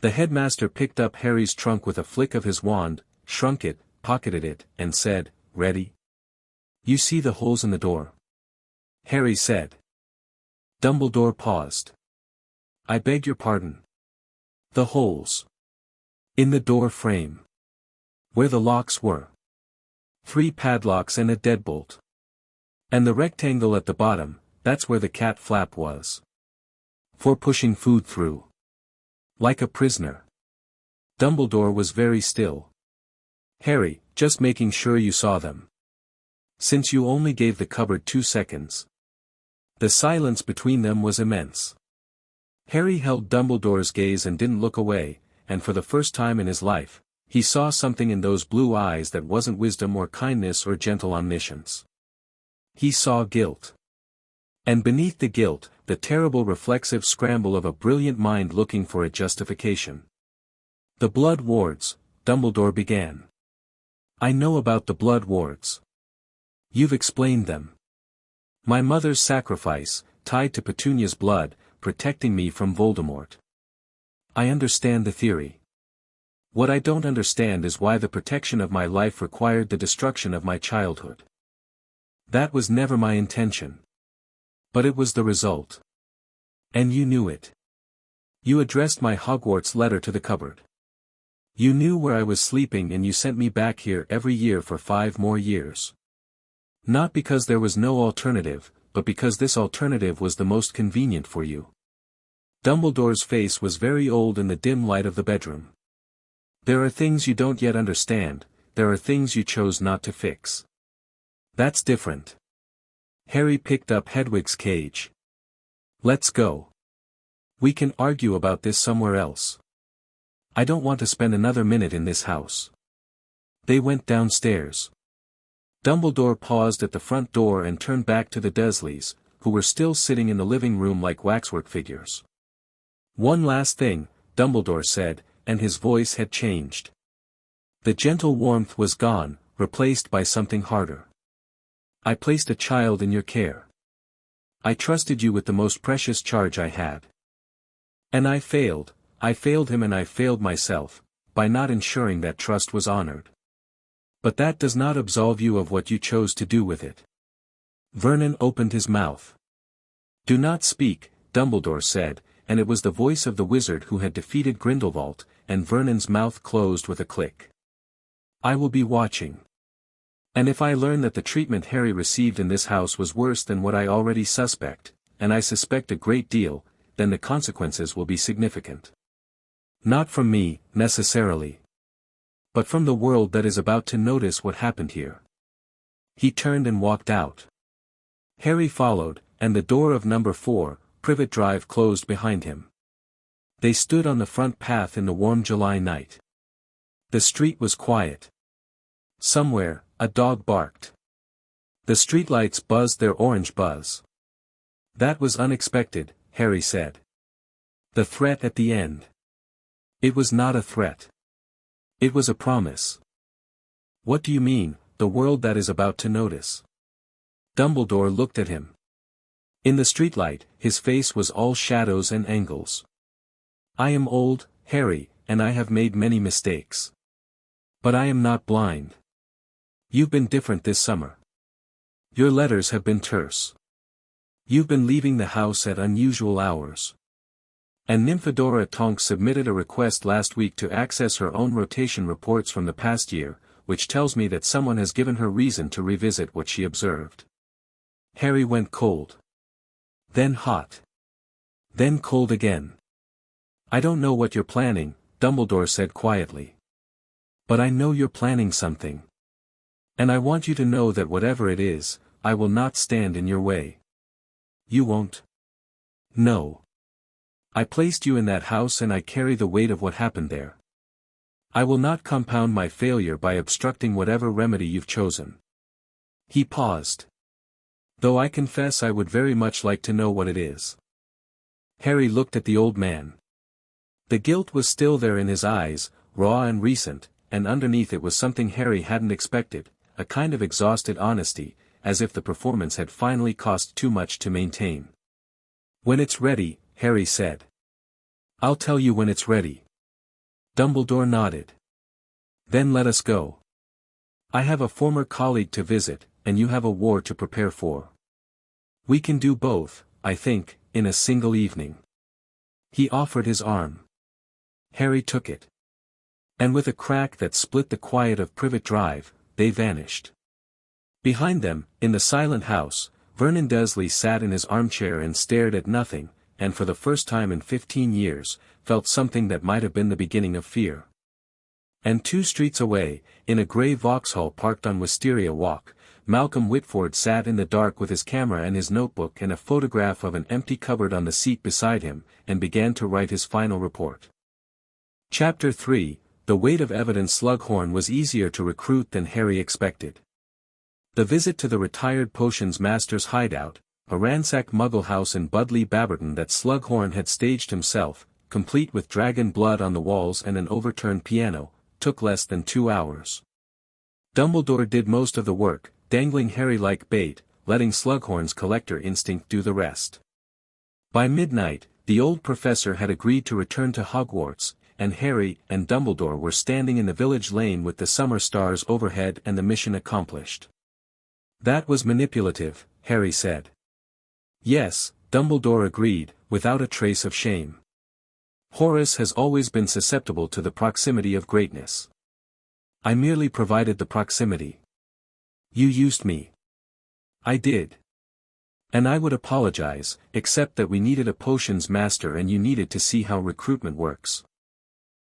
The headmaster picked up Harry's trunk with a flick of his wand, shrunk it, pocketed it, and said, "Ready? You see the holes in the door?" Harry said. Dumbledore paused. "I beg your pardon." "The holes. In the door frame. Where the locks were. 3 padlocks and a deadbolt. And the rectangle at the bottom, that's where the cat flap was. For pushing food through. Like a prisoner." Dumbledore was very still. "Harry, just making sure you saw them. Since you only gave the cupboard 2 seconds. The silence between them was immense. Harry held Dumbledore's gaze and didn't look away, and for the first time in his life, he saw something in those blue eyes that wasn't wisdom or kindness or gentle omniscience. He saw guilt. And beneath the guilt, the terrible reflexive scramble of a brilliant mind looking for a justification. "The blood wards," Dumbledore began. "I know about the blood wards. You've explained them. My mother's sacrifice, tied to Petunia's blood, protecting me from Voldemort. I understand the theory. What I don't understand is why the protection of my life required the destruction of my childhood. That was never my intention. But it was the result. And you knew it. You addressed my Hogwarts letter to the cupboard. You knew where I was sleeping and you sent me back here every year for 5 more years. Not because there was no alternative, but because this alternative was the most convenient for you." Dumbledore's face was very old in the dim light of the bedroom. "There are things you don't yet understand, there are things you chose not to fix. That's different." Harry picked up Hedwig's cage. "Let's go. We can argue about this somewhere else. I don't want to spend another minute in this house." They went downstairs. Dumbledore paused at the front door and turned back to the Dursleys, who were still sitting in the living room like waxwork figures. "One last thing," Dumbledore said, and his voice had changed. The gentle warmth was gone, replaced by something harder. I placed a child in your care. I trusted you with the most precious charge I had. And I failed him and I failed myself, by not ensuring that trust was honored. But that does not absolve you of what you chose to do with it. Vernon opened his mouth. Do not speak, Dumbledore said, and it was the voice of the wizard who had defeated Grindelwald, and Vernon's mouth closed with a click. I will be watching. And if I learn that the treatment Harry received in this house was worse than what I already suspect, and I suspect a great deal, then the consequences will be significant. Not from me, necessarily. But from the world that is about to notice what happened here. He turned and walked out. Harry followed, and the door of number 4, Privet Drive closed behind him. They stood on the front path in the warm July night. The street was quiet. Somewhere, a dog barked. The streetlights buzzed their orange buzz. That was unexpected, Harry said. The threat at the end. It was not a threat. It was a promise. What do you mean, the world that is about to notice? Dumbledore looked at him. In the streetlight, his face was all shadows and angles. I am old, Harry, and I have made many mistakes. But I am not blind. You've been different this summer. Your letters have been terse. You've been leaving the house at unusual hours. And Nymphadora Tonks submitted a request last week to access her own rotation reports from the past year, which tells me that someone has given her reason to revisit what she observed. Harry went cold. Then hot. Then cold again. I don't know what you're planning, Dumbledore said quietly. But I know you're planning something. And I want you to know that whatever it is, I will not stand in your way. You won't? No. I placed you in that house and I carry the weight of what happened there. I will not compound my failure by obstructing whatever remedy you've chosen. He paused. Though I confess I would very much like to know what it is. Harry looked at the old man. The guilt was still there in his eyes, raw and recent, and underneath it was something Harry hadn't expected, a kind of exhausted honesty, as if the performance had finally cost too much to maintain. When it's ready, Harry said. I'll tell you when it's ready. Dumbledore nodded. Then let us go. I have a former colleague to visit, and you have a war to prepare for. We can do both, I think, in a single evening. He offered his arm. Harry took it. And with a crack that split the quiet of Privet Drive, they vanished. Behind them, in the silent house, Vernon Dursley sat in his armchair and stared at nothing, and for the first time in 15 years, felt something that might have been the beginning of fear. And 2 streets away, in a grey Vauxhall parked on Wisteria Walk, Malcolm Whitford sat in the dark with his camera and his notebook and a photograph of an empty cupboard on the seat beside him, and began to write his final report. Chapter 3, The Weight of Evidence. Slughorn was easier to recruit than Harry expected. The visit to the retired potions master's hideout, a ransacked Muggle house in Budleigh Baberton that Slughorn had staged himself, complete with dragon blood on the walls and an overturned piano, took less than 2 hours. Dumbledore did most of the work, dangling Harry like bait, letting Slughorn's collector instinct do the rest. By midnight, the old professor had agreed to return to Hogwarts, and Harry and Dumbledore were standing in the village lane with the summer stars overhead and the mission accomplished. That was manipulative, Harry said. Yes, Dumbledore agreed, without a trace of shame. Horace has always been susceptible to the proximity of greatness. I merely provided the proximity. You used me. I did. And I would apologize, except that we needed a potions master and you needed to see how recruitment works.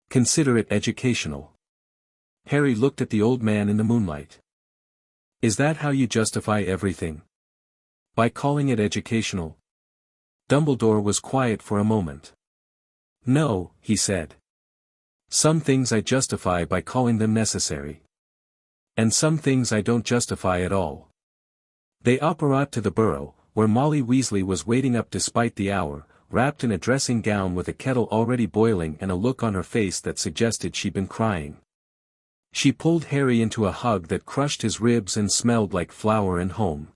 Consider it educational. Harry looked at the old man in the moonlight. Is that how you justify everything? By calling it educational? Dumbledore was quiet for a moment. No, he said. Some things I justify by calling them necessary. And some things I don't justify at all. They apparat to the burrow, where Molly Weasley was waiting up despite the hour, wrapped in a dressing gown with a kettle already boiling and a look on her face that suggested she'd been crying. She pulled Harry into a hug that crushed his ribs and smelled like flour and home.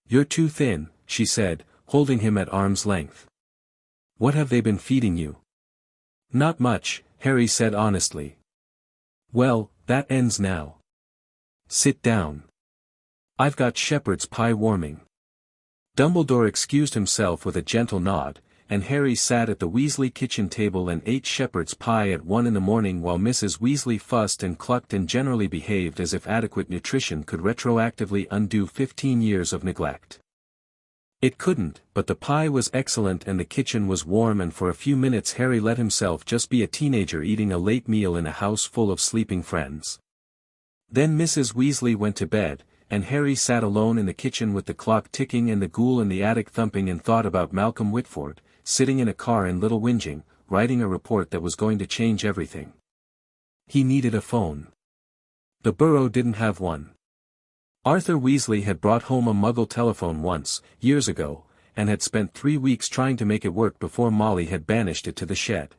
"You're too thin," she said, holding him at arm's length. "What have they been feeding you?" "Not much," Harry said honestly. "Well, that ends now. Sit down. I've got shepherd's pie warming." Dumbledore excused himself with a gentle nod, and Harry sat at the Weasley kitchen table and ate shepherd's pie at 1 in the morning while Mrs. Weasley fussed and clucked and generally behaved as if adequate nutrition could retroactively undo 15 years of neglect. It couldn't, but the pie was excellent and the kitchen was warm, and for a few minutes Harry let himself just be a teenager eating a late meal in a house full of sleeping friends. Then Mrs. Weasley went to bed, and Harry sat alone in the kitchen with the clock ticking and the ghoul in the attic thumping and thought about Malcolm Whitford, sitting in a car in Little Whinging, writing a report that was going to change everything. He needed a phone. The Burrow didn't have one. Arthur Weasley had brought home a Muggle telephone once, years ago, and had spent 3 weeks trying to make it work before Molly had banished it to the shed.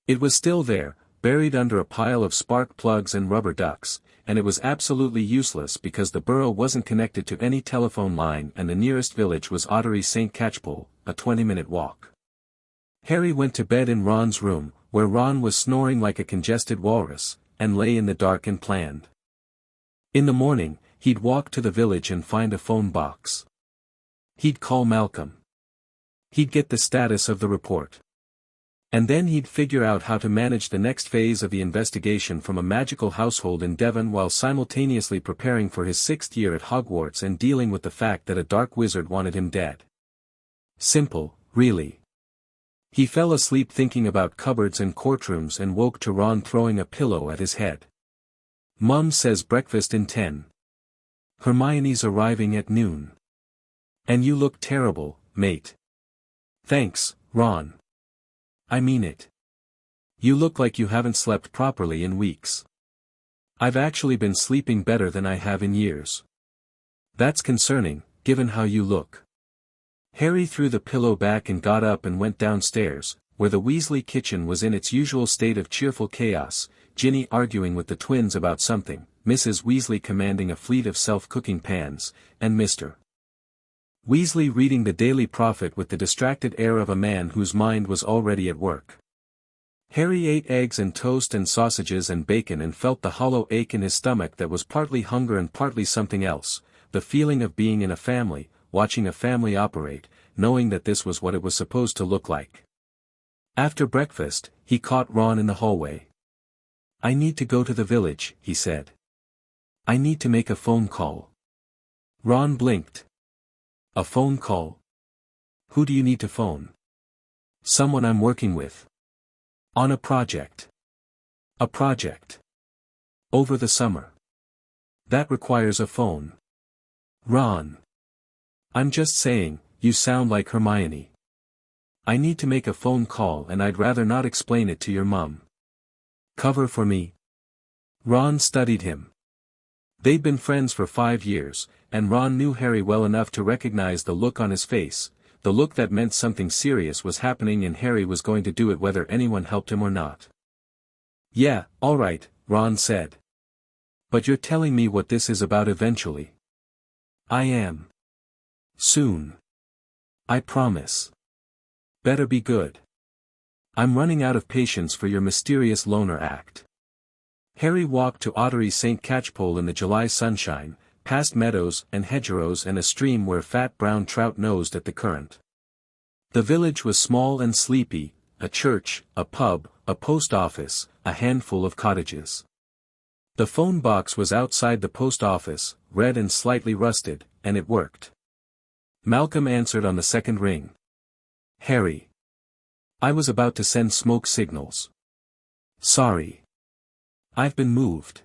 It was still there, buried under a pile of spark plugs and rubber ducks, and it was absolutely useless because the Burrow wasn't connected to any telephone line and the nearest village was Ottery St. Catchpole, a 20-minute walk. Harry went to bed in Ron's room, where Ron was snoring like a congested walrus, and lay in the dark and planned. In the morning, he'd walk to the village and find a phone box. He'd call Malcolm. He'd get the status of the report. And then he'd figure out how to manage the next phase of the investigation from a magical household in Devon while simultaneously preparing for his 6th year at Hogwarts and dealing with the fact that a dark wizard wanted him dead. Simple, really. He fell asleep thinking about cupboards and courtrooms and woke to Ron throwing a pillow at his head. "Mum says breakfast in 10. Hermione's arriving at noon. And you look terrible, mate." "Thanks, Ron. I mean it. You look like you haven't slept properly in weeks." "I've actually been sleeping better than I have in years." "That's concerning, given how you look." Harry threw the pillow back and got up and went downstairs, where the Weasley kitchen was in its usual state of cheerful chaos, Ginny arguing with the twins about something, Mrs. Weasley commanding a fleet of self-cooking pans, and Mr. Weasley reading the Daily Prophet with the distracted air of a man whose mind was already at work. Harry ate eggs and toast and sausages and bacon and felt the hollow ache in his stomach that was partly hunger and partly something else, the feeling of being in a family, watching a family operate, knowing that this was what it was supposed to look like. After breakfast, he caught Ron in the hallway. "I need to go to the village," he said. "I need to make a phone call." Ron blinked. "A phone call? Who do you need to phone?" "Someone I'm working with. On a project." "A project? Over the summer? That requires a phone." "Ron. I'm just saying, you sound like Hermione. I need to make a phone call and I'd rather not explain it to your mum. Cover for me?" Ron studied him. They'd been friends for 5 years, and Ron knew Harry well enough to recognize the look on his face, the look that meant something serious was happening and Harry was going to do it whether anyone helped him or not. "Yeah, all right," Ron said. "But you're telling me what this is about eventually." "I am. Soon. I promise. Better be good. I'm running out of patience for your mysterious loner act." Harry walked to Ottery St. Catchpole in the July sunshine, past meadows and hedgerows and a stream where fat brown trout nosed at the current. The village was small and sleepy, a church, a pub, a post office, a handful of cottages. The phone box was outside the post office, red and slightly rusted, and it worked. Malcolm answered on the second ring. "Harry. I was about to send smoke signals. Sorry. I've been moved.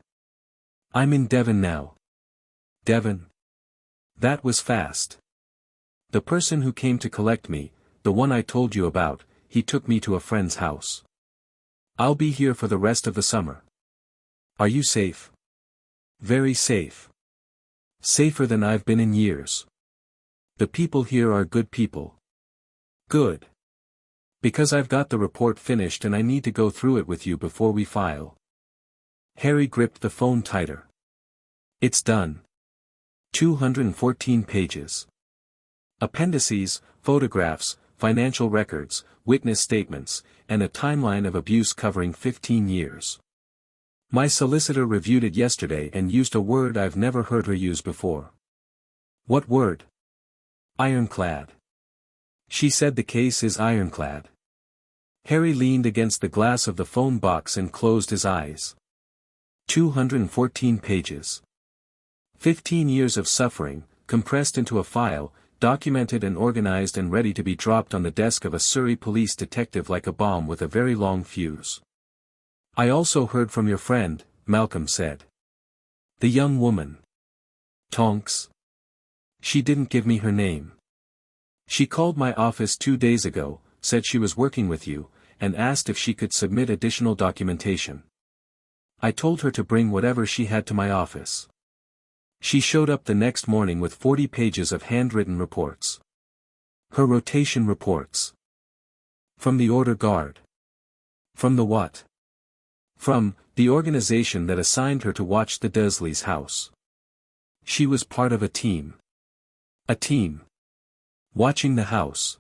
I'm in Devon now." "Devon? That was fast. The person who came to collect me, the one I told you about, he took me to a friend's house. I'll be here for the rest of the summer." "Are you safe?" "Very safe. Safer than I've been in years. The people here are good people." "Good. Because I've got the report finished and I need to go through it with you before we file." Harry gripped the phone tighter. It's done. 214 pages. Appendices, photographs, financial records, witness statements, and a timeline of abuse covering 15 years. My solicitor reviewed it yesterday and used a word I've never heard her use before. What word? Ironclad. She said the case is ironclad. Harry leaned against the glass of the phone box and closed his eyes. 214 pages. 15 years of suffering, compressed into a file, documented and organized and ready to be dropped on the desk of a Surrey police detective like a bomb with a very long fuse. I also heard from your friend, Malcolm said. The young woman. Tonks. She didn't give me her name. She called my office 2 days ago, said she was working with you, and asked if she could submit additional documentation. I told her to bring whatever she had to my office. She showed up the next morning with 40 pages of handwritten reports. Her rotation reports. From the Order Guard. From the what? From the organization that assigned her to watch the Dursleys' house. She was part of a team. A team. Watching the house.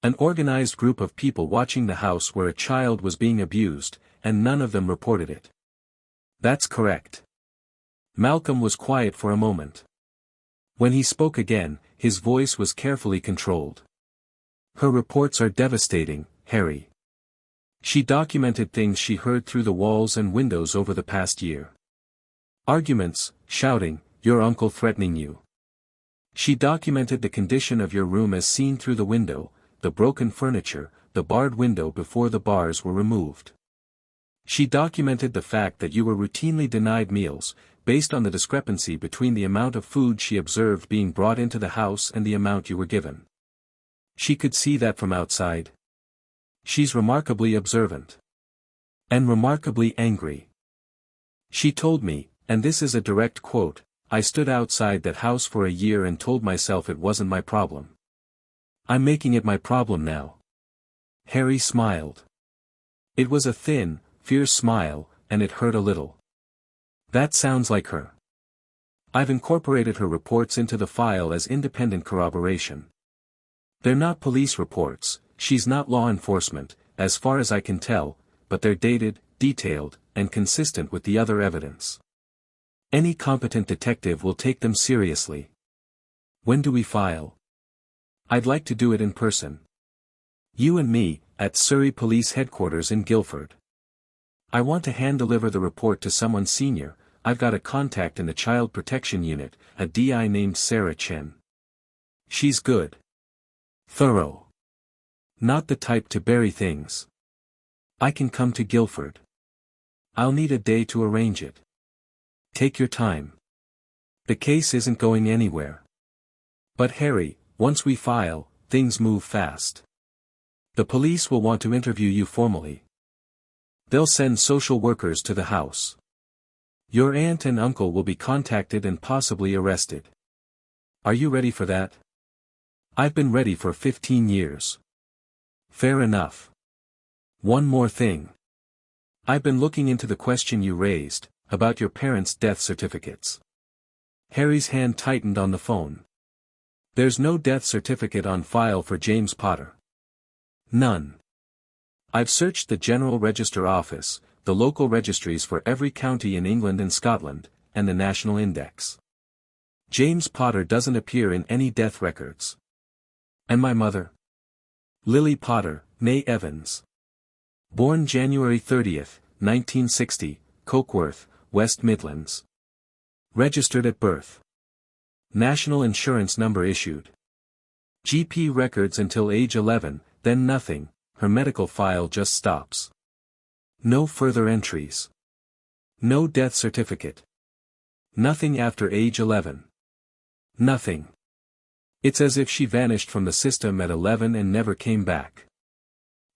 An organized group of people watching the house where a child was being abused, and none of them reported it. That's correct. Malcolm was quiet for a moment. When he spoke again, his voice was carefully controlled. Her reports are devastating, Harry. She documented things she heard through the walls and windows over the past year. Arguments, shouting, your uncle threatening you. She documented the condition of your room as seen through the window, the broken furniture, the barred window before the bars were removed. She documented the fact that you were routinely denied meals, based on the discrepancy between the amount of food she observed being brought into the house and the amount you were given. She could see that from outside. She's remarkably observant. And remarkably angry. She told me, and this is a direct quote, I stood outside that house for a year and told myself it wasn't my problem. I'm making it my problem now. Harry smiled. It was a thin, fierce smile, and it hurt a little. That sounds like her. I've incorporated her reports into the file as independent corroboration. They're not police reports, she's not law enforcement, as far as I can tell, but they're dated, detailed, and consistent with the other evidence. Any competent detective will take them seriously. When do we file? I'd like to do it in person. You and me, at Surrey Police Headquarters in Guildford. I want to hand-deliver the report to someone senior. I've got a contact in the Child Protection Unit, a DI named Sarah Chen. She's good. Thorough. Not the type to bury things. I can come to Guildford. I'll need a day to arrange it. Take your time. The case isn't going anywhere. But Harry, once we file, things move fast. The police will want to interview you formally. They'll send social workers to the house. Your aunt and uncle will be contacted and possibly arrested. Are you ready for that? I've been ready for 15 years. Fair enough. One more thing. I've been looking into the question you raised, about your parents' death certificates. Harry's hand tightened on the phone. There's no death certificate on file for James Potter. None. I've searched the General Register Office, the local registries for every county in England and Scotland, and the National Index. James Potter doesn't appear in any death records. And my mother? Lily Potter, née Evans. Born January 30th, 1960, Cokeworth, West Midlands. Registered at birth. National insurance number issued. GP records until age 11, then nothing, her medical file just stops. No further entries. No death certificate. Nothing after age 11. Nothing. It's as if she vanished from the system at 11 and never came back.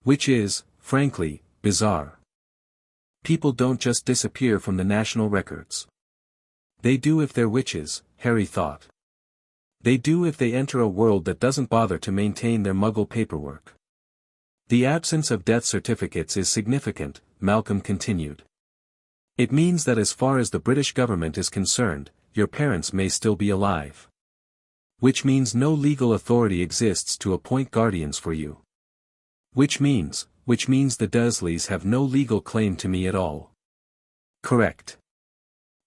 Which is, frankly, bizarre. People don't just disappear from the national records. They do if they're witches, Harry thought. They do if they enter a world that doesn't bother to maintain their Muggle paperwork. The absence of death certificates is significant, Malcolm continued. It means that as far as the British government is concerned, your parents may still be alive. Which means no legal authority exists to appoint guardians for you. Which means the Dursleys have no legal claim to me at all. Correct.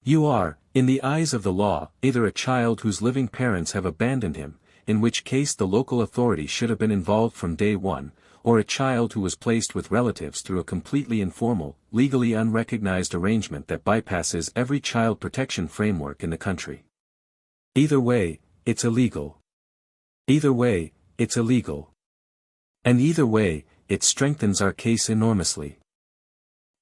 You are, in the eyes of the law, either a child whose living parents have abandoned him, in which case the local authority should have been involved from day one, or a child who was placed with relatives through a completely informal, legally unrecognized arrangement that bypasses every child protection framework in the country. Either way, it's illegal. Either way, it's illegal. And either way, it strengthens our case enormously.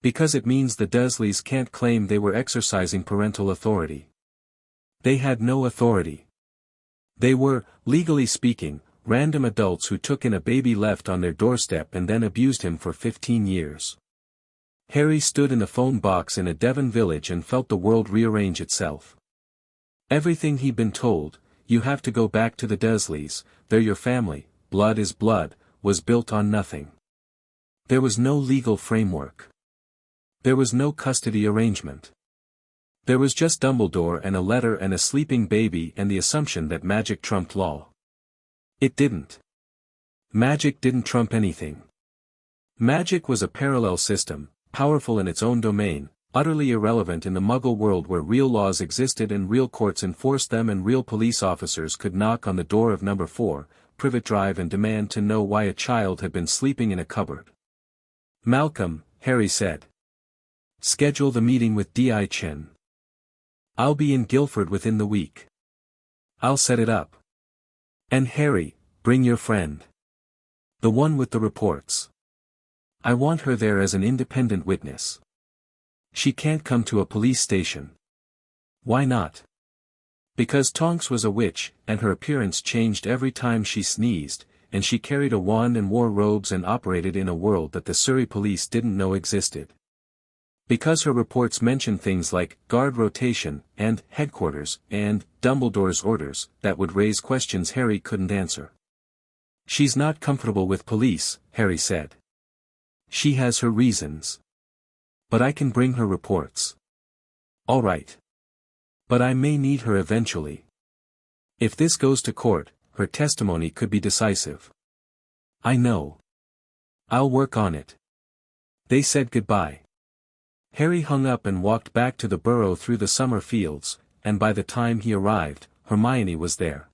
Because it means the Dursleys can't claim they were exercising parental authority. They had no authority. They were, legally speaking, random adults who took in a baby left on their doorstep and then abused him for 15 years. Harry stood in the phone box in a Devon village and felt the world rearrange itself. Everything he'd been told, you have to go back to the Dursleys, they're your family, blood is blood, was built on nothing. There was no legal framework. There was no custody arrangement. There was just Dumbledore and a letter and a sleeping baby and the assumption that magic trumped law. It didn't. Magic didn't trump anything. Magic was a parallel system, powerful in its own domain, utterly irrelevant in the Muggle world where real laws existed and real courts enforced them and real police officers could knock on the door of number 4, Privet Drive and demand to know why a child had been sleeping in a cupboard. Malcolm, Harry said. Schedule the meeting with D.I. Chen. I'll be in Guildford within the week. I'll set it up. And Harry, bring your friend. The one with the reports. I want her there as an independent witness. She can't come to a police station. Why not? Because Tonks was a witch, and her appearance changed every time she sneezed, and she carried a wand and wore robes and operated in a world that the Surrey police didn't know existed. Because her reports mention things like guard rotation, and headquarters, and Dumbledore's orders, that would raise questions Harry couldn't answer. She's not comfortable with police, Harry said. She has her reasons. But I can bring her reports. All right. But I may need her eventually. If this goes to court, her testimony could be decisive. I know. I'll work on it. They said goodbye. Harry hung up and walked back to the burrow through the summer fields, and by the time he arrived, Hermione was there.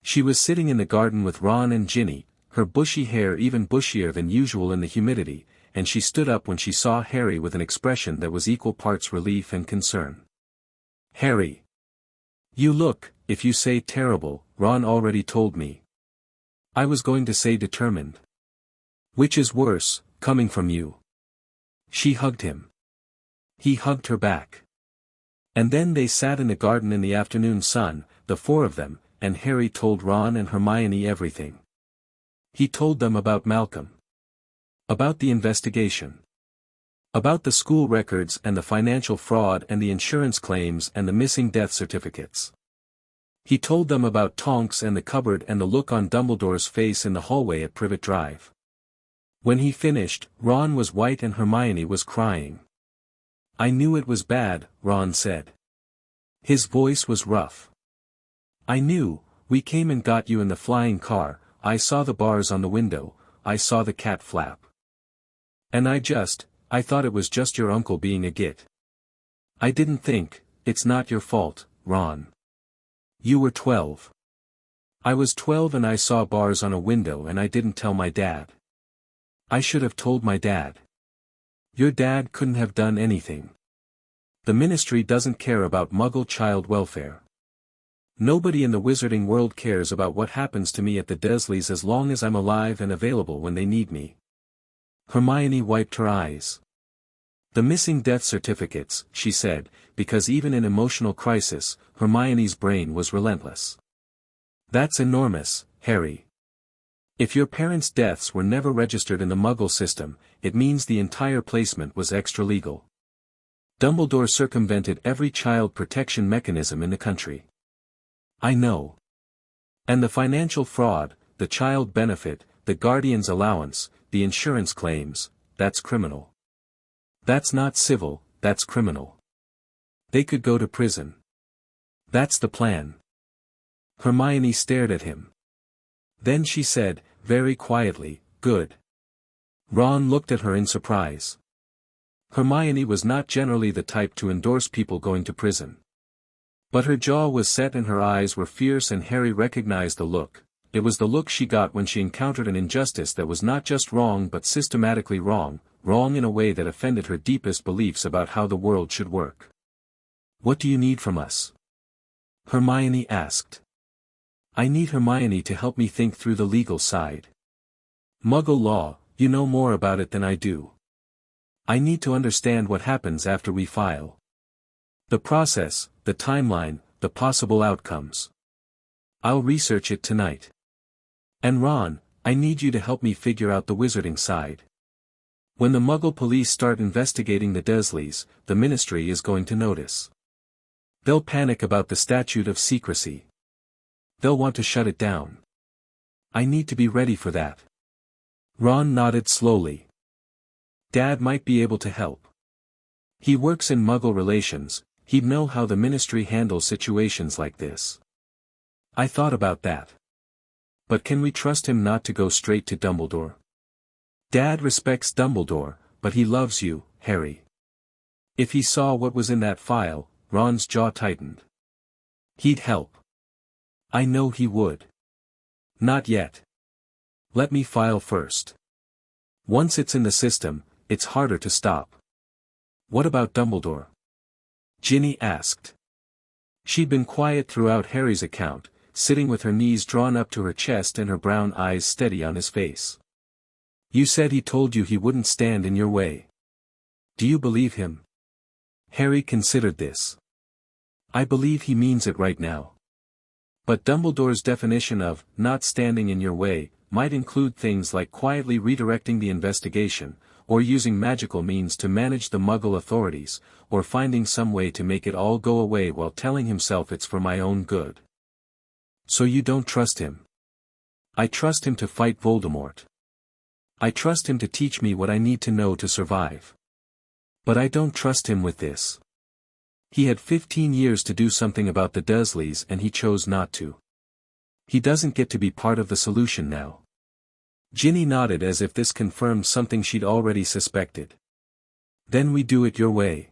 She was sitting in the garden with Ron and Ginny, her bushy hair even bushier than usual in the humidity, and she stood up when she saw Harry with an expression that was equal parts relief and concern. Harry. You look, if you say terrible, Ron already told me. I was going to say determined. Which is worse, coming from you. She hugged him. He hugged her back. And then they sat in the garden in the afternoon sun, the 4 of them, and Harry told Ron and Hermione everything. He told them about Malcolm. About the investigation. About the school records and the financial fraud and the insurance claims and the missing death certificates. He told them about Tonks and the cupboard and the look on Dumbledore's face in the hallway at Privet Drive. When he finished, Ron was white and Hermione was crying. I knew it was bad, Ron said. His voice was rough. I knew, we came and got you in the flying car, I saw the bars on the window, I saw the cat flap. And I thought it was just your uncle being a git. I didn't think, it's not your fault, Ron. You were 12. I was 12 and I saw bars on a window and I didn't tell my dad. I should have told my dad. Your dad couldn't have done anything. The ministry doesn't care about Muggle child welfare. Nobody in the wizarding world cares about what happens to me at the Dursleys as long as I'm alive and available when they need me. Hermione wiped her eyes. The missing death certificates, she said, because even in emotional crisis, Hermione's brain was relentless. That's enormous, Harry. If your parents' deaths were never registered in the Muggle system, it means the entire placement was extra-legal. Dumbledore circumvented every child protection mechanism in the country. I know. And the financial fraud, the child benefit, the guardian's allowance, the insurance claims, that's criminal. That's not civil, that's criminal. They could go to prison. That's the plan. Hermione stared at him. Then she said, very quietly, good. Ron looked at her in surprise. Hermione was not generally the type to endorse people going to prison. But her jaw was set and her eyes were fierce, and Harry recognized the look. It was the look she got when she encountered an injustice that was not just wrong but systematically wrong, wrong in a way that offended her deepest beliefs about how the world should work. What do you need from us? Hermione asked. I need Hermione to help me think through the legal side. Muggle law, you know more about it than I do. I need to understand what happens after we file. The process, the timeline, the possible outcomes. I'll research it tonight. And Ron, I need you to help me figure out the wizarding side. When the Muggle police start investigating the Dursleys, the Ministry is going to notice. They'll panic about the statute of secrecy. They'll want to shut it down. I need to be ready for that. Ron nodded slowly. Dad might be able to help. He works in Muggle relations, he'd know how the Ministry handles situations like this. I thought about that. But can we trust him not to go straight to Dumbledore? Dad respects Dumbledore, but he loves you, Harry. If he saw what was in that file, Ron's jaw tightened. He'd help. I know he would. Not yet. Let me file first. Once it's in the system, it's harder to stop. What about Dumbledore? Ginny asked. She'd been quiet throughout Harry's account, sitting with her knees drawn up to her chest and her brown eyes steady on his face. You said he told you he wouldn't stand in your way. Do you believe him? Harry considered this. I believe he means it right now. But Dumbledore's definition of not standing in your way might include things like quietly redirecting the investigation, or using magical means to manage the Muggle authorities, or finding some way to make it all go away while telling himself it's for my own good. So you don't trust him? I trust him to fight Voldemort. I trust him to teach me what I need to know to survive. But I don't trust him with this. He had 15 years to do something about the Dursleys and he chose not to. He doesn't get to be part of the solution now. Ginny nodded as if this confirmed something she'd already suspected. Then we do it your way.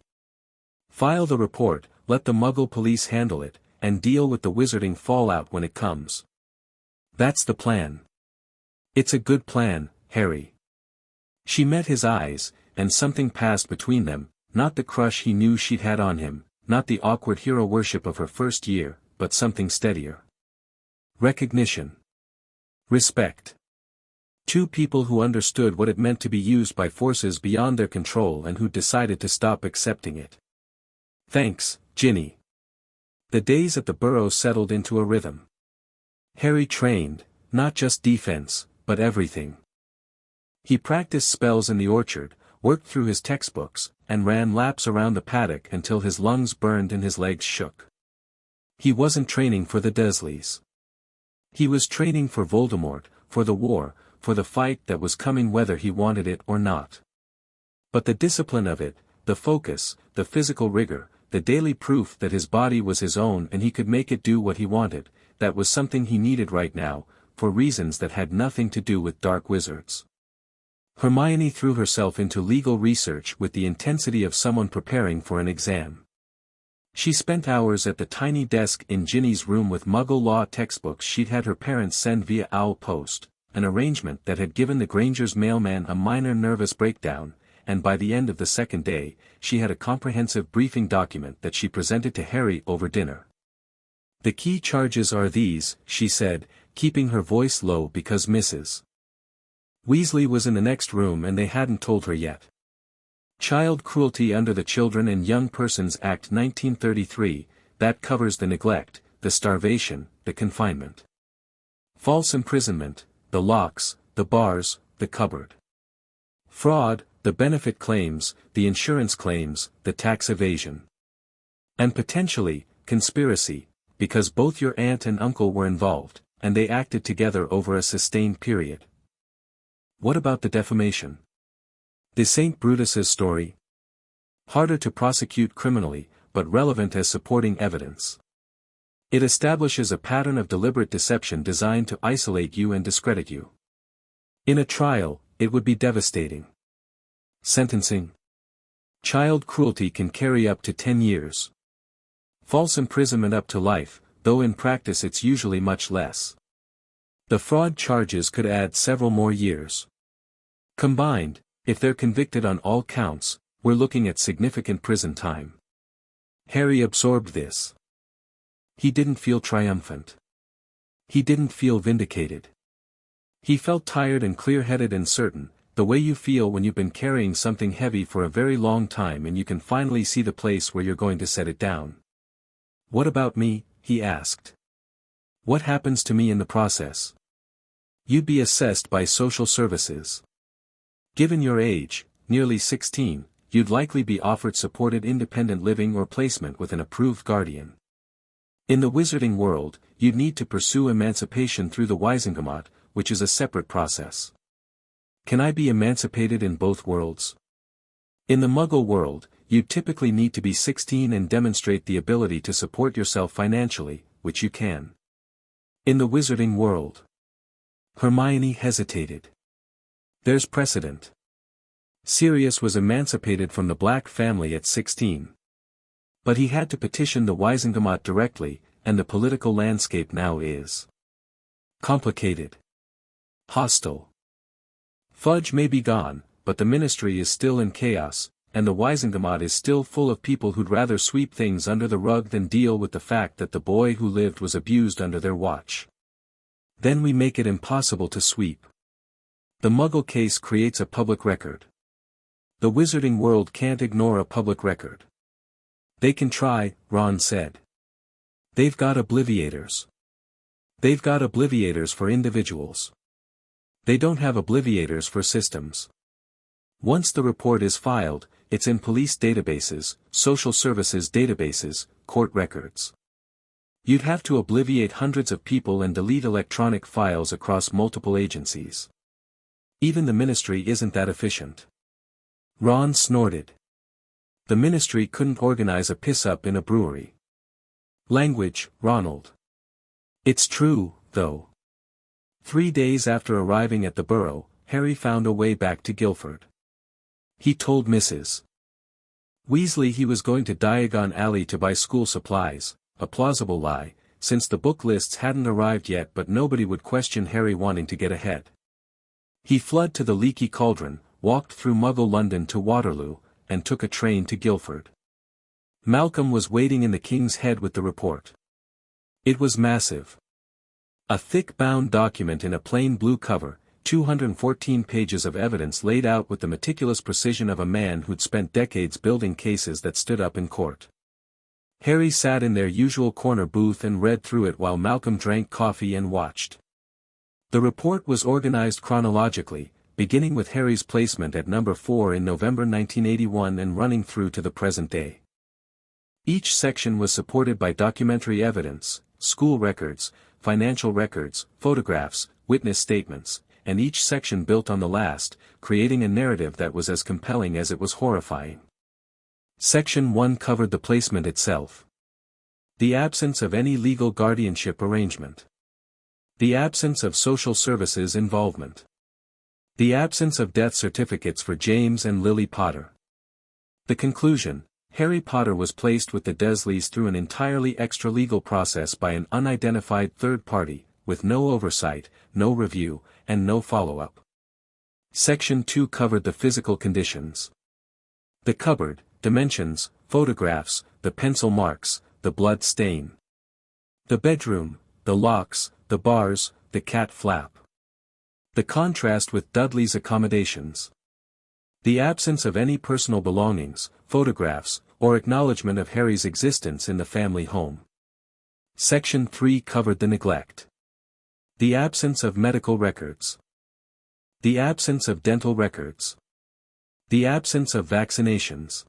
File the report, let the Muggle police handle it, and deal with the wizarding fallout when it comes. That's the plan. It's a good plan, Harry. She met his eyes, and something passed between them, not the crush he knew she'd had on him, not the awkward hero worship of her first year, but something steadier. Recognition. Respect. Two people who understood what it meant to be used by forces beyond their control and who decided to stop accepting it. Thanks, Ginny. The days at the Burrow settled into a rhythm. Harry trained, not just defense, but everything. He practiced spells in the orchard, worked through his textbooks, and ran laps around the paddock until his lungs burned and his legs shook. He wasn't training for the Dursleys. He was training for Voldemort, for the war, for the fight that was coming whether he wanted it or not. But the discipline of it, the focus, the physical rigor, the daily proof that his body was his own and he could make it do what he wanted, that was something he needed right now, for reasons that had nothing to do with dark wizards. Hermione threw herself into legal research with the intensity of someone preparing for an exam. She spent hours at the tiny desk in Ginny's room with Muggle law textbooks she'd had her parents send via owl post, an arrangement that had given the Grangers' mailman a minor nervous breakdown, and by the end of the second day, she had a comprehensive briefing document that she presented to Harry over dinner. The key charges are these, she said, keeping her voice low because Mrs. Weasley was in the next room and they hadn't told her yet. Child cruelty under the Children and Young Persons Act 1933, that covers the neglect, the starvation, the confinement. False imprisonment, the locks, the bars, the cupboard. Fraud, the benefit claims, the insurance claims, the tax evasion. And potentially, conspiracy, because both your aunt and uncle were involved, and they acted together over a sustained period. What about the defamation? The St. Brutus's story? Harder to prosecute criminally, but relevant as supporting evidence. It establishes a pattern of deliberate deception designed to isolate you and discredit you. In a trial, it would be devastating. Sentencing. Child cruelty can carry up to 10 years. False imprisonment up to life, though in practice it's usually much less. The fraud charges could add several more years. Combined, if they're convicted on all counts, we're looking at significant prison time. Harry absorbed this. He didn't feel triumphant. He didn't feel vindicated. He felt tired and clear-headed and certain, the way you feel when you've been carrying something heavy for a very long time and you can finally see the place where you're going to set it down. What about me? He asked. What happens to me in the process? You'd be assessed by social services. Given your age, nearly 16, you'd likely be offered supported independent living or placement with an approved guardian. In the wizarding world, you'd need to pursue emancipation through the Wisengamot, which is a separate process. Can I be emancipated in both worlds? In the Muggle world, you'd typically need to be 16 and demonstrate the ability to support yourself financially, which you can. In the wizarding world. Hermione hesitated. There's precedent. Sirius was emancipated from the Black family at 16. But he had to petition the Wisengamot directly, and the political landscape now is complicated. Hostile. Fudge may be gone, but the Ministry is still in chaos, and the Wisengamot is still full of people who'd rather sweep things under the rug than deal with the fact that the boy who lived was abused under their watch. Then we make it impossible to sweep. The Muggle case creates a public record. The wizarding world can't ignore a public record. They can try, Ron said. They've got obliviators. They've got obliviators for individuals. They don't have obliviators for systems. Once the report is filed, it's in police databases, social services databases, court records. You'd have to obliviate hundreds of people and delete electronic files across multiple agencies. Even the Ministry isn't that efficient. Ron snorted. The Ministry couldn't organize a piss-up in a brewery. Language, Ronald. It's true, though. 3 days after arriving at the Burrow, Harry found a way back to Guildford. He told Mrs. Weasley he was going to Diagon Alley to buy school supplies, a plausible lie, since the book lists hadn't arrived yet but nobody would question Harry wanting to get ahead. He fled to the Leaky Cauldron, walked through Muggle London to Waterloo, and took a train to Guildford. Malcolm was waiting in the King's Head with the report. It was massive. A thick bound document in a plain blue cover, 214 pages of evidence laid out with the meticulous precision of a man who'd spent decades building cases that stood up in court. Harry sat in their usual corner booth and read through it while Malcolm drank coffee and watched. The report was organized chronologically, beginning with Harry's placement at number 4 in November 1981 and running through to the present day. Each section was supported by documentary evidence, school records, financial records, photographs, witness statements, and each section built on the last, creating a narrative that was as compelling as it was horrifying. Section 1 covered the placement itself. The absence of any legal guardianship arrangement. The absence of social services involvement. The absence of death certificates for James and Lily Potter. The conclusion: Harry Potter was placed with the Dursleys through an entirely extra-legal process by an unidentified third party, with no oversight, no review, and no follow-up. Section 2 covered the physical conditions. The cupboard, dimensions, photographs, the pencil marks, the blood stain. The bedroom, the locks, the bars, the cat flap. The contrast with Dudley's accommodations. The absence of any personal belongings, photographs, or acknowledgement of Harry's existence in the family home. Section 3 covered the neglect. The absence of medical records. The absence of dental records. The absence of vaccinations.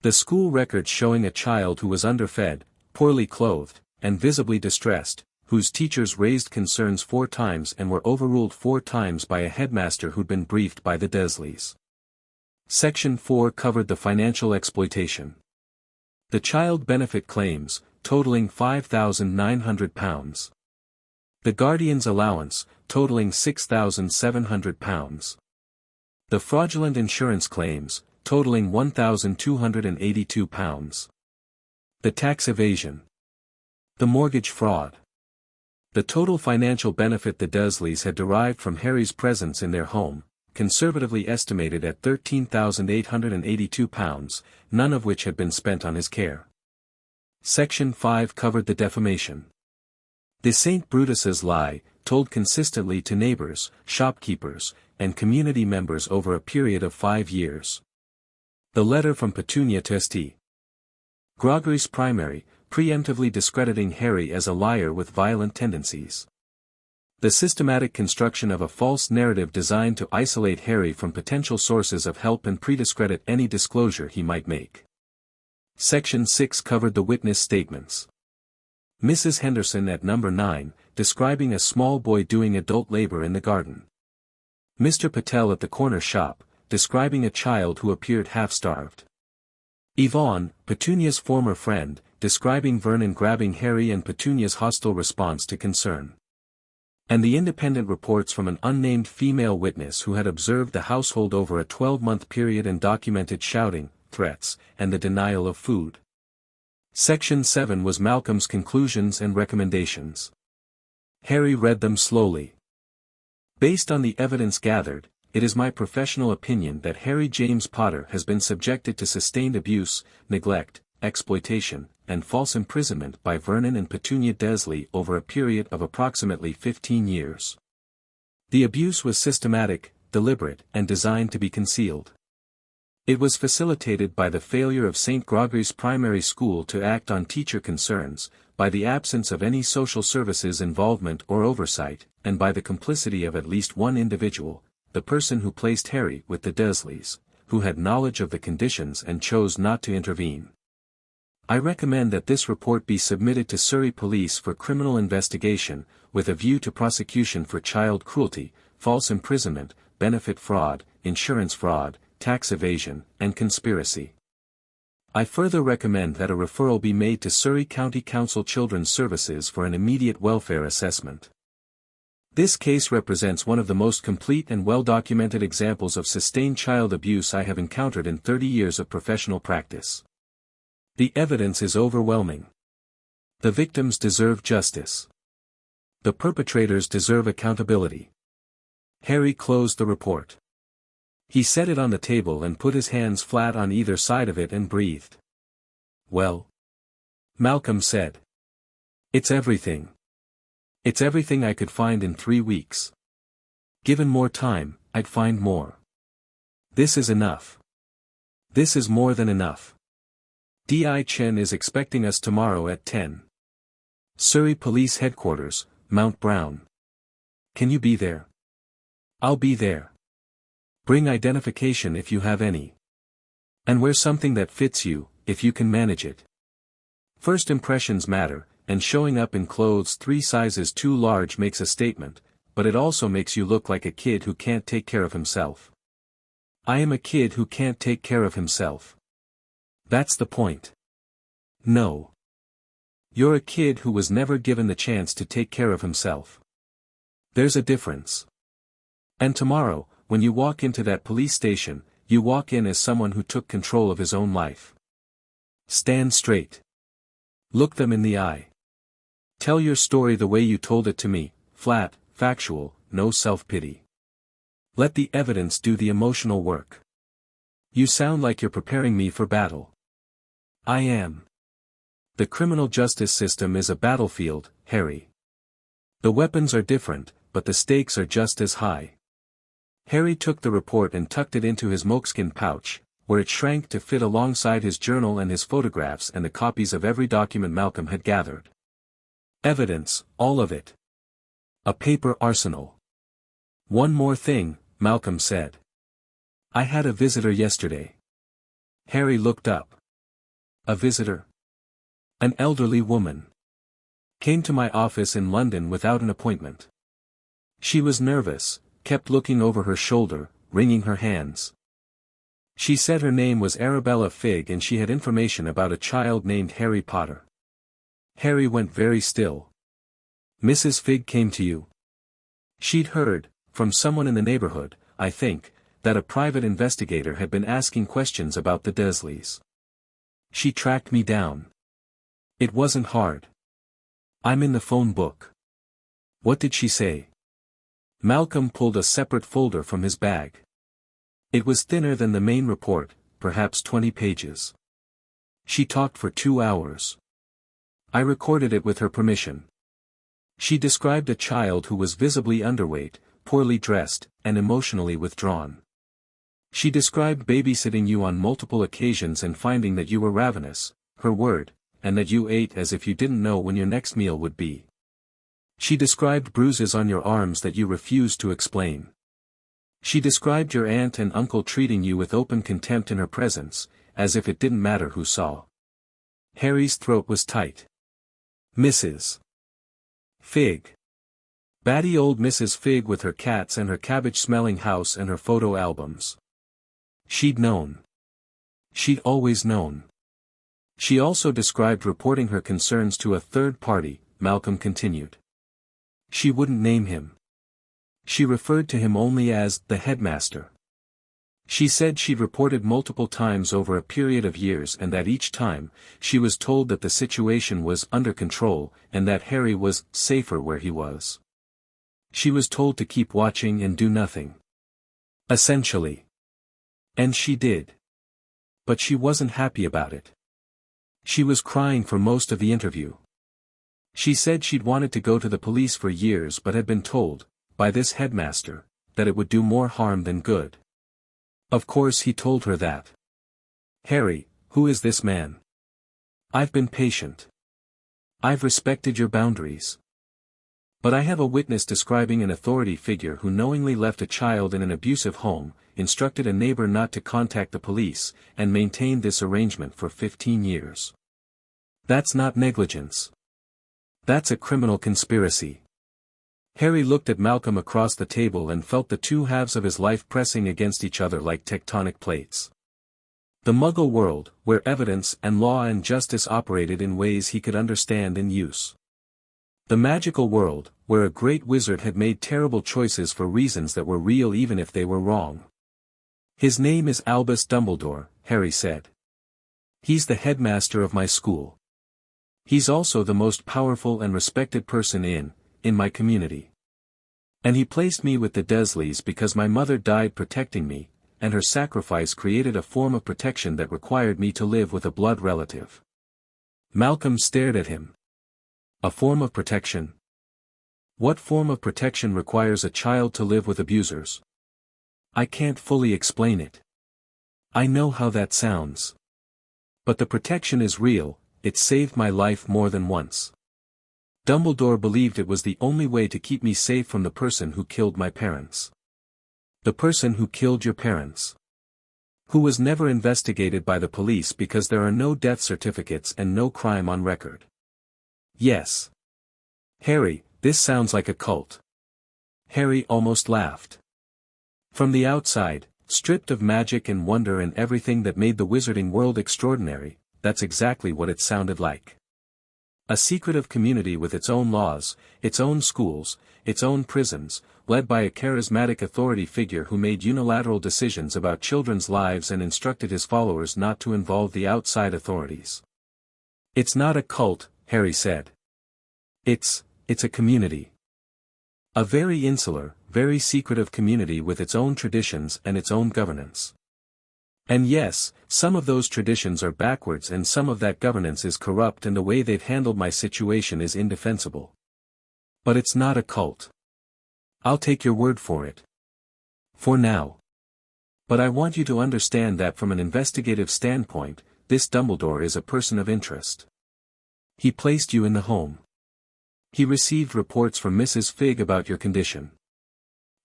The school records showing a child who was underfed, poorly clothed, and visibly distressed, whose teachers raised concerns 4 times and were overruled 4 times by a headmaster who'd been briefed by the Dursleys. Section 4 covered the financial exploitation. The child benefit claims, totaling £5,900. The guardian's allowance, totaling £6,700. The fraudulent insurance claims, totaling £1,282. The tax evasion. The mortgage fraud. The total financial benefit the Dursleys had derived from Harry's presence in their home, conservatively estimated at £13,882, none of which had been spent on his care. Section 5 covered the defamation. The St. Brutus's lie, told consistently to neighbors, shopkeepers, and community members over a period of 5 years. The letter from Petunia to St. Gregory's Primary, preemptively discrediting Harry as a liar with violent tendencies. The systematic construction of a false narrative designed to isolate Harry from potential sources of help and prediscredit any disclosure he might make. Section 6 covered the witness statements. Mrs. Henderson at number 9, describing a small boy doing adult labor in the garden. Mr. Patel at the corner shop, describing a child who appeared half-starved. Yvonne, Petunia's former friend, describing Vernon grabbing Harry and Petunia's hostile response to concern. And the independent reports from an unnamed female witness who had observed the household over a 12-month period and documented shouting, threats, and the denial of food. Section 7 was Malcolm's conclusions and recommendations. Harry read them slowly. Based on the evidence gathered, it is my professional opinion that Harry James Potter has been subjected to sustained abuse, neglect, exploitation, and false imprisonment by Vernon and Petunia Dursley over a period of approximately 15 years. The abuse was systematic, deliberate, and designed to be concealed. It was facilitated by the failure of St. Gregory's Primary School to act on teacher concerns, by the absence of any social services involvement or oversight, and by the complicity of at least one individual, the person who placed Harry with the Dursleys, who had knowledge of the conditions and chose not to intervene. I recommend that this report be submitted to Surrey Police for criminal investigation, with a view to prosecution for child cruelty, false imprisonment, benefit fraud, insurance fraud, tax evasion, and conspiracy. I further recommend that a referral be made to Surrey County Council Children's Services for an immediate welfare assessment. This case represents one of the most complete and well-documented examples of sustained child abuse I have encountered in 30 years of professional practice. The evidence is overwhelming. The victims deserve justice. The perpetrators deserve accountability. Harry closed the report. He set it on the table and put his hands flat on either side of it and breathed. "Well?" Malcolm said. "It's everything. It's everything I could find in 3 weeks. Given more time, I'd find more. This is enough. This is more than enough. D.I. Chen is expecting us tomorrow at 10. Surrey Police Headquarters, Mount Brown. Can you be there?" "I'll be there. Bring identification if you have any. And wear something that fits you, if you can manage it. First impressions matter, and showing up in clothes 3 sizes too large makes a statement, but it also makes you look like a kid who can't take care of himself." "I am a kid who can't take care of himself." "That's the point." "No. You're a kid who was never given the chance to take care of himself. There's a difference. And tomorrow, when you walk into that police station, you walk in as someone who took control of his own life. Stand straight. Look them in the eye. Tell your story the way you told it to me, flat, factual, no self-pity. Let the evidence do the emotional work. You sound like you're preparing me for battle." "I am. The criminal justice system is a battlefield, Harry. The weapons are different, but the stakes are just as high." Harry took the report and tucked it into his moleskin pouch, where it shrank to fit alongside his journal and his photographs and the copies of every document Malcolm had gathered. Evidence, all of it. A paper arsenal. "One more thing," Malcolm said. "I had a visitor yesterday." Harry looked up. "A visitor?" "An elderly woman. Came to my office in London without an appointment. She was nervous, kept looking over her shoulder, wringing her hands. She said her name was Arabella Figg and she had information about a child named Harry Potter. Harry went very still. Mrs. Figg came to you. She'd heard, from someone in the neighborhood, I think, that a private investigator had been asking questions about the Dursleys. She tracked me down. It wasn't hard. I'm in the phone book. What did she say? Malcolm pulled a separate folder from his bag. It was thinner than the main report, perhaps 20 pages. She talked for 2 hours. I recorded it with her permission. She described a child who was visibly underweight, poorly dressed, and emotionally withdrawn. She described babysitting you on multiple occasions and finding that you were ravenous, her word, and that you ate as if you didn't know when your next meal would be. She described bruises on your arms that you refused to explain. She described your aunt and uncle treating you with open contempt in her presence, as if it didn't matter who saw. Harry's throat was tight. Mrs. Figg. Batty old Mrs. Figg with her cats and her cabbage-smelling house and her photo albums. She'd known. She'd always known. She also described reporting her concerns to a third party, Malcolm continued. She wouldn't name him. She referred to him only as the headmaster. She said she'd reported multiple times over a period of years and that each time, she was told that the situation was under control and that Harry was safer where he was. She was told to keep watching and do nothing. Essentially. And she did. But she wasn't happy about it. She was crying for most of the interview. She said she'd wanted to go to the police for years but had been told, by this headmaster, that it would do more harm than good. Of course he told her that. Harry, who is this man? I've been patient. I've respected your boundaries. But I have a witness describing an authority figure who knowingly left a child in an abusive home, instructed a neighbor not to contact the police, and maintained this arrangement for 15 years. That's not negligence. That's a criminal conspiracy. Harry looked at Malcolm across the table and felt the two halves of his life pressing against each other like tectonic plates. The Muggle world, where evidence and law and justice operated in ways he could understand and use. The magical world, where a great wizard had made terrible choices for reasons that were real even if they were wrong. His name is Albus Dumbledore, Harry said. He's the headmaster of my school. He's also the most powerful and respected person in my community. And he placed me with the Dursleys because my mother died protecting me, and her sacrifice created a form of protection that required me to live with a blood relative. Malcolm stared at him. A form of protection? What form of protection requires a child to live with abusers? I can't fully explain it. I know how that sounds. But the protection is real, it saved my life more than once. Dumbledore believed it was the only way to keep me safe from the person who killed my parents. The person who killed your parents. Who was never investigated by the police because there are no death certificates and no crime on record. Yes. Harry, this sounds like a cult. Harry almost laughed. From the outside, stripped of magic and wonder and everything that made the wizarding world extraordinary, that's exactly what it sounded like. A secretive community with its own laws, its own schools, its own prisons, led by a charismatic authority figure who made unilateral decisions about children's lives and instructed his followers not to involve the outside authorities. It's not a cult, Harry said. It's a community. A very insular, very secretive community with its own traditions and its own governance. And yes, some of those traditions are backwards and some of that governance is corrupt and the way they've handled my situation is indefensible. But it's not a cult. I'll take your word for it. For now. But I want you to understand that from an investigative standpoint, this Dumbledore is a person of interest. He placed you in the home. He received reports from Mrs. Figg about your condition.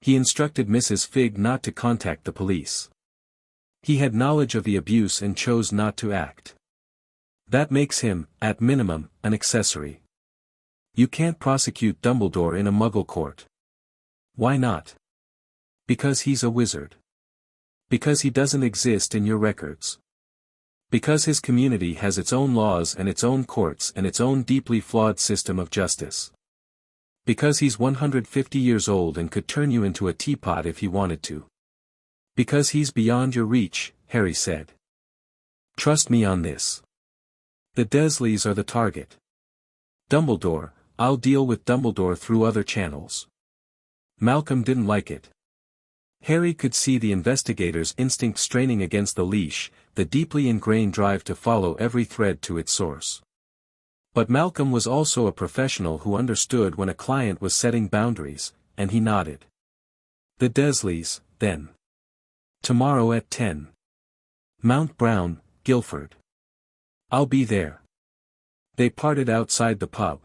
He instructed Mrs. Figg not to contact the police. He had knowledge of the abuse and chose not to act. That makes him, at minimum, an accessory. You can't prosecute Dumbledore in a Muggle court. Why not? Because he's a wizard. Because he doesn't exist in your records. Because his community has its own laws and its own courts and its own deeply flawed system of justice. Because he's 150 years old and could turn you into a teapot if he wanted to. Because he's beyond your reach, Harry said. Trust me on this. The Dursleys are the target. Dumbledore, I'll deal with Dumbledore through other channels. Malcolm didn't like it. Harry could see the investigator's instinct straining against the leash, the deeply ingrained drive to follow every thread to its source. But Malcolm was also a professional who understood when a client was setting boundaries, and he nodded. The Dursleys, then. Tomorrow at 10. Mount Brown, Guildford. I'll be there. They parted outside the pub.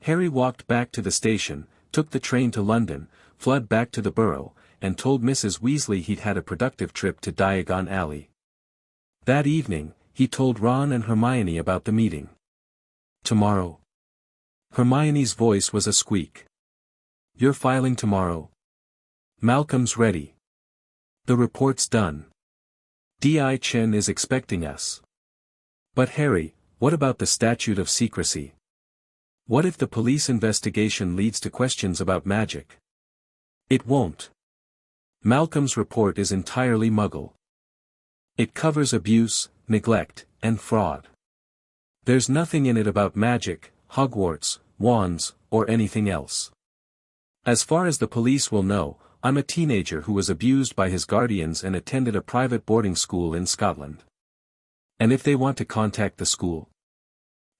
Harry walked back to the station, took the train to London, fled back to the Borough, and told Mrs. Weasley he'd had a productive trip to Diagon Alley. That evening, he told Ron and Hermione about the meeting. Tomorrow. Hermione's voice was a squeak. You're filing tomorrow. Malcolm's ready. The report's done. D.I. Chen is expecting us. But Harry, what about the statute of secrecy? What if the police investigation leads to questions about magic? It won't. Malcolm's report is entirely Muggle. It covers abuse, neglect, and fraud. There's nothing in it about magic, Hogwarts, wands, or anything else. As far as the police will know, I'm a teenager who was abused by his guardians and attended a private boarding school in Scotland. And if they want to contact the school,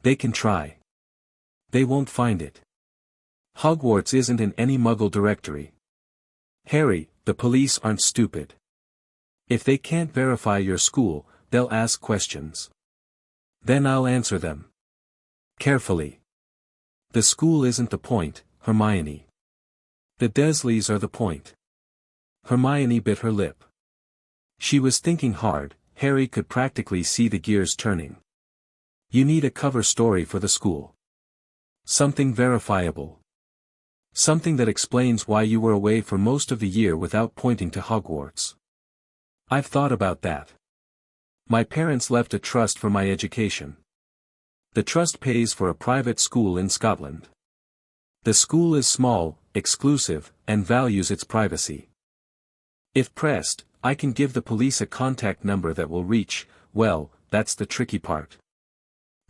they can try. They won't find it. Hogwarts isn't in any Muggle directory. Harry, the police aren't stupid. If they can't verify your school, they'll ask questions. Then I'll answer them. Carefully. The school isn't the point, Hermione. The Dursleys are the point. Hermione bit her lip. She was thinking hard. Harry could practically see the gears turning. You need a cover story for the school. Something verifiable. Something that explains why you were away for most of the year without pointing to Hogwarts. I've thought about that. My parents left a trust for my education. The trust pays for a private school in Scotland. The school is small, exclusive, and values its privacy. If pressed, I can give the police a contact number that will reach, well, that's the tricky part.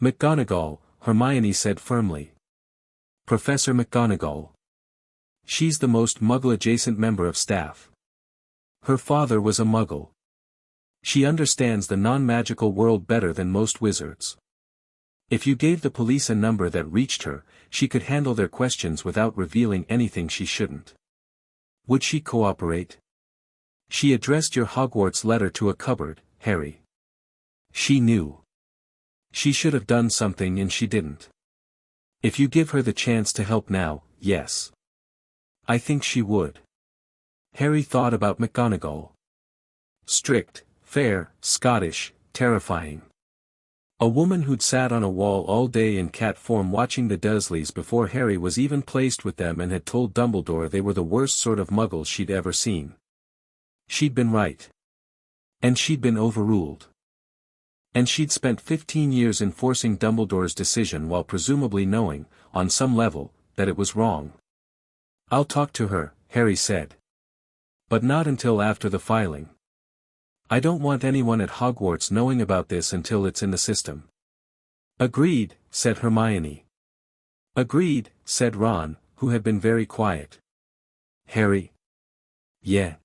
McGonagall, Hermione said firmly. Professor McGonagall. She's the most Muggle-adjacent member of staff. Her father was a Muggle. She understands the non-magical world better than most wizards. If you gave the police a number that reached her, she could handle their questions without revealing anything she shouldn't. Would she cooperate? She addressed your Hogwarts letter to a cupboard, Harry. She knew. She should have done something and she didn't. If you give her the chance to help now, yes. I think she would. Harry thought about McGonagall. Strict, fair, Scottish, terrifying. A woman who'd sat on a wall all day in cat form watching the Dursleys before Harry was even placed with them and had told Dumbledore they were the worst sort of Muggles she'd ever seen. She'd been right. And she'd been overruled. And she'd spent 15 years enforcing Dumbledore's decision while presumably knowing, on some level, that it was wrong. I'll talk to her, Harry said. But not until after the filing. I don't want anyone at Hogwarts knowing about this until it's in the system. Agreed, said Hermione. Agreed, said Ron, who had been very quiet. Harry? Yeah.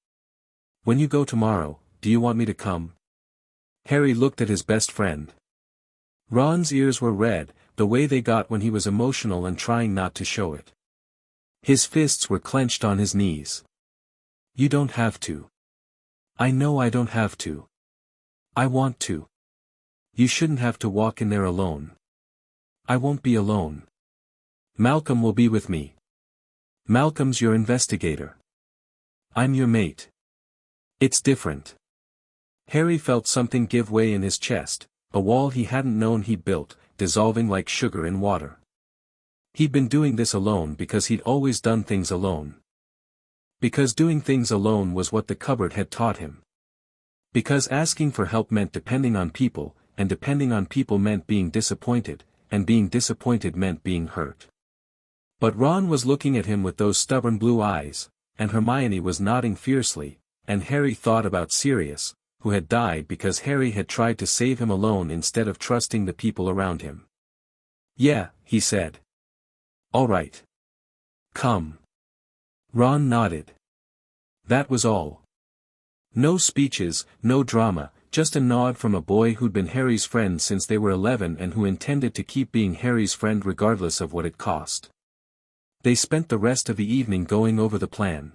When you go tomorrow, do you want me to come? Harry looked at his best friend. Ron's ears were red, the way they got when he was emotional and trying not to show it. His fists were clenched on his knees. You don't have to. I know I don't have to. I want to. You shouldn't have to walk in there alone. I won't be alone. Malcolm will be with me. Malcolm's your investigator. I'm your mate. It's different. Harry felt something give way in his chest, a wall he hadn't known he'd built, dissolving like sugar in water. He'd been doing this alone because he'd always done things alone. Because doing things alone was what the cupboard had taught him. Because asking for help meant depending on people, and depending on people meant being disappointed, and being disappointed meant being hurt. But Ron was looking at him with those stubborn blue eyes, and Hermione was nodding fiercely, and Harry thought about Sirius, who had died because Harry had tried to save him alone instead of trusting the people around him. "Yeah," he said. "All right. Come." Ron nodded. That was all. No speeches, no drama, just a nod from a boy who'd been Harry's friend since they were 11 and who intended to keep being Harry's friend regardless of what it cost. They spent the rest of the evening going over the plan.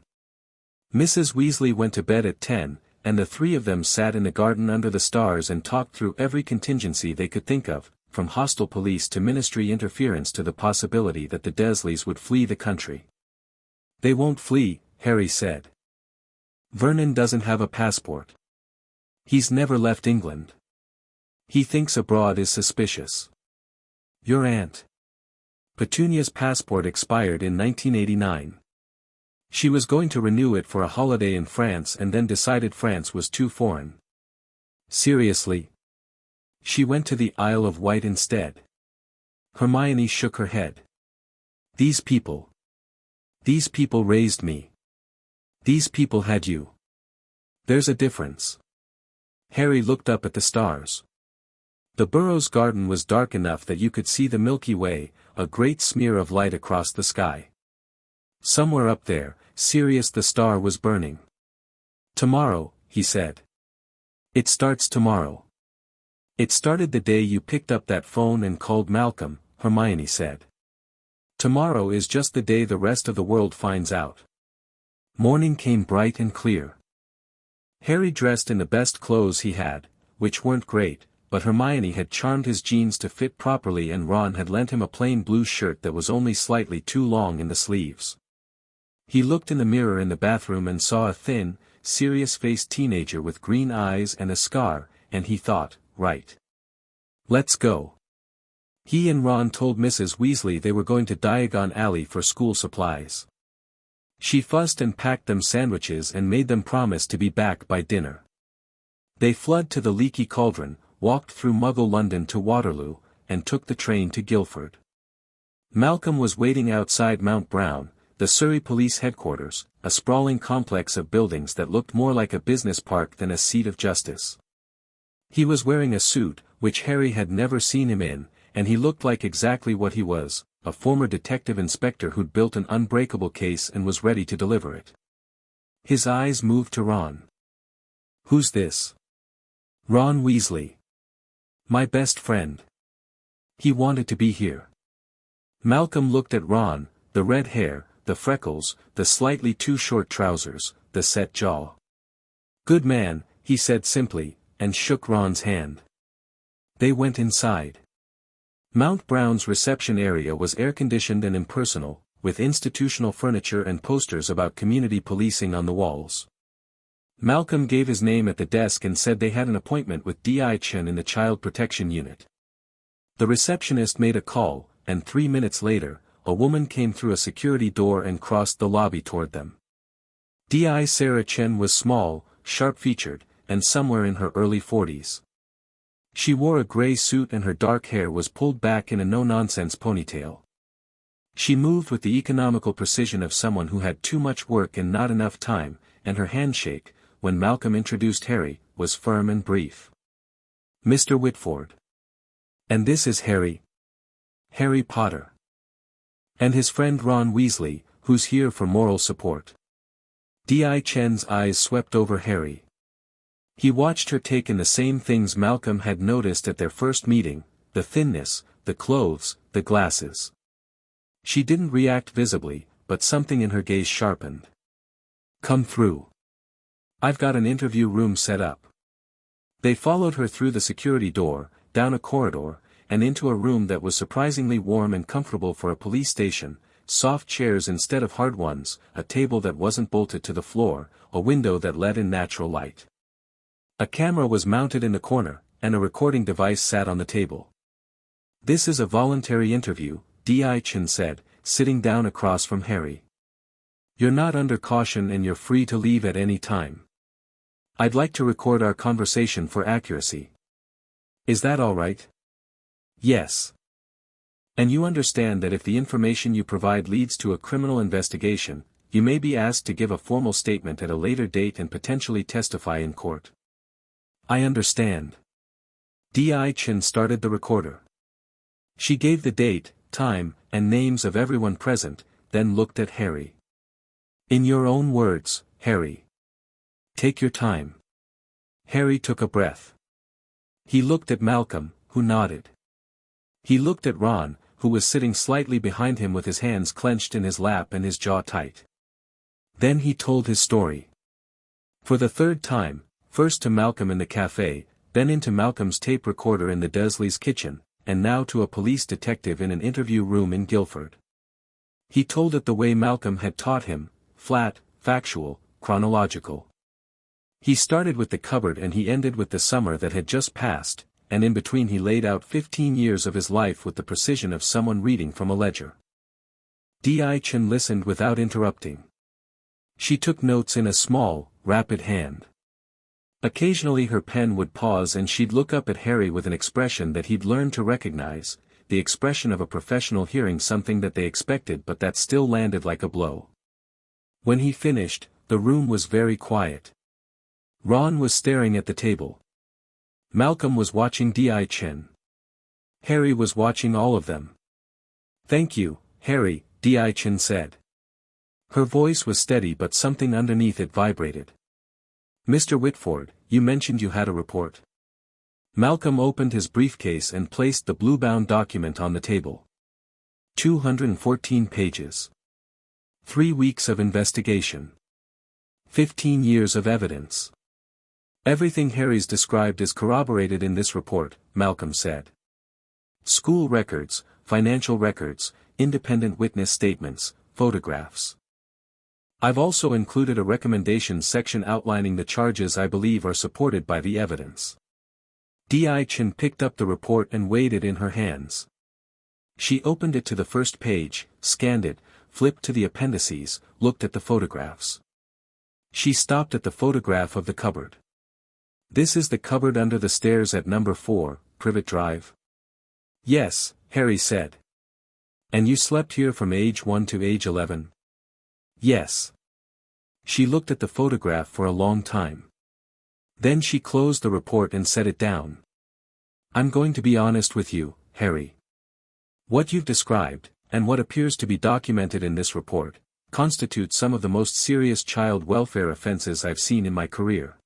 Mrs. Weasley went to bed at 10, and the three of them sat in the garden under the stars and talked through every contingency they could think of, from hostile police to ministry interference to the possibility that the Dursleys would flee the country. "They won't flee," Harry said. "Vernon doesn't have a passport. He's never left England. He thinks abroad is suspicious. Your aunt Petunia's passport expired in 1989. She was going to renew it for a holiday in France and then decided France was too foreign." "Seriously?" "She went to the Isle of Wight instead." Hermione shook her head. These people raised me. These people had you. There's a difference." Harry looked up at the stars. The Burrows' garden was dark enough that you could see the Milky Way, a great smear of light across the sky. Somewhere up there, Sirius the star was burning. "Tomorrow," he said. "It starts tomorrow." "It started the day you picked up that phone and called Malcolm," Hermione said. "Tomorrow is just the day the rest of the world finds out." Morning came bright and clear. Harry dressed in the best clothes he had, which weren't great, but Hermione had charmed his jeans to fit properly and Ron had lent him a plain blue shirt that was only slightly too long in the sleeves. He looked in the mirror in the bathroom and saw a thin, serious-faced teenager with green eyes and a scar, and he thought, right. Let's go. He and Ron told Mrs. Weasley they were going to Diagon Alley for school supplies. She fussed and packed them sandwiches and made them promise to be back by dinner. They fled to the Leaky Cauldron, walked through Muggle London to Waterloo, and took the train to Guildford. Malcolm was waiting outside Mount Brown, the Surrey Police Headquarters, a sprawling complex of buildings that looked more like a business park than a seat of justice. He was wearing a suit, which Harry had never seen him in, and he looked like exactly what he was, a former detective inspector who'd built an unbreakable case and was ready to deliver it. His eyes moved to Ron. "Who's this?" "Ron Weasley. My best friend. He wanted to be here." Malcolm looked at Ron, the red hair, the freckles, the slightly too short trousers, the set jaw. "Good man," he said simply, and shook Ron's hand. They went inside. Mount Brown's reception area was air-conditioned and impersonal, with institutional furniture and posters about community policing on the walls. Malcolm gave his name at the desk and said they had an appointment with D.I. Chen in the Child Protection Unit. The receptionist made a call, and 3 minutes later, a woman came through a security door and crossed the lobby toward them. D.I. Sarah Chen was small, sharp-featured, and somewhere in her early 40s. She wore a gray suit and her dark hair was pulled back in a no-nonsense ponytail. She moved with the economical precision of someone who had too much work and not enough time, and her handshake, when Malcolm introduced Harry, was firm and brief. "Mr. Whitford. And this is Harry Potter. And his friend Ron Weasley, who's here for moral support." D.I. Chen's eyes swept over Harry. He watched her take in the same things Malcolm had noticed at their first meeting, the thinness, the clothes, the glasses. She didn't react visibly, but something in her gaze sharpened. "Come through. I've got an interview room set up." They followed her through the security door, down a corridor, and into a room that was surprisingly warm and comfortable for a police station, soft chairs instead of hard ones, a table that wasn't bolted to the floor, a window that let in natural light. A camera was mounted in the corner, and a recording device sat on the table. "This is a voluntary interview," D.I. Chen said, sitting down across from Harry. "You're not under caution and you're free to leave at any time." I'd like to record our conversation for accuracy. Is that all right? Yes. And you understand that if the information you provide leads to a criminal investigation, you may be asked to give a formal statement at a later date and potentially testify in court. I understand. Di Chen started the recorder. She gave the date, time, and names of everyone present, then looked at Harry. In your own words, Harry. Take your time. Harry took a breath. He looked at Malcolm, who nodded. He looked at Ron, who was sitting slightly behind him with his hands clenched in his lap and his jaw tight. Then he told his story. For the third time, first to Malcolm in the cafe, then into Malcolm's tape recorder in the Dursleys' kitchen, and now to a police detective in an interview room in Guildford. He told it the way Malcolm had taught him, flat, factual, chronological. He started with the cupboard and he ended with the summer that had just passed, and in between he laid out 15 years of his life with the precision of someone reading from a ledger. Di Chen listened without interrupting. She took notes in a small, rapid hand. Occasionally her pen would pause and she'd look up at Harry with an expression that he'd learned to recognize, the expression of a professional hearing something that they expected but that still landed like a blow. When he finished, the room was very quiet. Ron was staring at the table. Malcolm was watching Di Chen. Harry was watching all of them. Thank you, Harry, Di Chen said. Her voice was steady but something underneath it vibrated. Mr. Whitford, you mentioned you had a report. Malcolm opened his briefcase and placed the blue-bound document on the table. 214 pages. 3 weeks of investigation. 15 years of evidence. Everything Harry's described is corroborated in this report, Malcolm said. School records, financial records, independent witness statements, photographs. I've also included a recommendations section outlining the charges I believe are supported by the evidence. Di Chen picked up the report and weighed it in her hands. She opened it to the first page, scanned it, flipped to the appendices, looked at the photographs. She stopped at the photograph of the cupboard. This is the cupboard under the stairs at number 4, Privet Drive? Yes, Harry said. And you slept here from age 1 to age 11? Yes. She looked at the photograph for a long time. Then she closed the report and set it down. I'm going to be honest with you, Harry. What you've described, and what appears to be documented in this report, constitutes some of the most serious child welfare offenses I've seen in my career.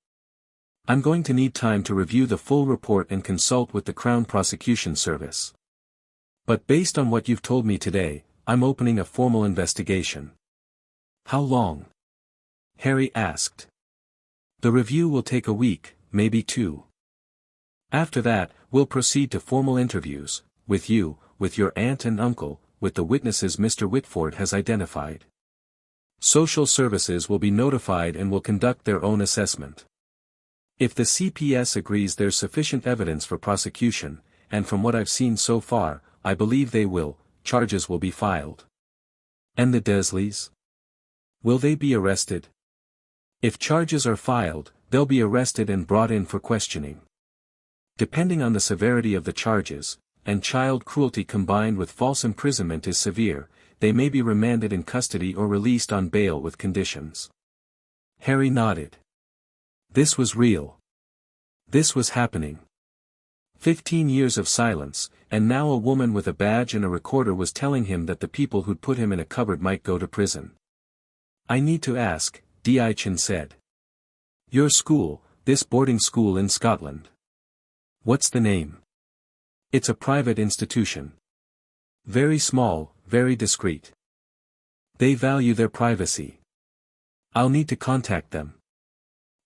I'm going to need time to review the full report and consult with the Crown Prosecution Service. But based on what you've told me today, I'm opening a formal investigation. How long? Harry asked. The review will take a week, maybe 2. After that, we'll proceed to formal interviews, with you, with your aunt and uncle, with the witnesses Mr. Whitford has identified. Social services will be notified and will conduct their own assessment. If the CPS agrees there's sufficient evidence for prosecution, and from what I've seen so far, I believe they will, charges will be filed. And the Dursleys? Will they be arrested? If charges are filed, they'll be arrested and brought in for questioning. Depending on the severity of the charges, and child cruelty combined with false imprisonment is severe, they may be remanded in custody or released on bail with conditions. Harry nodded. This was real. This was happening. 15 years of silence, and now a woman with a badge and a recorder was telling him that the people who'd put him in a cupboard might go to prison. I need to ask, Di Chen said. Your school, this boarding school in Scotland. What's the name? It's a private institution. Very small, very discreet. They value their privacy. I'll need to contact them.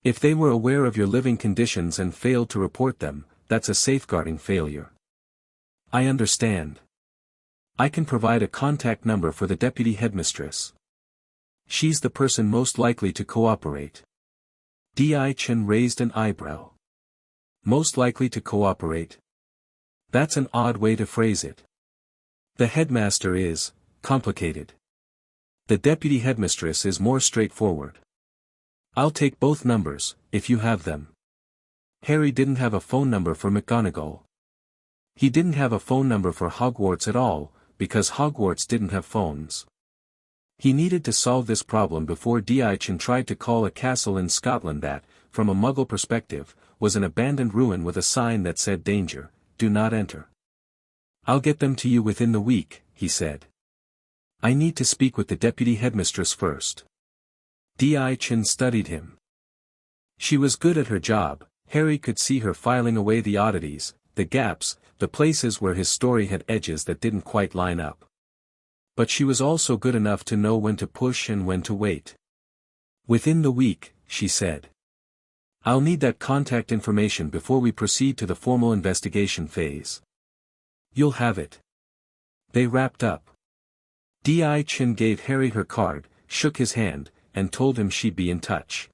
If they were aware of your living conditions and failed to report them, that's a safeguarding failure. I understand. I can provide a contact number for the deputy headmistress. She's the person most likely to cooperate. Di Chen raised an eyebrow. Most likely to cooperate? That's an odd way to phrase it. The headmaster is complicated. The deputy headmistress is more straightforward. I'll take both numbers, if you have them. Harry didn't have a phone number for McGonagall. He didn't have a phone number for Hogwarts at all, because Hogwarts didn't have phones. He needed to solve this problem before Diachin tried to call a castle in Scotland that, from a Muggle perspective, was an abandoned ruin with a sign that said danger, do not enter. I'll get them to you within the week, he said. I need to speak with the deputy headmistress first. Diachin studied him. She was good at her job. Harry could see her filing away the oddities, the gaps, the places where his story had edges that didn't quite line up. But she was also good enough to know when to push and when to wait. Within the week, she said. I'll need that contact information before we proceed to the formal investigation phase. You'll have it. They wrapped up. Diachin gave Harry her card, shook his hand, and told him she'd be in touch.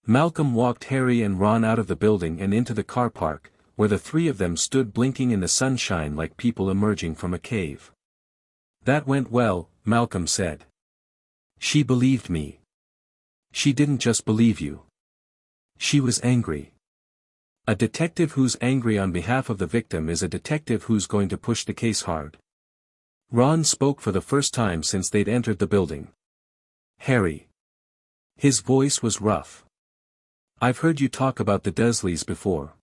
Malcolm walked Harry and Ron out of the building and into the car park, where the three of them stood blinking in the sunshine like people emerging from a cave. That went well, Malcolm said. She believed me. She didn't just believe you. She was angry. A detective who's angry on behalf of the victim is a detective who's going to push the case hard. Ron spoke for the first time since they'd entered the building. Harry. His voice was rough. I've heard you talk about the Dursleys before.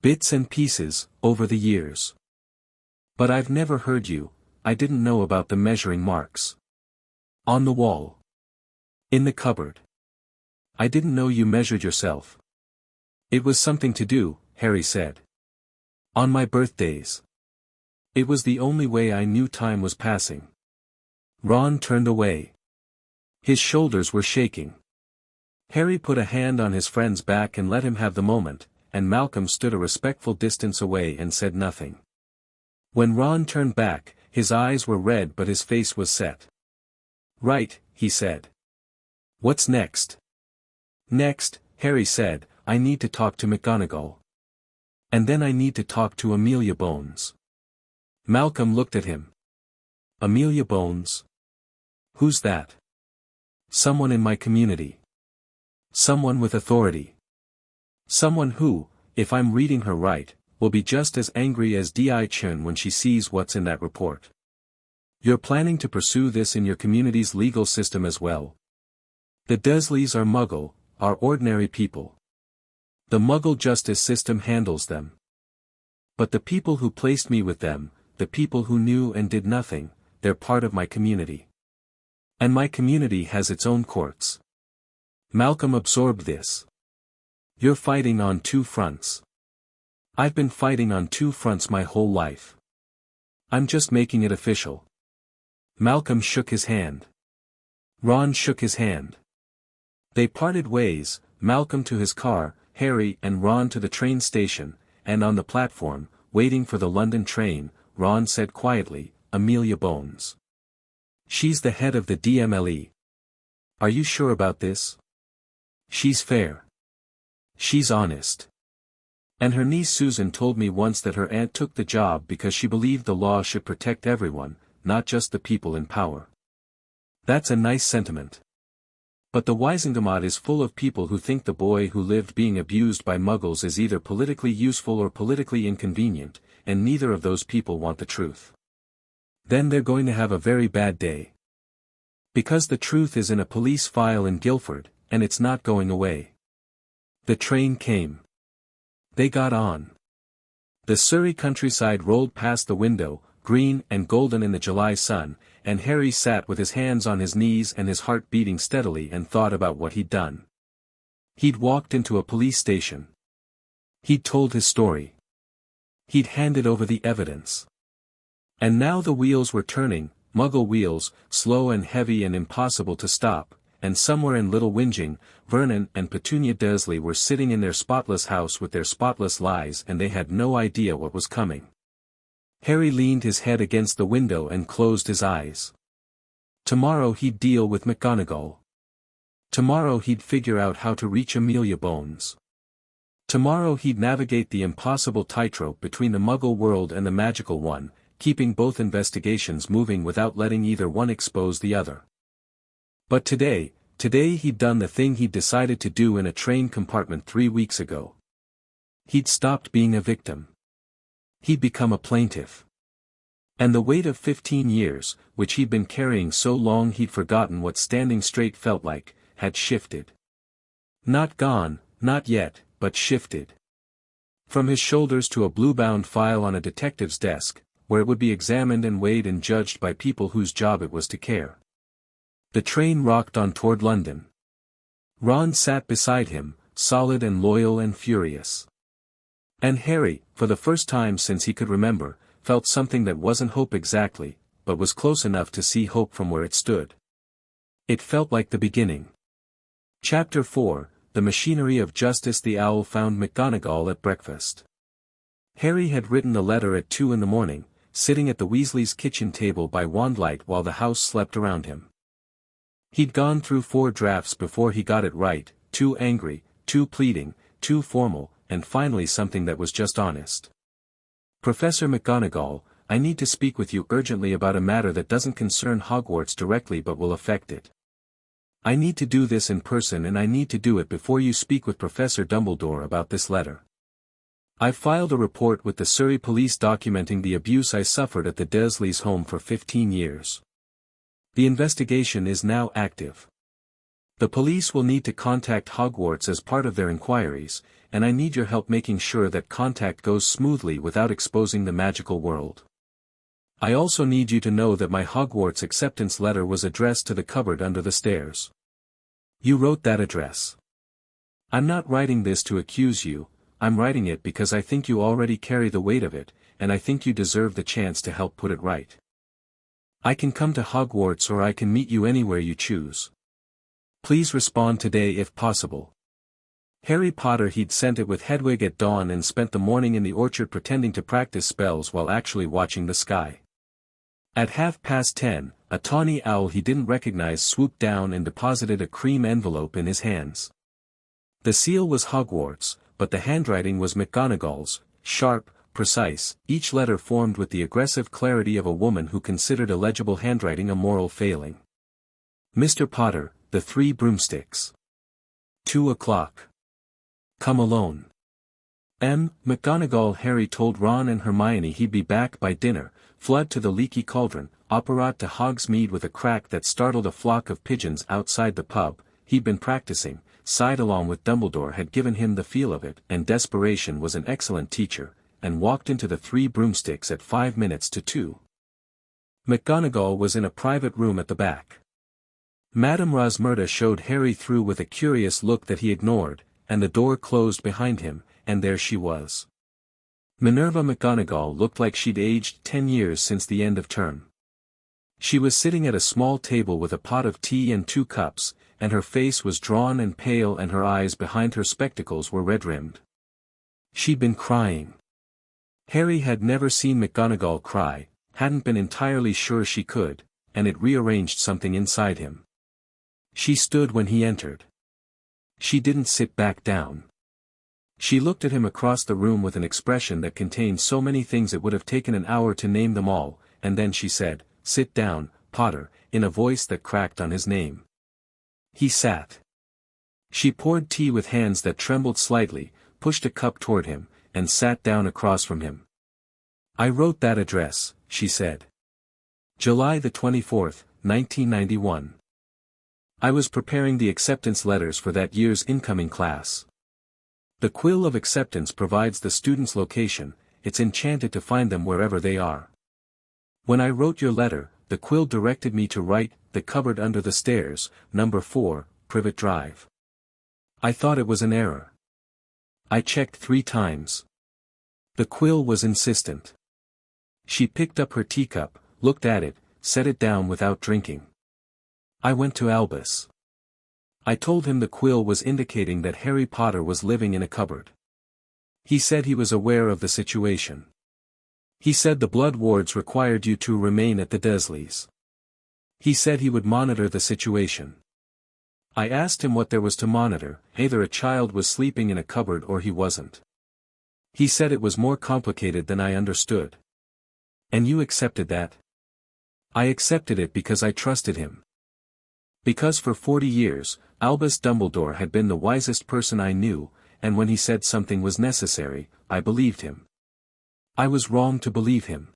Bits and pieces, over the years. But I've never heard you, I didn't know about the measuring marks. On the wall. In the cupboard. I didn't know you measured yourself. It was something to do, Harry said. On my birthdays. It was the only way I knew time was passing. Ron turned away. His shoulders were shaking. Harry put a hand on his friend's back and let him have the moment, and Malcolm stood a respectful distance away and said nothing. When Ron turned back, his eyes were red but his face was set. Right, he said. What's next? Next, Harry said, I need to talk to McGonagall. And then I need to talk to Amelia Bones. Malcolm looked at him. Amelia Bones? Who's that? Someone in my community. Someone with authority. Someone who, if I'm reading her right, will be just as angry as Diachin when she sees what's in that report. You're planning to pursue this in your community's legal system as well. The Dursleys are Muggle, are ordinary people. The Muggle justice system handles them. But the people who placed me with them, the people who knew and did nothing, they're part of my community. And my community has its own courts. Malcolm absorbed this. You're fighting on two fronts. I've been fighting on two fronts my whole life. I'm just making it official. Malcolm shook his hand. Ron shook his hand. They parted ways, Malcolm to his car, Harry and Ron to the train station, and on the platform, waiting for the London train, Ron said quietly, Amelia Bones. She's the head of the DMLE. Are you sure about this? She's fair. She's honest. And her niece Susan told me once that her aunt took the job because she believed the law should protect everyone, not just the people in power. That's a nice sentiment. But the Wisingamot is full of people who think the boy who lived being abused by Muggles is either politically useful or politically inconvenient, and neither of those people want the truth. Then they're going to have a very bad day. Because the truth is in a police file in Guildford, and it's not going away. The train came. They got on. The Surrey countryside rolled past the window, green and golden in the July sun, and Harry sat with his hands on his knees and his heart beating steadily and thought about what he'd done. He'd walked into a police station. He'd told his story. He'd handed over the evidence. And now the wheels were turning, Muggle wheels, slow and heavy and impossible to stop, and somewhere in Little Whinging, Vernon and Petunia Dursley were sitting in their spotless house with their spotless lies and they had no idea what was coming. Harry leaned his head against the window and closed his eyes. Tomorrow he'd deal with McGonagall. Tomorrow he'd figure out how to reach Amelia Bones. Tomorrow he'd navigate the impossible tightrope between the Muggle world and the magical one, keeping both investigations moving without letting either one expose the other. But today, Today he'd done the thing he'd decided to do in a train compartment 3 weeks ago. He'd stopped being a victim. He'd become a plaintiff. And the weight of 15 years, which he'd been carrying so long he'd forgotten what standing straight felt like, had shifted. Not gone, not yet, but shifted. From his shoulders to a blue-bound file on a detective's desk, where it would be examined and weighed and judged by people whose job it was to care. The train rocked on toward London. Ron sat beside him, solid and loyal and furious. And Harry, for the first time since he could remember, felt something that wasn't hope exactly, but was close enough to see hope from where it stood. It felt like the beginning. Chapter 4, The Machinery of Justice. The owl found McGonagall at breakfast. Harry had written the letter at 2 in the morning, sitting at the Weasleys' kitchen table by wandlight while the house slept around him. He'd gone through 4 drafts before he got it right, too angry, too pleading, too formal, and finally something that was just honest. Professor McGonagall, I need to speak with you urgently about a matter that doesn't concern Hogwarts directly but will affect it. I need to do this in person, and I need to do it before you speak with Professor Dumbledore about this letter. I've filed a report with the Surrey Police documenting the abuse I suffered at the Dursleys' home for 15 years. The investigation is now active. The police will need to contact Hogwarts as part of their inquiries, and I need your help making sure that contact goes smoothly without exposing the magical world. I also need you to know that my Hogwarts acceptance letter was addressed to the cupboard under the stairs. You wrote that address. I'm not writing this to accuse you, I'm writing it because I think you already carry the weight of it, and I think you deserve the chance to help put it right. I can come to Hogwarts or I can meet you anywhere you choose. Please respond today if possible. Harry Potter. He'd sent it with Hedwig at dawn and spent the morning in the orchard pretending to practice spells while actually watching the sky. At 10:30, a tawny owl he didn't recognize swooped down and deposited a cream envelope in his hands. The seal was Hogwarts, but the handwriting was McGonagall's, sharp, precise, each letter formed with the aggressive clarity of a woman who considered illegible handwriting a moral failing. Mr. Potter, the 3 broomsticks. 2 o'clock. Come alone. McGonagall. Harry told Ron and Hermione he'd be back by dinner, flood to the leaky cauldron, operat to Hogsmeade with a crack that startled a flock of pigeons outside the pub. He'd been practicing, sighed along with Dumbledore had given him the feel of it, and desperation was an excellent teacher, and walked into the 3 broomsticks at 5 minutes to 2. McGonagall was in a private room at the back. Madame Rosmerta showed Harry through with a curious look that he ignored, and the door closed behind him, and there she was. Minerva McGonagall looked like she'd aged 10 years since the end of term. She was sitting at a small table with a pot of tea and 2 cups, and her face was drawn and pale and her eyes behind her spectacles were red-rimmed. She'd been crying. Harry had never seen McGonagall cry, hadn't been entirely sure she could, and it rearranged something inside him. She stood when he entered. She didn't sit back down. She looked at him across the room with an expression that contained so many things it would have taken an hour to name them all, and then she said, "Sit down, Potter," in a voice that cracked on his name. He sat. She poured tea with hands that trembled slightly, pushed a cup toward him, and sat down across from him. "I wrote that address," she said. July the 24th, 1991. I was preparing the acceptance letters for that year's incoming class. The quill of acceptance provides the student's location, it's enchanted to find them wherever they are. When I wrote your letter, the quill directed me to write, "The cupboard under the stairs, number 4, Privet Drive." I thought it was an error. I checked 3 times. The quill was insistent. She picked up her teacup, looked at it, set it down without drinking. I went to Albus. I told him the quill was indicating that Harry Potter was living in a cupboard. He said he was aware of the situation. He said the blood wards required you to remain at the Dursleys. He said he would monitor the situation. I asked him what there was to monitor, either a child was sleeping in a cupboard or he wasn't. He said it was more complicated than I understood. And you accepted that? I accepted it because I trusted him. Because for 40 years, Albus Dumbledore had been the wisest person I knew, and when he said something was necessary, I believed him. I was wrong to believe him.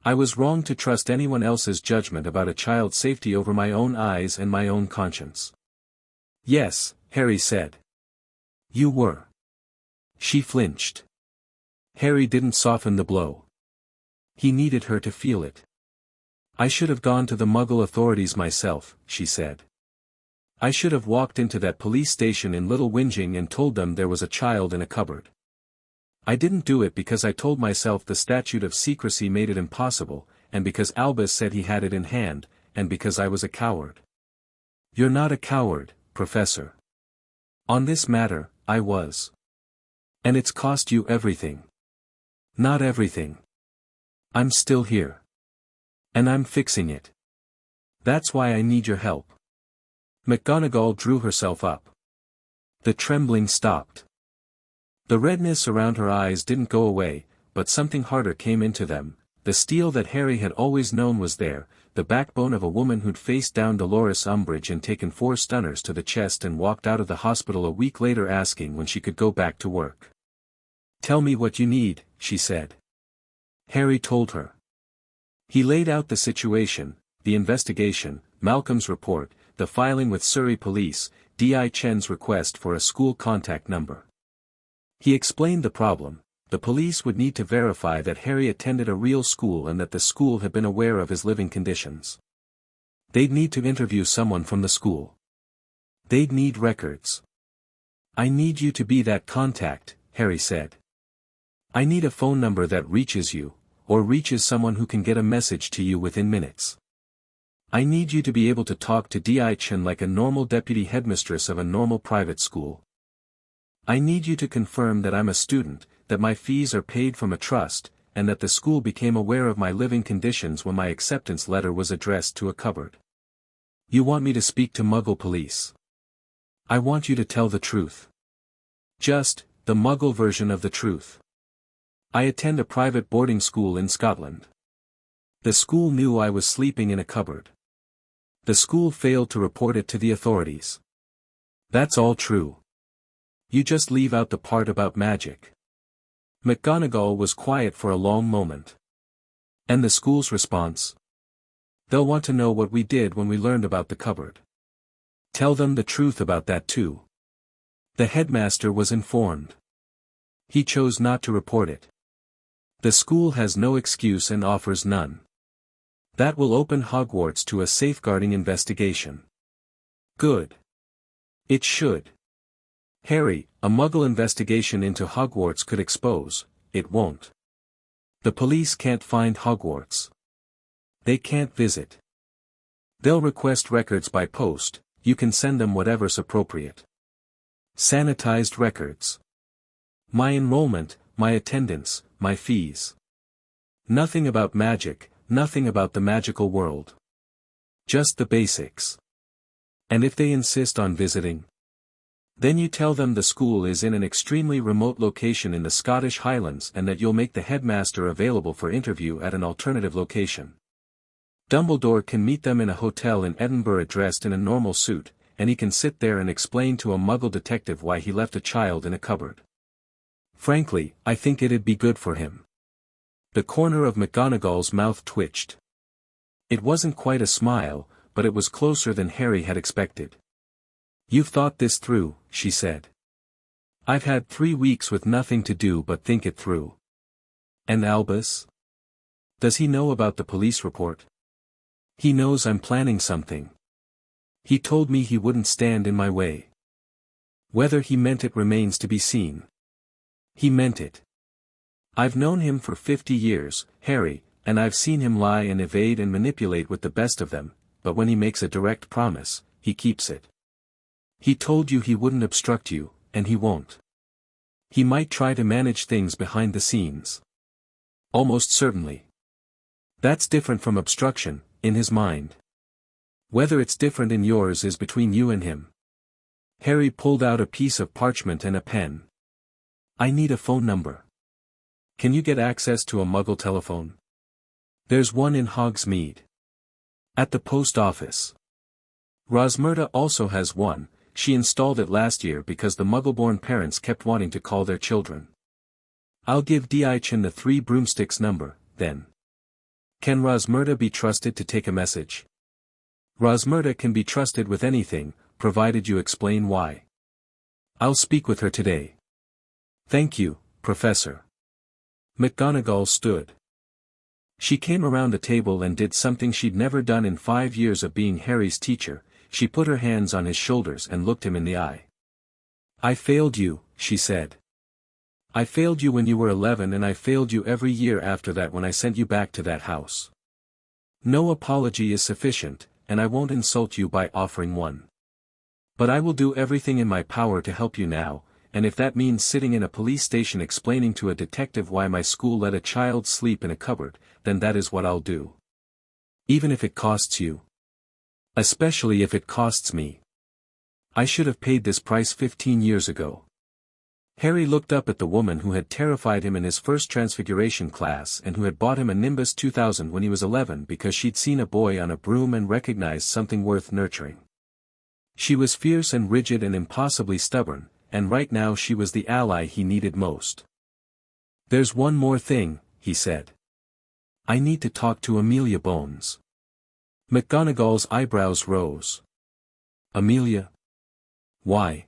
I was wrong to trust anyone else's judgment about a child's safety over my own eyes and my own conscience. Yes, Harry said. You were. She flinched. Harry didn't soften the blow. He needed her to feel it. I should have gone to the Muggle authorities myself, she said. I should have walked into that police station in Little Whinging and told them there was a child in a cupboard. I didn't do it because I told myself the statute of secrecy made it impossible, and because Albus said he had it in hand, and because I was a coward. You're not a coward, Professor. On this matter, I was. And it's cost you everything. Not everything. I'm still here. And I'm fixing it. That's why I need your help. McGonagall drew herself up. The trembling stopped. The redness around her eyes didn't go away, but something harder came into them. The steel that Harry had always known was there, the backbone of a woman who'd faced down Dolores Umbridge and taken 4 stunners to the chest and walked out of the hospital a week later asking when she could go back to work. Tell me what you need, she said. Harry told her. He laid out the situation, the investigation, Malcolm's report, the filing with Surrey Police, D.I. Chen's request for a school contact number. He explained the problem. The police would need to verify that Harry attended a real school and that the school had been aware of his living conditions. They'd need to interview someone from the school. They'd need records. I need you to be that contact, Harry said. I need a phone number that reaches you, or reaches someone who can get a message to you within minutes. I need you to be able to talk to D.I. Chen like a normal deputy headmistress of a normal private school. I need you to confirm that I'm a student, that my fees are paid from a trust, and that the school became aware of my living conditions when my acceptance letter was addressed to a cupboard. You want me to speak to Muggle police. I want you to tell the truth. Just, the Muggle version of the truth. I attend a private boarding school in Scotland. The school knew I was sleeping in a cupboard. The school failed to report it to the authorities. That's all true. You just leave out the part about magic. McGonagall was quiet for a long moment. And the school's response? They'll want to know what we did when we learned about the cupboard. Tell them the truth about that too. The headmaster was informed. He chose not to report it. The school has no excuse and offers none. That will open Hogwarts to a safeguarding investigation. Good. It should. Harry, a Muggle investigation into Hogwarts could expose, it won't. The police can't find Hogwarts. They can't visit. They'll request records by post, you can send them whatever's appropriate. Sanitized records. My enrollment, my attendance, my fees. Nothing about magic, nothing about the magical world. Just the basics. And if they insist on visiting? Then you tell them the school is in an extremely remote location in the Scottish Highlands and that you'll make the headmaster available for interview at an alternative location. Dumbledore can meet them in a hotel in Edinburgh dressed in a normal suit, and he can sit there and explain to a Muggle detective why he left a child in a cupboard. Frankly, I think it'd be good for him. The corner of McGonagall's mouth twitched. It wasn't quite a smile, but it was closer than Harry had expected. You've thought this through, she said. I've had 3 weeks with nothing to do but think it through. And Albus? Does he know about the police report? He knows I'm planning something. He told me he wouldn't stand in my way. Whether he meant it remains to be seen. He meant it. I've known him for 50 years, Harry, and I've seen him lie and evade and manipulate with the best of them, but when he makes a direct promise, he keeps it. He told you he wouldn't obstruct you, and he won't. He might try to manage things behind the scenes. Almost certainly. That's different from obstruction, in his mind. Whether it's different in yours is between you and him. Harry pulled out a piece of parchment and a pen. I need a phone number. Can you get access to a Muggle telephone? There's one in Hogsmeade. At the post office. Rosmerta also has one. She installed it last year because the Muggle-born parents kept wanting to call their children. I'll give Dichen the 3 broomsticks number, then. Can Rosmerta be trusted to take a message? Rosmerta can be trusted with anything, provided you explain why. I'll speak with her today. Thank you, Professor. McGonagall stood. She came around the table and did something she'd never done in 5 years of being Harry's teacher. She put her hands on his shoulders and looked him in the eye. I failed you, she said. I failed you when you were 11 and I failed you every year after that when I sent you back to that house. No apology is sufficient, and I won't insult you by offering one. But I will do everything in my power to help you now, and if that means sitting in a police station explaining to a detective why my school let a child sleep in a cupboard, then that is what I'll do. Even if it costs you. Especially if it costs me. I should have paid this price 15 years ago. Harry looked up at the woman who had terrified him in his first Transfiguration class and who had bought him a Nimbus 2000 when he was 11 because she'd seen a boy on a broom and recognized something worth nurturing. She was fierce and rigid and impossibly stubborn, and right now she was the ally he needed most. There's one more thing, he said. I need to talk to Amelia Bones. McGonagall's eyebrows rose. Amelia? Why?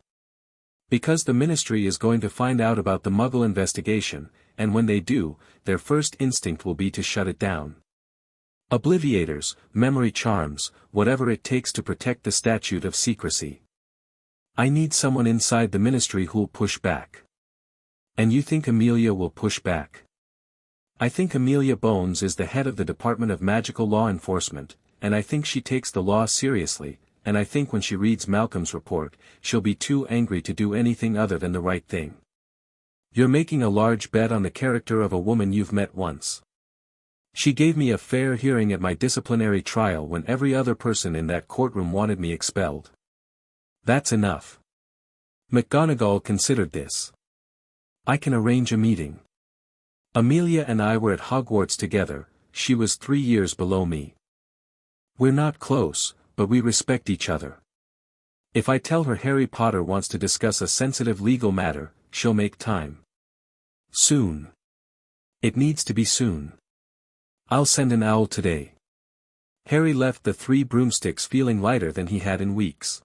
Because the Ministry is going to find out about the Muggle investigation, and when they do, their first instinct will be to shut it down. Obliviators, memory charms, whatever it takes to protect the statute of secrecy. I need someone inside the Ministry who'll push back. And you think Amelia will push back? I think Amelia Bones is the head of the Department of Magical Law Enforcement, and I think she takes the law seriously, and I think when she reads Malcolm's report, she'll be too angry to do anything other than the right thing. You're making a large bet on the character of a woman you've met once. She gave me a fair hearing at my disciplinary trial when every other person in that courtroom wanted me expelled. That's enough. McGonagall considered this. I can arrange a meeting. Amelia and I were at Hogwarts together, she was 3 years below me. We're not close, but we respect each other. If I tell her Harry Potter wants to discuss a sensitive legal matter, she'll make time. Soon. It needs to be soon. I'll send an owl today. Harry left the 3 broomsticks feeling lighter than he had in weeks.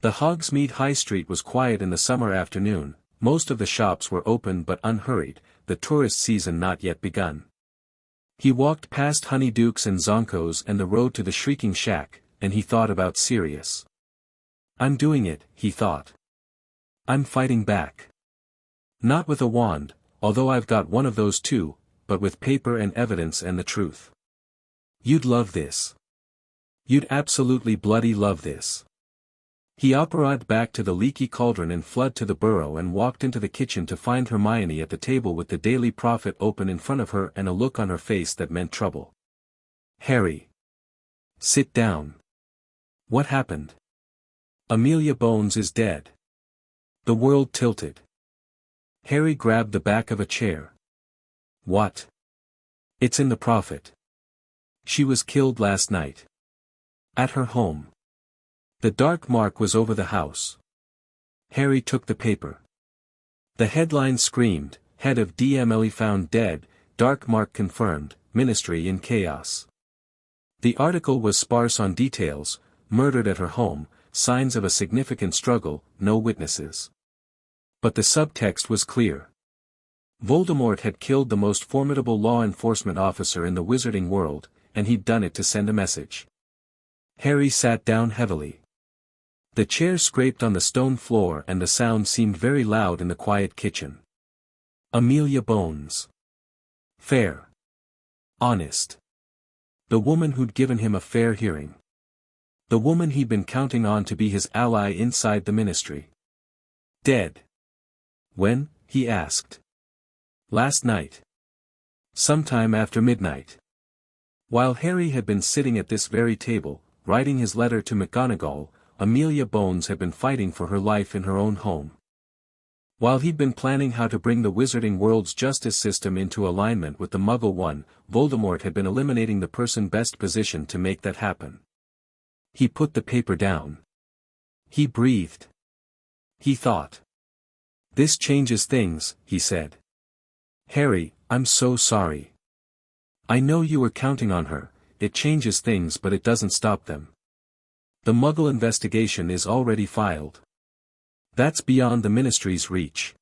The Hogsmeade High Street was quiet in the summer afternoon, most of the shops were open but unhurried, the tourist season not yet begun. He walked past Honeydukes and Zonko's and the road to the Shrieking Shack, and he thought about Sirius. I'm doing it, he thought. I'm fighting back. Not with a wand, although I've got one of those too, but with paper and evidence and the truth. You'd love this. You'd absolutely bloody love this. He operated back to the leaky cauldron and fled to the burrow and walked into the kitchen to find Hermione at the table with the Daily Prophet open in front of her and a look on her face that meant trouble. Harry. Sit down. What happened? Amelia Bones is dead. The world tilted. Harry grabbed the back of a chair. What? It's in the Prophet. She was killed last night. At her home. The dark mark was over the house. Harry took the paper. The headline screamed, Head of DMLE found dead, dark mark confirmed, Ministry in chaos. The article was sparse on details, murdered at her home, signs of a significant struggle, no witnesses. But the subtext was clear. Voldemort had killed the most formidable law enforcement officer in the wizarding world, and he'd done it to send a message. Harry sat down heavily. The chair scraped on the stone floor and the sound seemed very loud in the quiet kitchen. Amelia Bones. Fair. Honest. The woman who'd given him a fair hearing. The woman he'd been counting on to be his ally inside the Ministry. Dead. When? He asked. Last night. Sometime after midnight. While Harry had been sitting at this very table, writing his letter to McGonagall, Amelia Bones had been fighting for her life in her own home. While he'd been planning how to bring the wizarding world's justice system into alignment with the Muggle one, Voldemort had been eliminating the person best positioned to make that happen. He put the paper down. He breathed. He thought. This changes things, he said. Harry, I'm so sorry. I know you were counting on her. It changes things but it doesn't stop them. The Muggle investigation is already filed. That's beyond the Ministry's reach.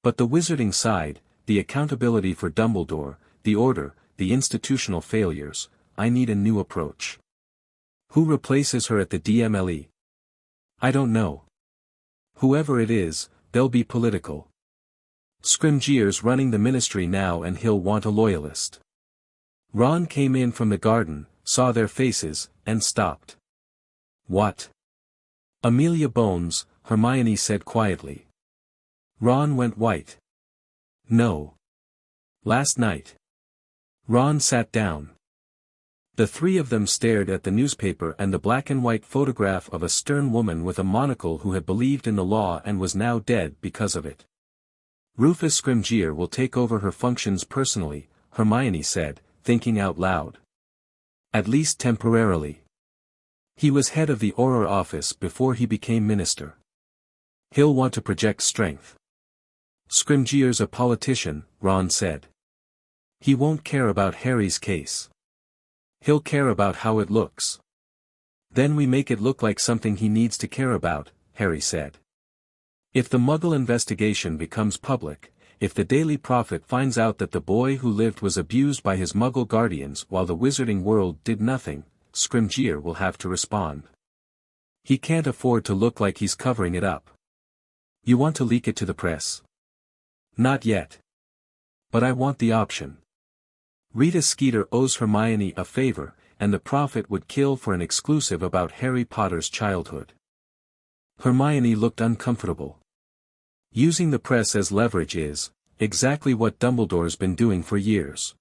But the wizarding side, the accountability for Dumbledore, the Order, the institutional failures, I need a new approach. Who replaces her at the DMLE? I don't know. Whoever it is, they'll be political. Scrimgeour's running the Ministry now and he'll want a loyalist. Ron came in from the garden, saw their faces, and stopped. What? Amelia Bones, Hermione said quietly. Ron went white. No. Last night. Ron sat down. The three of them stared at the newspaper and the black-and-white photograph of a stern woman with a monocle who had believed in the law and was now dead because of it. Rufus Scrimgeour will take over her functions personally, Hermione said, thinking out loud. At least temporarily. He was head of the Auror office before he became minister. He'll want to project strength. Scrimgeour's a politician, Ron said. He won't care about Harry's case. He'll care about how it looks. Then we make it look like something he needs to care about, Harry said. If the Muggle investigation becomes public, if the Daily Prophet finds out that the boy who lived was abused by his Muggle guardians while the wizarding world did nothing, Scrimgeour will have to respond. He can't afford to look like he's covering it up. You want to leak it to the press? Not yet. But I want the option. Rita Skeeter owes Hermione a favor, and the Prophet would kill for an exclusive about Harry Potter's childhood. Hermione looked uncomfortable. Using the press as leverage is exactly what Dumbledore's been doing for years.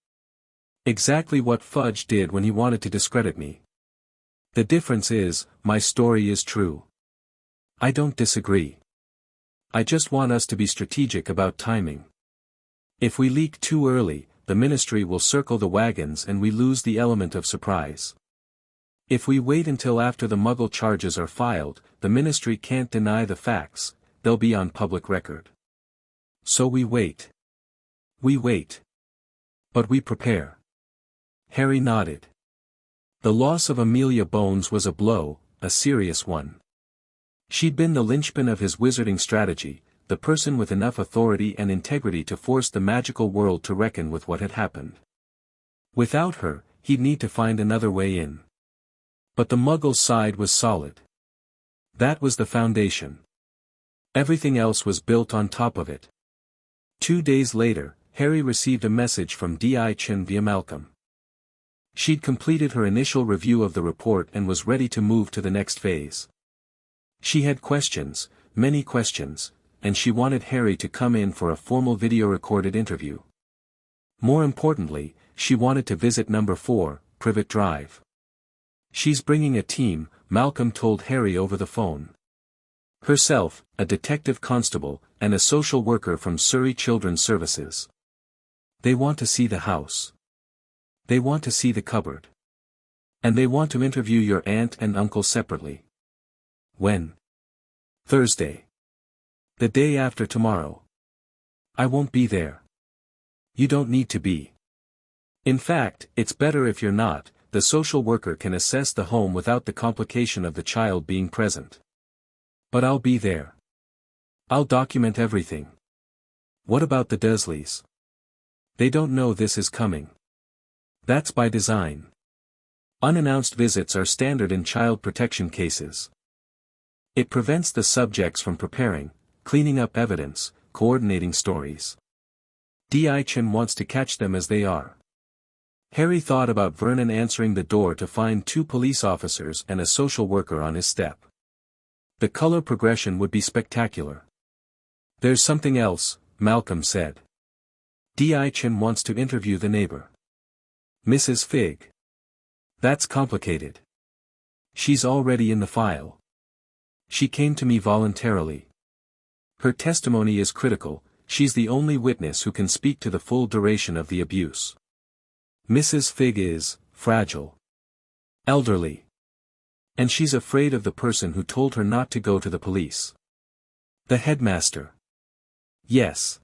Exactly what Fudge did when he wanted to discredit me. The difference is, my story is true. I don't disagree. I just want us to be strategic about timing. If we leak too early, the Ministry will circle the wagons and we lose the element of surprise. If we wait until after the Muggle charges are filed, the Ministry can't deny the facts, they'll be on public record. So we wait. We wait. But we prepare. Harry nodded. The loss of Amelia Bones was a blow, a serious one. She'd been the linchpin of his wizarding strategy, the person with enough authority and integrity to force the magical world to reckon with what had happened. Without her, he'd need to find another way in. But the Muggle side was solid. That was the foundation. Everything else was built on top of it. 2 days later, Harry received a message from Di Chin via Malcolm. She'd completed her initial review of the report and was ready to move to the next phase. She had questions, many questions, and she wanted Harry to come in for a formal video-recorded interview. More importantly, she wanted to visit number 4, Privet Drive. She's bringing a team, Malcolm told Harry over the phone. Herself, a detective constable, and a social worker from Surrey Children's Services. They want to see the house. They want to see the cupboard. And they want to interview your aunt and uncle separately. When? Thursday. The day after tomorrow. I won't be there. You don't need to be. In fact, it's better if you're not. The social worker can assess the home without the complication of the child being present. But I'll be there. I'll document everything. What about the Dursleys? They don't know this is coming. That's by design. Unannounced visits are standard in child protection cases. It prevents the subjects from preparing, cleaning up evidence, coordinating stories. Di Chin wants to catch them as they are. Harry thought about Vernon answering the door to find 2 police officers and a social worker on his step. The color progression would be spectacular. There's something else, Malcolm said. Di Chin wants to interview the neighbor. Mrs. Fig. That's complicated. She's already in the file. She came to me voluntarily. Her testimony is critical, she's the only witness who can speak to the full duration of the abuse. Mrs. Fig is fragile. Elderly. And she's afraid of the person who told her not to go to the police. The headmaster. Yes.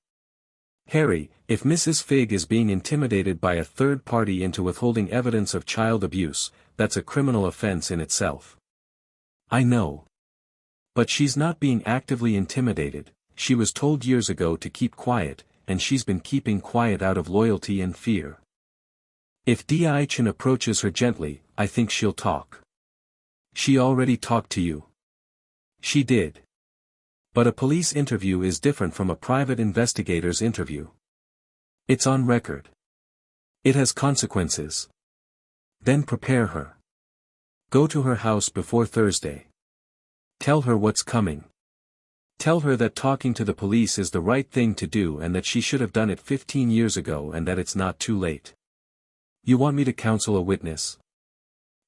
Harry, if Mrs. Figg is being intimidated by a third party into withholding evidence of child abuse, that's a criminal offense in itself. I know. But she's not being actively intimidated. She was told years ago to keep quiet, and she's been keeping quiet out of loyalty and fear. If Di-Chin approaches her gently, I think she'll talk. She already talked to you. She did. But a police interview is different from a private investigator's interview. It's on record. It has consequences. Then prepare her. Go to her house before Thursday. Tell her what's coming. Tell her that talking to the police is the right thing to do and that she should have done it 15 years ago and that it's not too late. You want me to counsel a witness?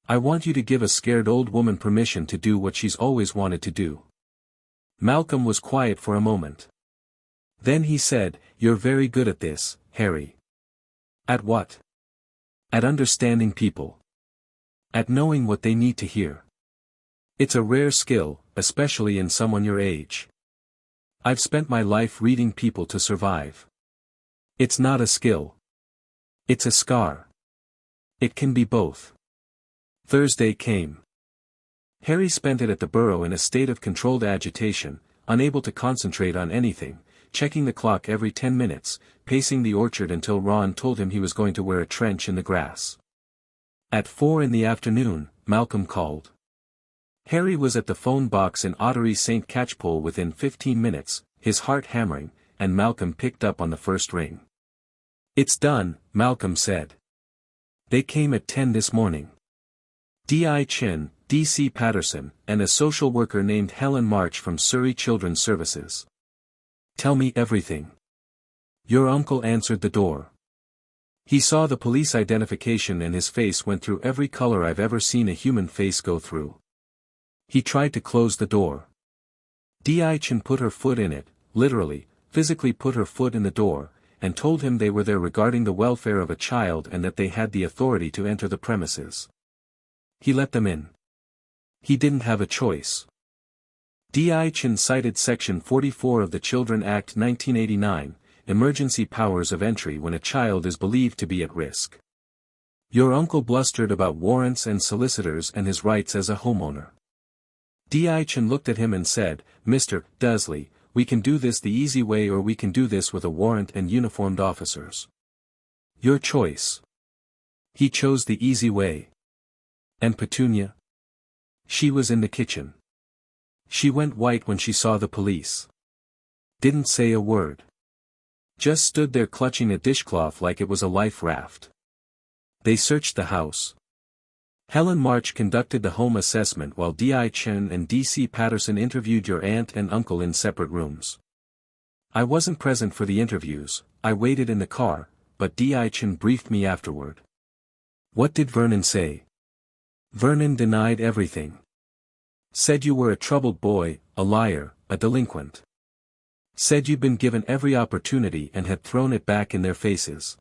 I want you to give a scared old woman permission to do what she's always wanted to do. Malcolm was quiet for a moment. Then he said, "You're very good at this, Harry." At what? At understanding people. At knowing what they need to hear. It's a rare skill, especially in someone your age. I've spent my life reading people to survive. It's not a skill. It's a scar. It can be both. Thursday came. Harry spent it at the Burrow in a state of controlled agitation, unable to concentrate on anything, checking the clock every 10 minutes, pacing the orchard until Ron told him he was going to wear a trench in the grass. At 4 in the afternoon, Malcolm called. Harry was at the phone box in Ottery St. Catchpole within 15 minutes, his heart hammering, and Malcolm picked up on the first ring. "It's done," Malcolm said. "They came at 10 this morning. Di-Chin, D.C. Patterson, and a social worker named Helen March from Surrey Children's Services." "Tell me everything." Your uncle answered the door. He saw the police identification and his face went through every color I've ever seen a human face go through. He tried to close the door. Di-Chin put her foot in it, literally, physically put her foot in the door, and told him they were there regarding the welfare of a child and that they had the authority to enter the premises. He let them in. He didn't have a choice. Di-Chin cited Section 44 of the Children Act 1989, emergency powers of entry when a child is believed to be at risk. Your uncle blustered about warrants and solicitors and his rights as a homeowner. Di-Chin looked at him and said, "Mr. Dursley, we can do this the easy way or we can do this with a warrant and uniformed officers. Your choice." He chose the easy way. And Petunia? She was in the kitchen. She went white when she saw the police. Didn't say a word. Just stood there clutching a dishcloth like it was a life raft. They searched the house. Helen March conducted the home assessment while Di-Chin and D.C. Patterson interviewed your aunt and uncle in separate rooms. I wasn't present for the interviews, I waited in the car, but Di-Chin briefed me afterward. What did Vernon say? Vernon denied everything. Said you were a troubled boy, a liar, a delinquent. Said you'd been given every opportunity and had thrown it back in their faces.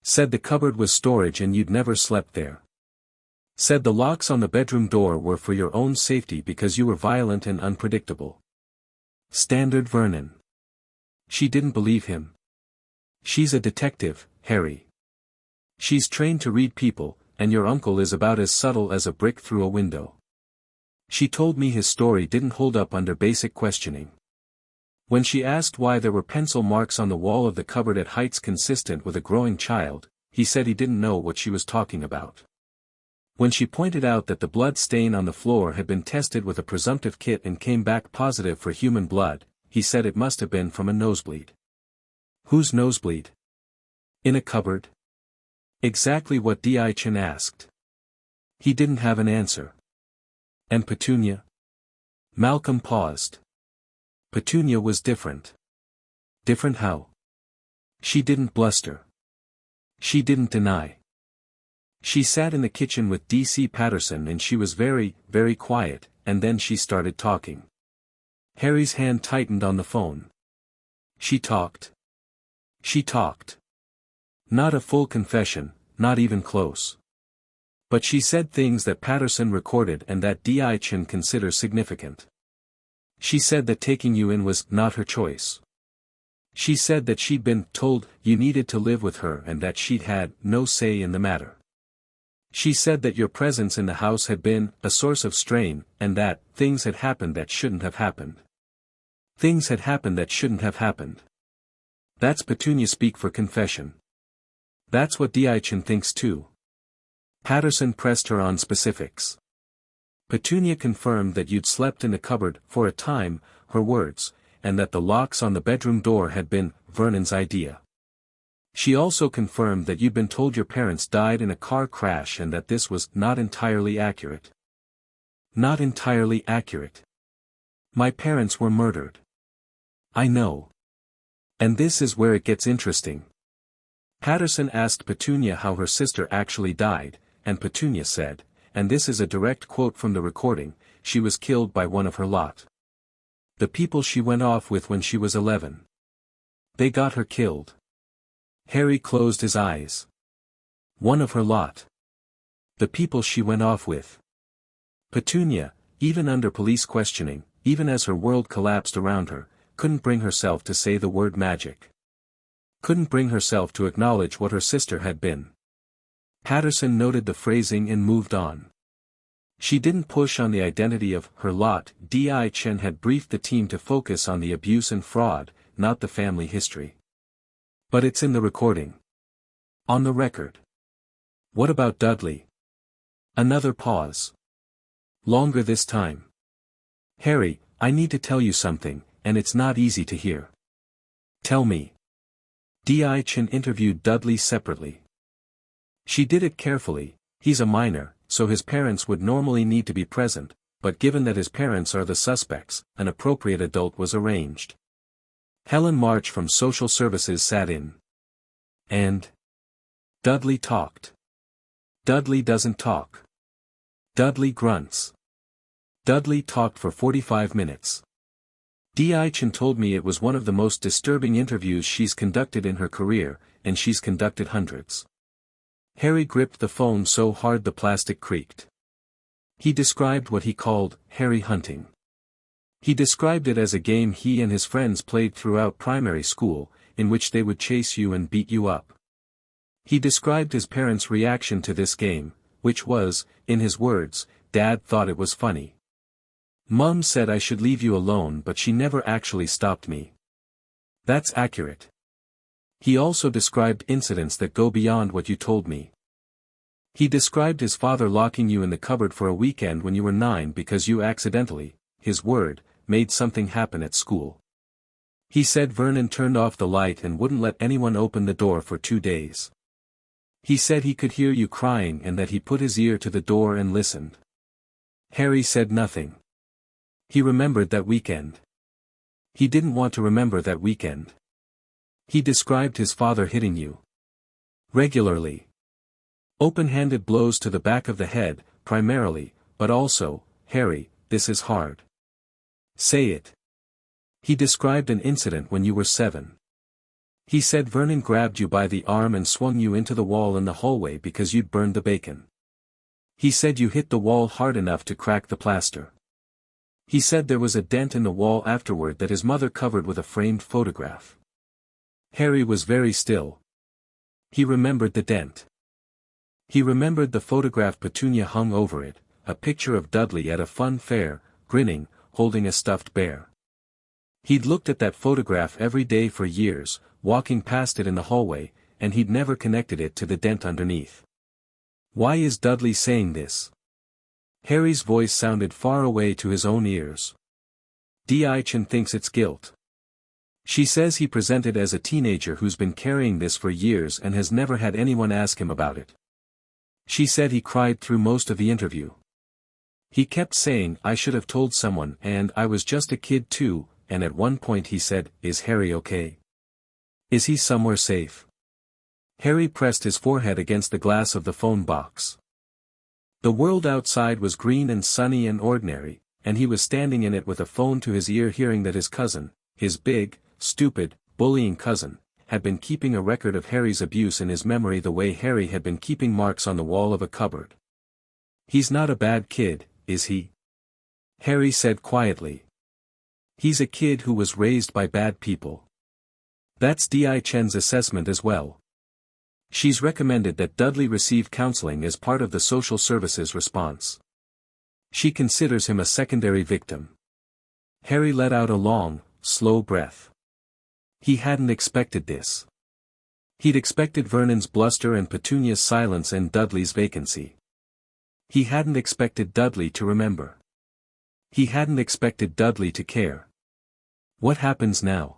Said the cupboard was storage and you'd never slept there. Said the locks on the bedroom door were for your own safety because you were violent and unpredictable. Standard Vernon. She didn't believe him. She's a detective, Harry. She's trained to read people, and your uncle is about as subtle as a brick through a window. She told me his story didn't hold up under basic questioning. When she asked why there were pencil marks on the wall of the cupboard at heights consistent with a growing child, he said he didn't know what she was talking about. When she pointed out that the blood stain on the floor had been tested with a presumptive kit and came back positive for human blood, he said it must have been from a nosebleed. Whose nosebleed? In a cupboard? Exactly what Di-Chin asked. He didn't have an answer. And Petunia? Malcolm paused. Petunia was different. Different how? She didn't bluster. She didn't deny. She sat in the kitchen with D.C. Patterson and she was very, very quiet, and then she started talking. Harry's hand tightened on the phone. She talked. She talked. Not a full confession, not even close. But she said things that Patterson recorded and that Di Chen considers significant. She said that taking you in was not her choice. She said that she'd been told you needed to live with her and that she'd had no say in the matter. She said that your presence in the house had been a source of strain, and that things had happened that shouldn't have happened. Things had happened that shouldn't have happened. That's Petunia speak for confession. That's what Di Chen thinks too. Patterson pressed her on specifics. Petunia confirmed that you'd slept in the cupboard for a time, her words, and that the locks on the bedroom door had been Vernon's idea. She also confirmed that you'd been told your parents died in a car crash and that this was not entirely accurate. Not entirely accurate. My parents were murdered. I know. And this is where it gets interesting. Patterson asked Petunia how her sister actually died, and Petunia said, and this is a direct quote from the recording, she was killed by one of her lot. The people she went off with when she was 11. They got her killed. Harry closed his eyes. One of her lot. The people she went off with. Petunia, even under police questioning, even as her world collapsed around her, couldn't bring herself to say the word magic. Couldn't bring herself to acknowledge what her sister had been. Patterson noted the phrasing and moved on. She didn't push on the identity of her lot. Di Chen had briefed the team to focus on the abuse and fraud, not the family history. But it's in the recording. On the record. What about Dudley? Another pause. Longer this time. Harry, I need to tell you something, and it's not easy to hear. Tell me. Di Chen interviewed Dudley separately. She did it carefully. He's a minor, so his parents would normally need to be present, but given that his parents are the suspects, an appropriate adult was arranged. Helen March from Social Services sat in. And Dudley talked. Dudley doesn't talk. Dudley grunts. Dudley talked for 45 minutes. Di Chen told me it was one of the most disturbing interviews she's conducted in her career, and she's conducted hundreds. Harry gripped the phone so hard the plastic creaked. He described what he called Harry hunting. He described it as a game he and his friends played throughout primary school, in which they would chase you and beat you up. He described his parents' reaction to this game, which was, in his words, Dad thought it was funny. Mum said I should leave you alone, but she never actually stopped me. That's accurate. He also described incidents that go beyond what you told me. He described his father locking you in the cupboard for a weekend when you were 9 because you accidentally, his word, made something happen at school. He said Vernon turned off the light and wouldn't let anyone open the door for 2 days. He said he could hear you crying and that he put his ear to the door and listened. Harry said nothing. He remembered that weekend. He didn't want to remember that weekend. He described his father hitting you. Regularly. Open-handed blows to the back of the head, primarily, but also, Harry, this is hard. Say it. He described an incident when you were 7. He said Vernon grabbed you by the arm and swung you into the wall in the hallway because you'd burned the bacon. He said you hit the wall hard enough to crack the plaster. He said there was a dent in the wall afterward that his mother covered with a framed photograph. Harry was very still. He remembered the dent. He remembered the photograph Petunia hung over it, a picture of Dudley at a fun fair, grinning, holding a stuffed bear. He'd looked at that photograph every day for years, walking past it in the hallway, and he'd never connected it to the dent underneath. Why is Dudley saying this? Harry's voice sounded far away to his own ears. Di Chen thinks it's guilt. She says he presented as a teenager who's been carrying this for years and has never had anyone ask him about it. She said he cried through most of the interview. He kept saying I should have told someone and I was just a kid too, and at one point he said, is Harry okay? Is he somewhere safe? Harry pressed his forehead against the glass of the phone box. The world outside was green and sunny and ordinary, and he was standing in it with a phone to his ear hearing that his cousin, his big, stupid, bullying cousin, had been keeping a record of Harry's abuse in his memory the way Harry had been keeping marks on the wall of a cupboard. He's not a bad kid, is he? Harry said quietly. He's a kid who was raised by bad people. That's Di Chen's assessment as well. She's recommended that Dudley receive counseling as part of the social services response. She considers him a secondary victim. Harry let out a long, slow breath. He hadn't expected this. He'd expected Vernon's bluster and Petunia's silence and Dudley's vacancy. He hadn't expected Dudley to remember. He hadn't expected Dudley to care. What happens now?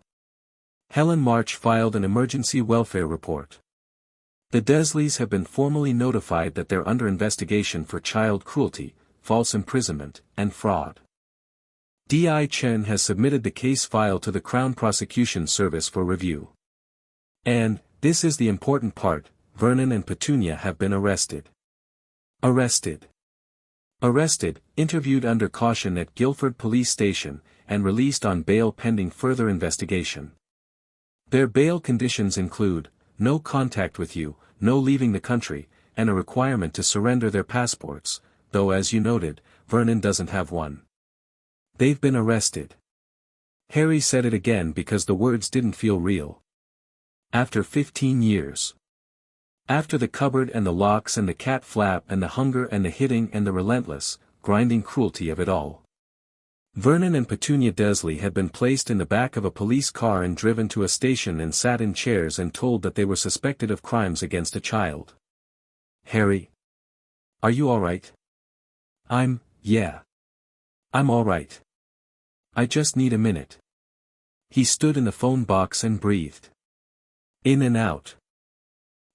Helen March filed an emergency welfare report. The Dursleys have been formally notified that they're under investigation for child cruelty, false imprisonment, and fraud. Di Chen has submitted the case file to the Crown Prosecution Service for review. And, this is the important part, Vernon and Petunia have been arrested. Arrested, interviewed under caution at Guildford Police Station, and released on bail pending further investigation. Their bail conditions include, no contact with you, no leaving the country, and a requirement to surrender their passports, though as you noted, Vernon doesn't have one. They've been arrested. Harry said it again because the words didn't feel real. After 15 years. After the cupboard and the locks and the cat flap and the hunger and the hitting and the relentless, grinding cruelty of it all. Vernon and Petunia Dursley had been placed in the back of a police car and driven to a station and sat in chairs and told that they were suspected of crimes against a child. Harry. Are you alright? Yeah. I'm alright. I just need a minute. He stood in the phone box and breathed. In and out.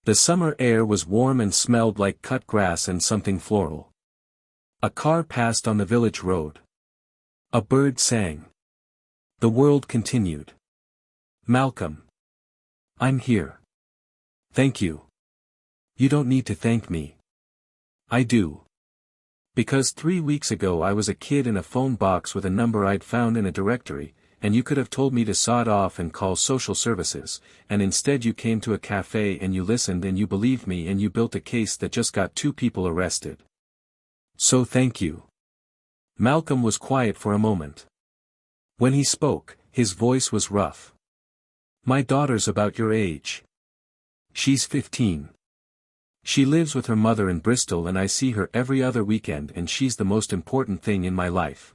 The summer air was warm and smelled like cut grass and something floral. A car passed on the village road. A bird sang. The world continued. Malcolm. I'm here. Thank you. You don't need to thank me. I do. Because 3 weeks ago I was a kid in a phone box with a number I'd found in a directory, and you could have told me to sod off and call social services, and instead you came to a cafe and you listened and you believed me and you built a case that just got 2 people arrested. So thank you. Malcolm was quiet for a moment. When he spoke, his voice was rough. My daughter's about your age. She's 15. She lives with her mother in Bristol and I see her every other weekend and she's the most important thing in my life.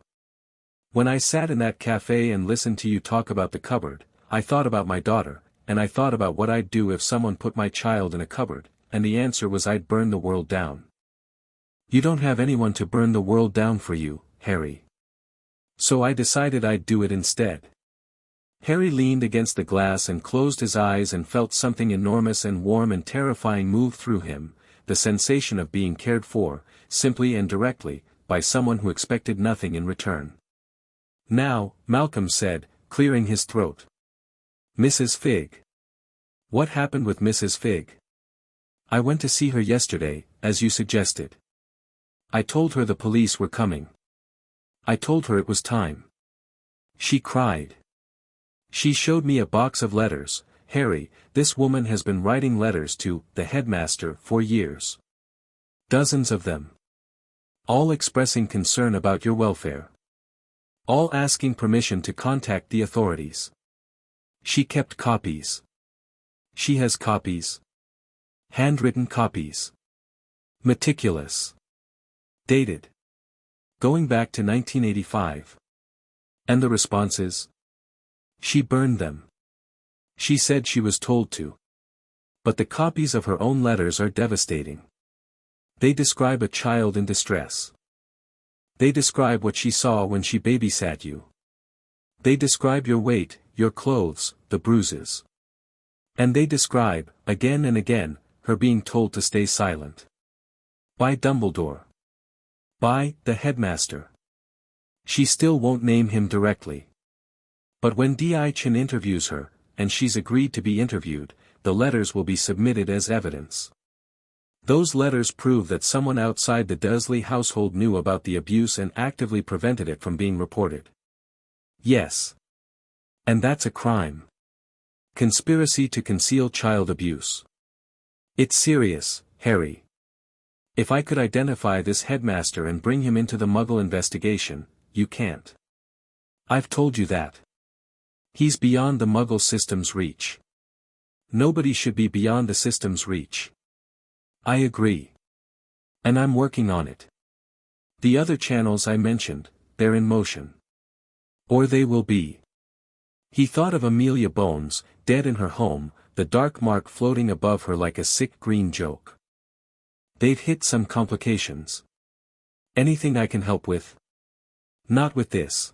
When I sat in that cafe and listened to you talk about the cupboard, I thought about my daughter, and I thought about what I'd do if someone put my child in a cupboard, and the answer was I'd burn the world down. You don't have anyone to burn the world down for you, Harry. So I decided I'd do it instead. Harry leaned against the glass and closed his eyes and felt something enormous and warm and terrifying move through him, the sensation of being cared for, simply and directly, by someone who expected nothing in return. Now, Malcolm said, clearing his throat. Mrs. Figg. What happened with Mrs. Figg? I went to see her yesterday, as you suggested. I told her the police were coming. I told her it was time. She cried. She showed me a box of letters. Harry, this woman has been writing letters to the headmaster for years. Dozens of them. All expressing concern about your welfare. All asking permission to contact the authorities. She kept copies. She has copies. Handwritten copies. Meticulous. Dated. Going back to 1985. And the responses? She burned them. She said she was told to. But the copies of her own letters are devastating. They describe a child in distress. They describe what she saw when she babysat you. They describe your weight, your clothes, the bruises. And they describe, again and again, her being told to stay silent. By Dumbledore. By the headmaster. She still won't name him directly. But when Di Chen interviews her, and she's agreed to be interviewed, the letters will be submitted as evidence. Those letters prove that someone outside the Dursley household knew about the abuse and actively prevented it from being reported. Yes. And that's a crime. Conspiracy to conceal child abuse. It's serious, Harry. If I could identify this headmaster and bring him into the Muggle investigation, you can't. I've told you that. He's beyond the Muggle system's reach. Nobody should be beyond the system's reach. I agree. And I'm working on it. The other channels I mentioned, they're in motion. Or they will be. He thought of Amelia Bones, dead in her home, the dark mark floating above her like a sick green joke. They've hit some complications. Anything I can help with? Not with this.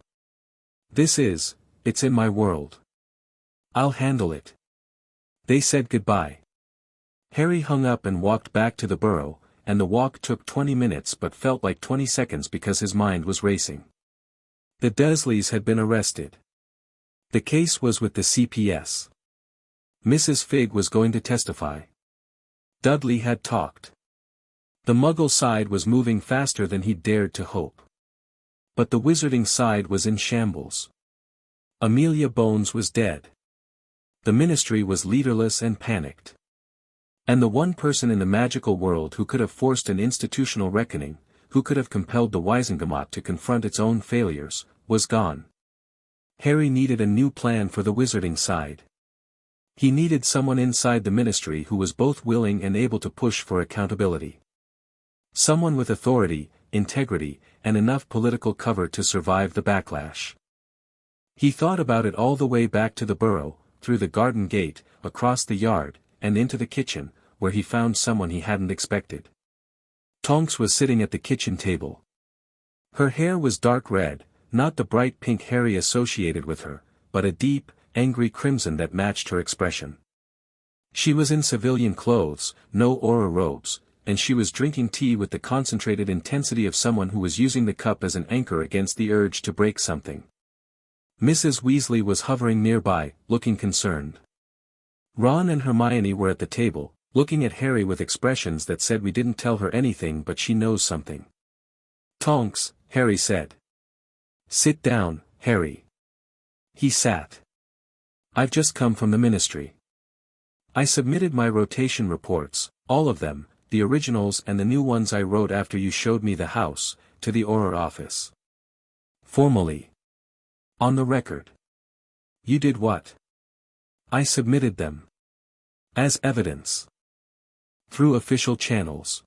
It's in my world. I'll handle it. They said goodbye. Harry hung up and walked back to the burrow, and the walk took 20 minutes but felt like 20 seconds because his mind was racing. The Dursleys had been arrested. The case was with the CPS. Mrs. Figg was going to testify. Dudley had talked. The Muggle side was moving faster than he'd dared to hope. But the Wizarding side was in shambles. Amelia Bones was dead. The Ministry was leaderless and panicked. And the one person in the magical world who could have forced an institutional reckoning, who could have compelled the Wizengamot to confront its own failures, was gone. Harry needed a new plan for the Wizarding side. He needed someone inside the Ministry who was both willing and able to push for accountability. Someone with authority, integrity, and enough political cover to survive the backlash. He thought about it all the way back to the burrow, through the garden gate, across the yard, and into the kitchen, where he found someone he hadn't expected. Tonks was sitting at the kitchen table. Her hair was dark red, not the bright pink Harry associated with her, but a deep, angry crimson that matched her expression. She was in civilian clothes, no aura robes, and she was drinking tea with the concentrated intensity of someone who was using the cup as an anchor against the urge to break something. Mrs. Weasley was hovering nearby, looking concerned. Ron and Hermione were at the table, looking at Harry with expressions that said we didn't tell her anything but she knows something. Tonks, Harry said. Sit down, Harry. He sat. I've just come from the Ministry. I submitted my rotation reports, all of them, the originals and the new ones I wrote after you showed me the house, to the Auror office. Formally. On the record. You did what? I submitted them. As evidence. Through official channels.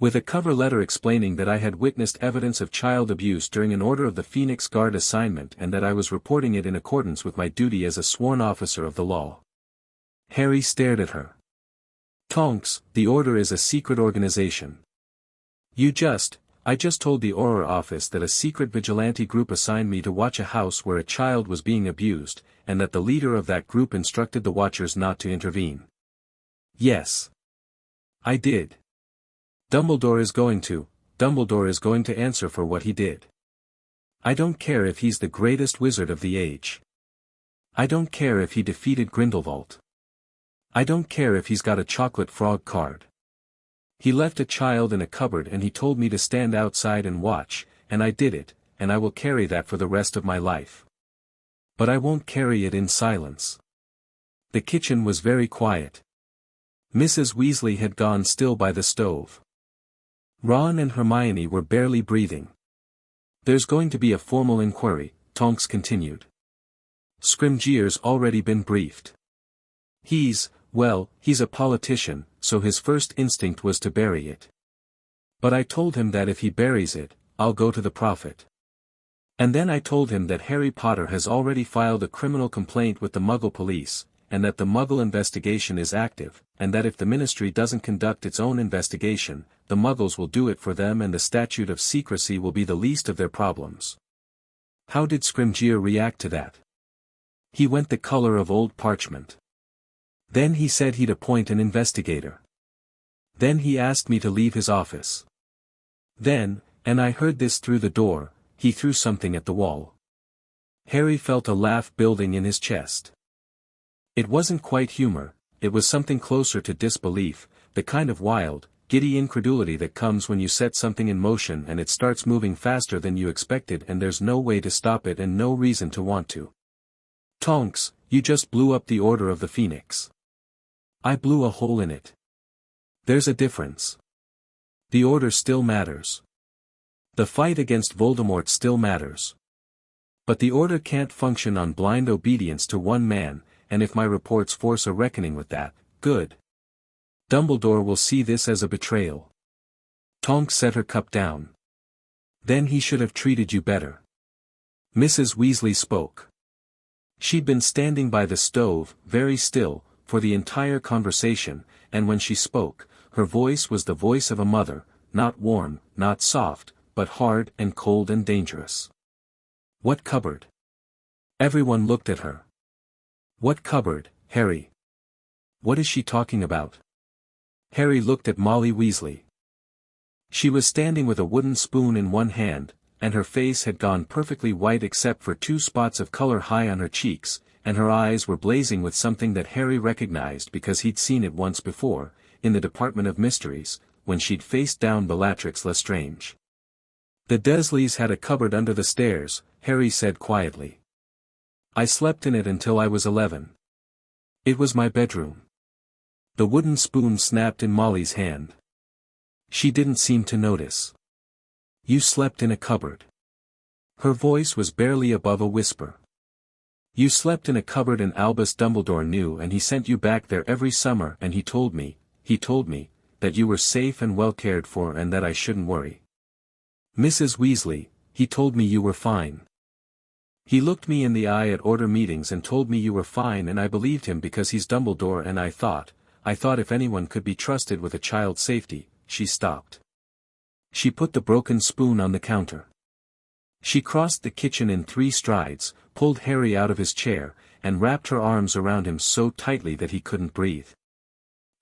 With a cover letter explaining that I had witnessed evidence of child abuse during an Order of the Phoenix Guard assignment and that I was reporting it in accordance with my duty as a sworn officer of the law. Harry stared at her. Tonks, the Order is a secret organization. I just told the Auror office that a secret vigilante group assigned me to watch a house where a child was being abused, and that the leader of that group instructed the watchers not to intervene. Yes. I did. Dumbledore is going to answer for what he did. I don't care if he's the greatest wizard of the age. I don't care if he defeated Grindelwald. I don't care if he's got a chocolate frog card. He left a child in a cupboard and he told me to stand outside and watch, and I did it, and I will carry that for the rest of my life. But I won't carry it in silence. The kitchen was very quiet. Mrs. Weasley had gone still by the stove. Ron and Hermione were barely breathing. There's going to be a formal inquiry, Tonks continued. Scrimgeour's already been briefed. He's a politician, so his first instinct was to bury it. But I told him that if he buries it, I'll go to the Prophet. And then I told him that Harry Potter has already filed a criminal complaint with the Muggle police, and that the Muggle investigation is active, and that if the Ministry doesn't conduct its own investigation, the Muggles will do it for them and the statute of secrecy will be the least of their problems. How did Scrimgeour react to that? He went the color of old parchment. Then he said he'd appoint an investigator. Then he asked me to leave his office. Then, and I heard this through the door, he threw something at the wall. Harry felt a laugh building in his chest. It wasn't quite humor, it was something closer to disbelief, the kind of wild, giddy incredulity that comes when you set something in motion and it starts moving faster than you expected and there's no way to stop it and no reason to want to. Tonks, you just blew up the Order of the Phoenix. I blew a hole in it. There's a difference. The order still matters. The fight against Voldemort still matters. But the order can't function on blind obedience to one man, and if my reports force a reckoning with that, good. Dumbledore will see this as a betrayal. Tonks set her cup down. Then he should have treated you better. Mrs. Weasley spoke. She'd been standing by the stove, very still, for the entire conversation, and when she spoke, her voice was the voice of a mother, not warm, not soft, but hard and cold and dangerous. What cupboard? Everyone looked at her. What cupboard, Harry? What is she talking about? Harry looked at Molly Weasley. She was standing with a wooden spoon in one hand, and her face had gone perfectly white except for 2 spots of color high on her cheeks, and her eyes were blazing with something that Harry recognized because he'd seen it once before, in the Department of Mysteries, when she'd faced down Bellatrix Lestrange. The Dursleys had a cupboard under the stairs, Harry said quietly. I slept in it until I was 11. It was my bedroom. The wooden spoon snapped in Molly's hand. She didn't seem to notice. You slept in a cupboard. Her voice was barely above a whisper. You slept in a cupboard and Albus Dumbledore knew, and he sent you back there every summer, and he told me, that you were safe and well cared for and that I shouldn't worry. Mrs. Weasley, he told me you were fine. He looked me in the eye at order meetings and told me you were fine, and I believed him because he's Dumbledore, and I thought if anyone could be trusted with a child's safety. She stopped. She put the broken spoon on the counter. She crossed the kitchen in 3 strides, pulled Harry out of his chair, and wrapped her arms around him so tightly that he couldn't breathe.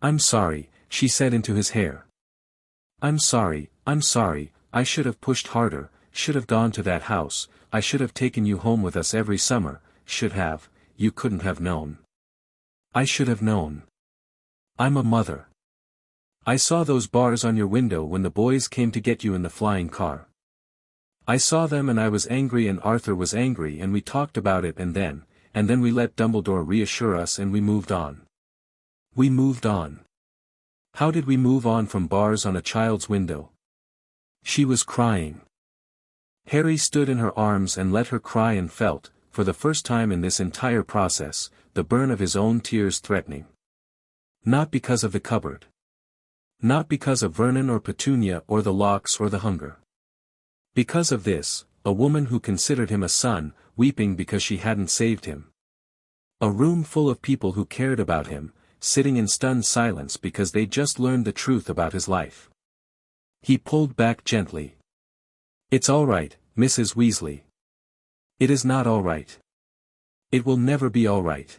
I'm sorry, she said into his hair. I'm sorry, I should have pushed harder, should have gone to that house, I should have taken you home with us every summer, you couldn't have known. I should have known. I'm a mother. I saw those bars on your window when the boys came to get you in the flying car. I saw them and I was angry and Arthur was angry and we talked about it and then we let Dumbledore reassure us and we moved on. We moved on. How did we move on from bars on a child's window? She was crying. Harry stood in her arms and let her cry and felt, for the first time in this entire process, the burn of his own tears threatening. Not because of the cupboard. Not because of Vernon or Petunia or the locks or the hunger. Because of this, a woman who considered him a son, weeping because she hadn't saved him. A room full of people who cared about him, sitting in stunned silence because they'd just learned the truth about his life. He pulled back gently. It's all right, Mrs. Weasley. It is not all right. It will never be all right.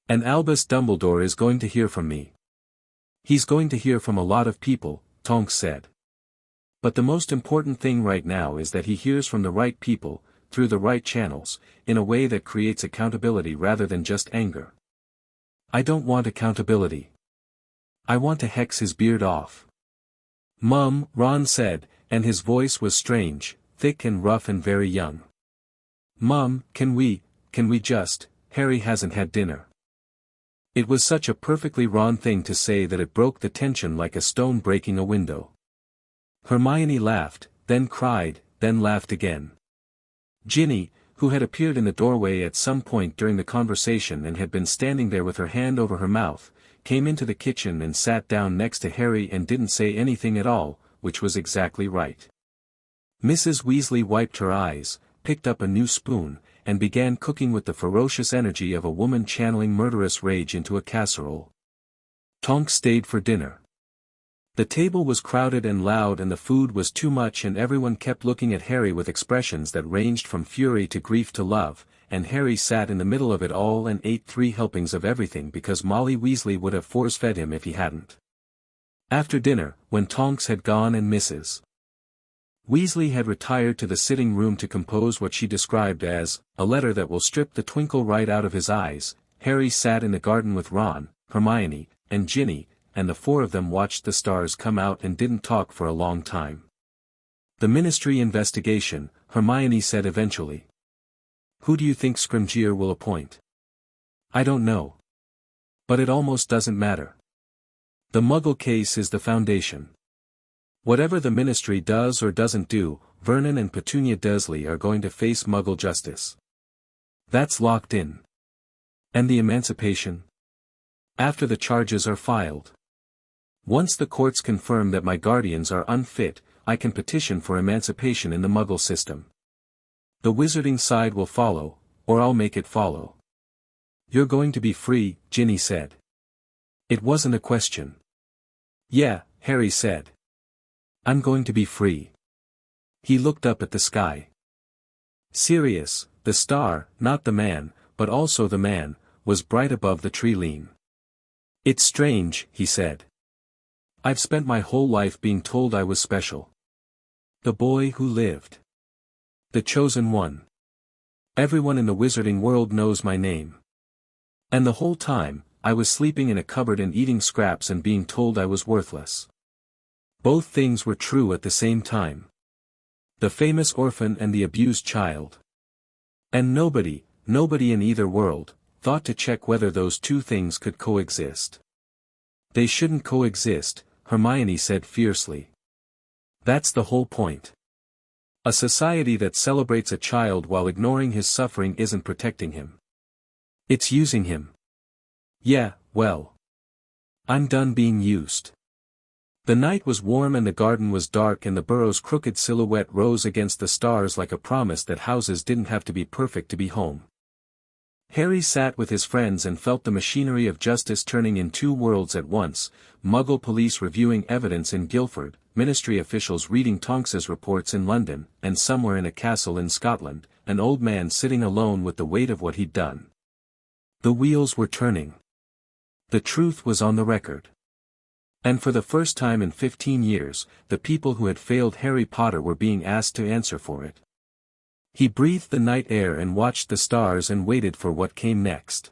And Albus Dumbledore is going to hear from me. He's going to hear from a lot of people, Tonks said. But the most important thing right now is that he hears from the right people, through the right channels, in a way that creates accountability rather than just anger. I don't want accountability. I want to hex his beard off. Mum, Ron said, and his voice was strange, thick and rough and very young. Mum, can we just, Harry hasn't had dinner. It was such a perfectly Ron thing to say that it broke the tension like a stone breaking a window. Hermione laughed, then cried, then laughed again. Ginny, who had appeared in the doorway at some point during the conversation and had been standing there with her hand over her mouth, came into the kitchen and sat down next to Harry and didn't say anything at all, which was exactly right. Mrs. Weasley wiped her eyes, picked up a new spoon, and began cooking with the ferocious energy of a woman channeling murderous rage into a casserole. Tonks stayed for dinner. The table was crowded and loud and the food was too much and everyone kept looking at Harry with expressions that ranged from fury to grief to love, and Harry sat in the middle of it all and ate 3 helpings of everything because Molly Weasley would have force-fed him if he hadn't. After dinner, when Tonks had gone and Mrs. Weasley had retired to the sitting room to compose what she described as, a letter that will strip the twinkle right out of his eyes, Harry sat in the garden with Ron, Hermione, and Ginny, and the 4 of them watched the stars come out and didn't talk for a long time. The Ministry investigation, Hermione said eventually. Who do you think Scrimgeour will appoint? I don't know. But it almost doesn't matter. The Muggle case is the foundation. Whatever the Ministry does or doesn't do, Vernon and Petunia Dursley are going to face Muggle justice. That's locked in. And the emancipation? After the charges are filed. Once the courts confirm that my guardians are unfit, I can petition for emancipation in the Muggle system. The wizarding side will follow, or I'll make it follow. You're going to be free, Ginny said. It wasn't a question. Yeah, Harry said. I'm going to be free. He looked up at the sky. Sirius, the star, not the man, but also the man, was bright above the tree line. It's strange, he said. I've spent my whole life being told I was special. The boy who lived. The chosen one. Everyone in the wizarding world knows my name. And the whole time, I was sleeping in a cupboard and eating scraps and being told I was worthless. Both things were true at the same time. The famous orphan and the abused child. And nobody in either world, thought to check whether those two things could coexist. They shouldn't coexist, Hermione said fiercely. That's the whole point. A society that celebrates a child while ignoring his suffering isn't protecting him. It's using him. Yeah, well. I'm done being used. The night was warm and the garden was dark and the burrow's crooked silhouette rose against the stars like a promise that houses didn't have to be perfect to be home. Harry sat with his friends and felt the machinery of justice turning in two worlds at once, Muggle police reviewing evidence in Guildford, Ministry officials reading Tonks's reports in London, and somewhere in a castle in Scotland, an old man sitting alone with the weight of what he'd done. The wheels were turning. The truth was on the record. And for the first time in 15 years, the people who had failed Harry Potter were being asked to answer for it. He breathed the night air and watched the stars and waited for what came next.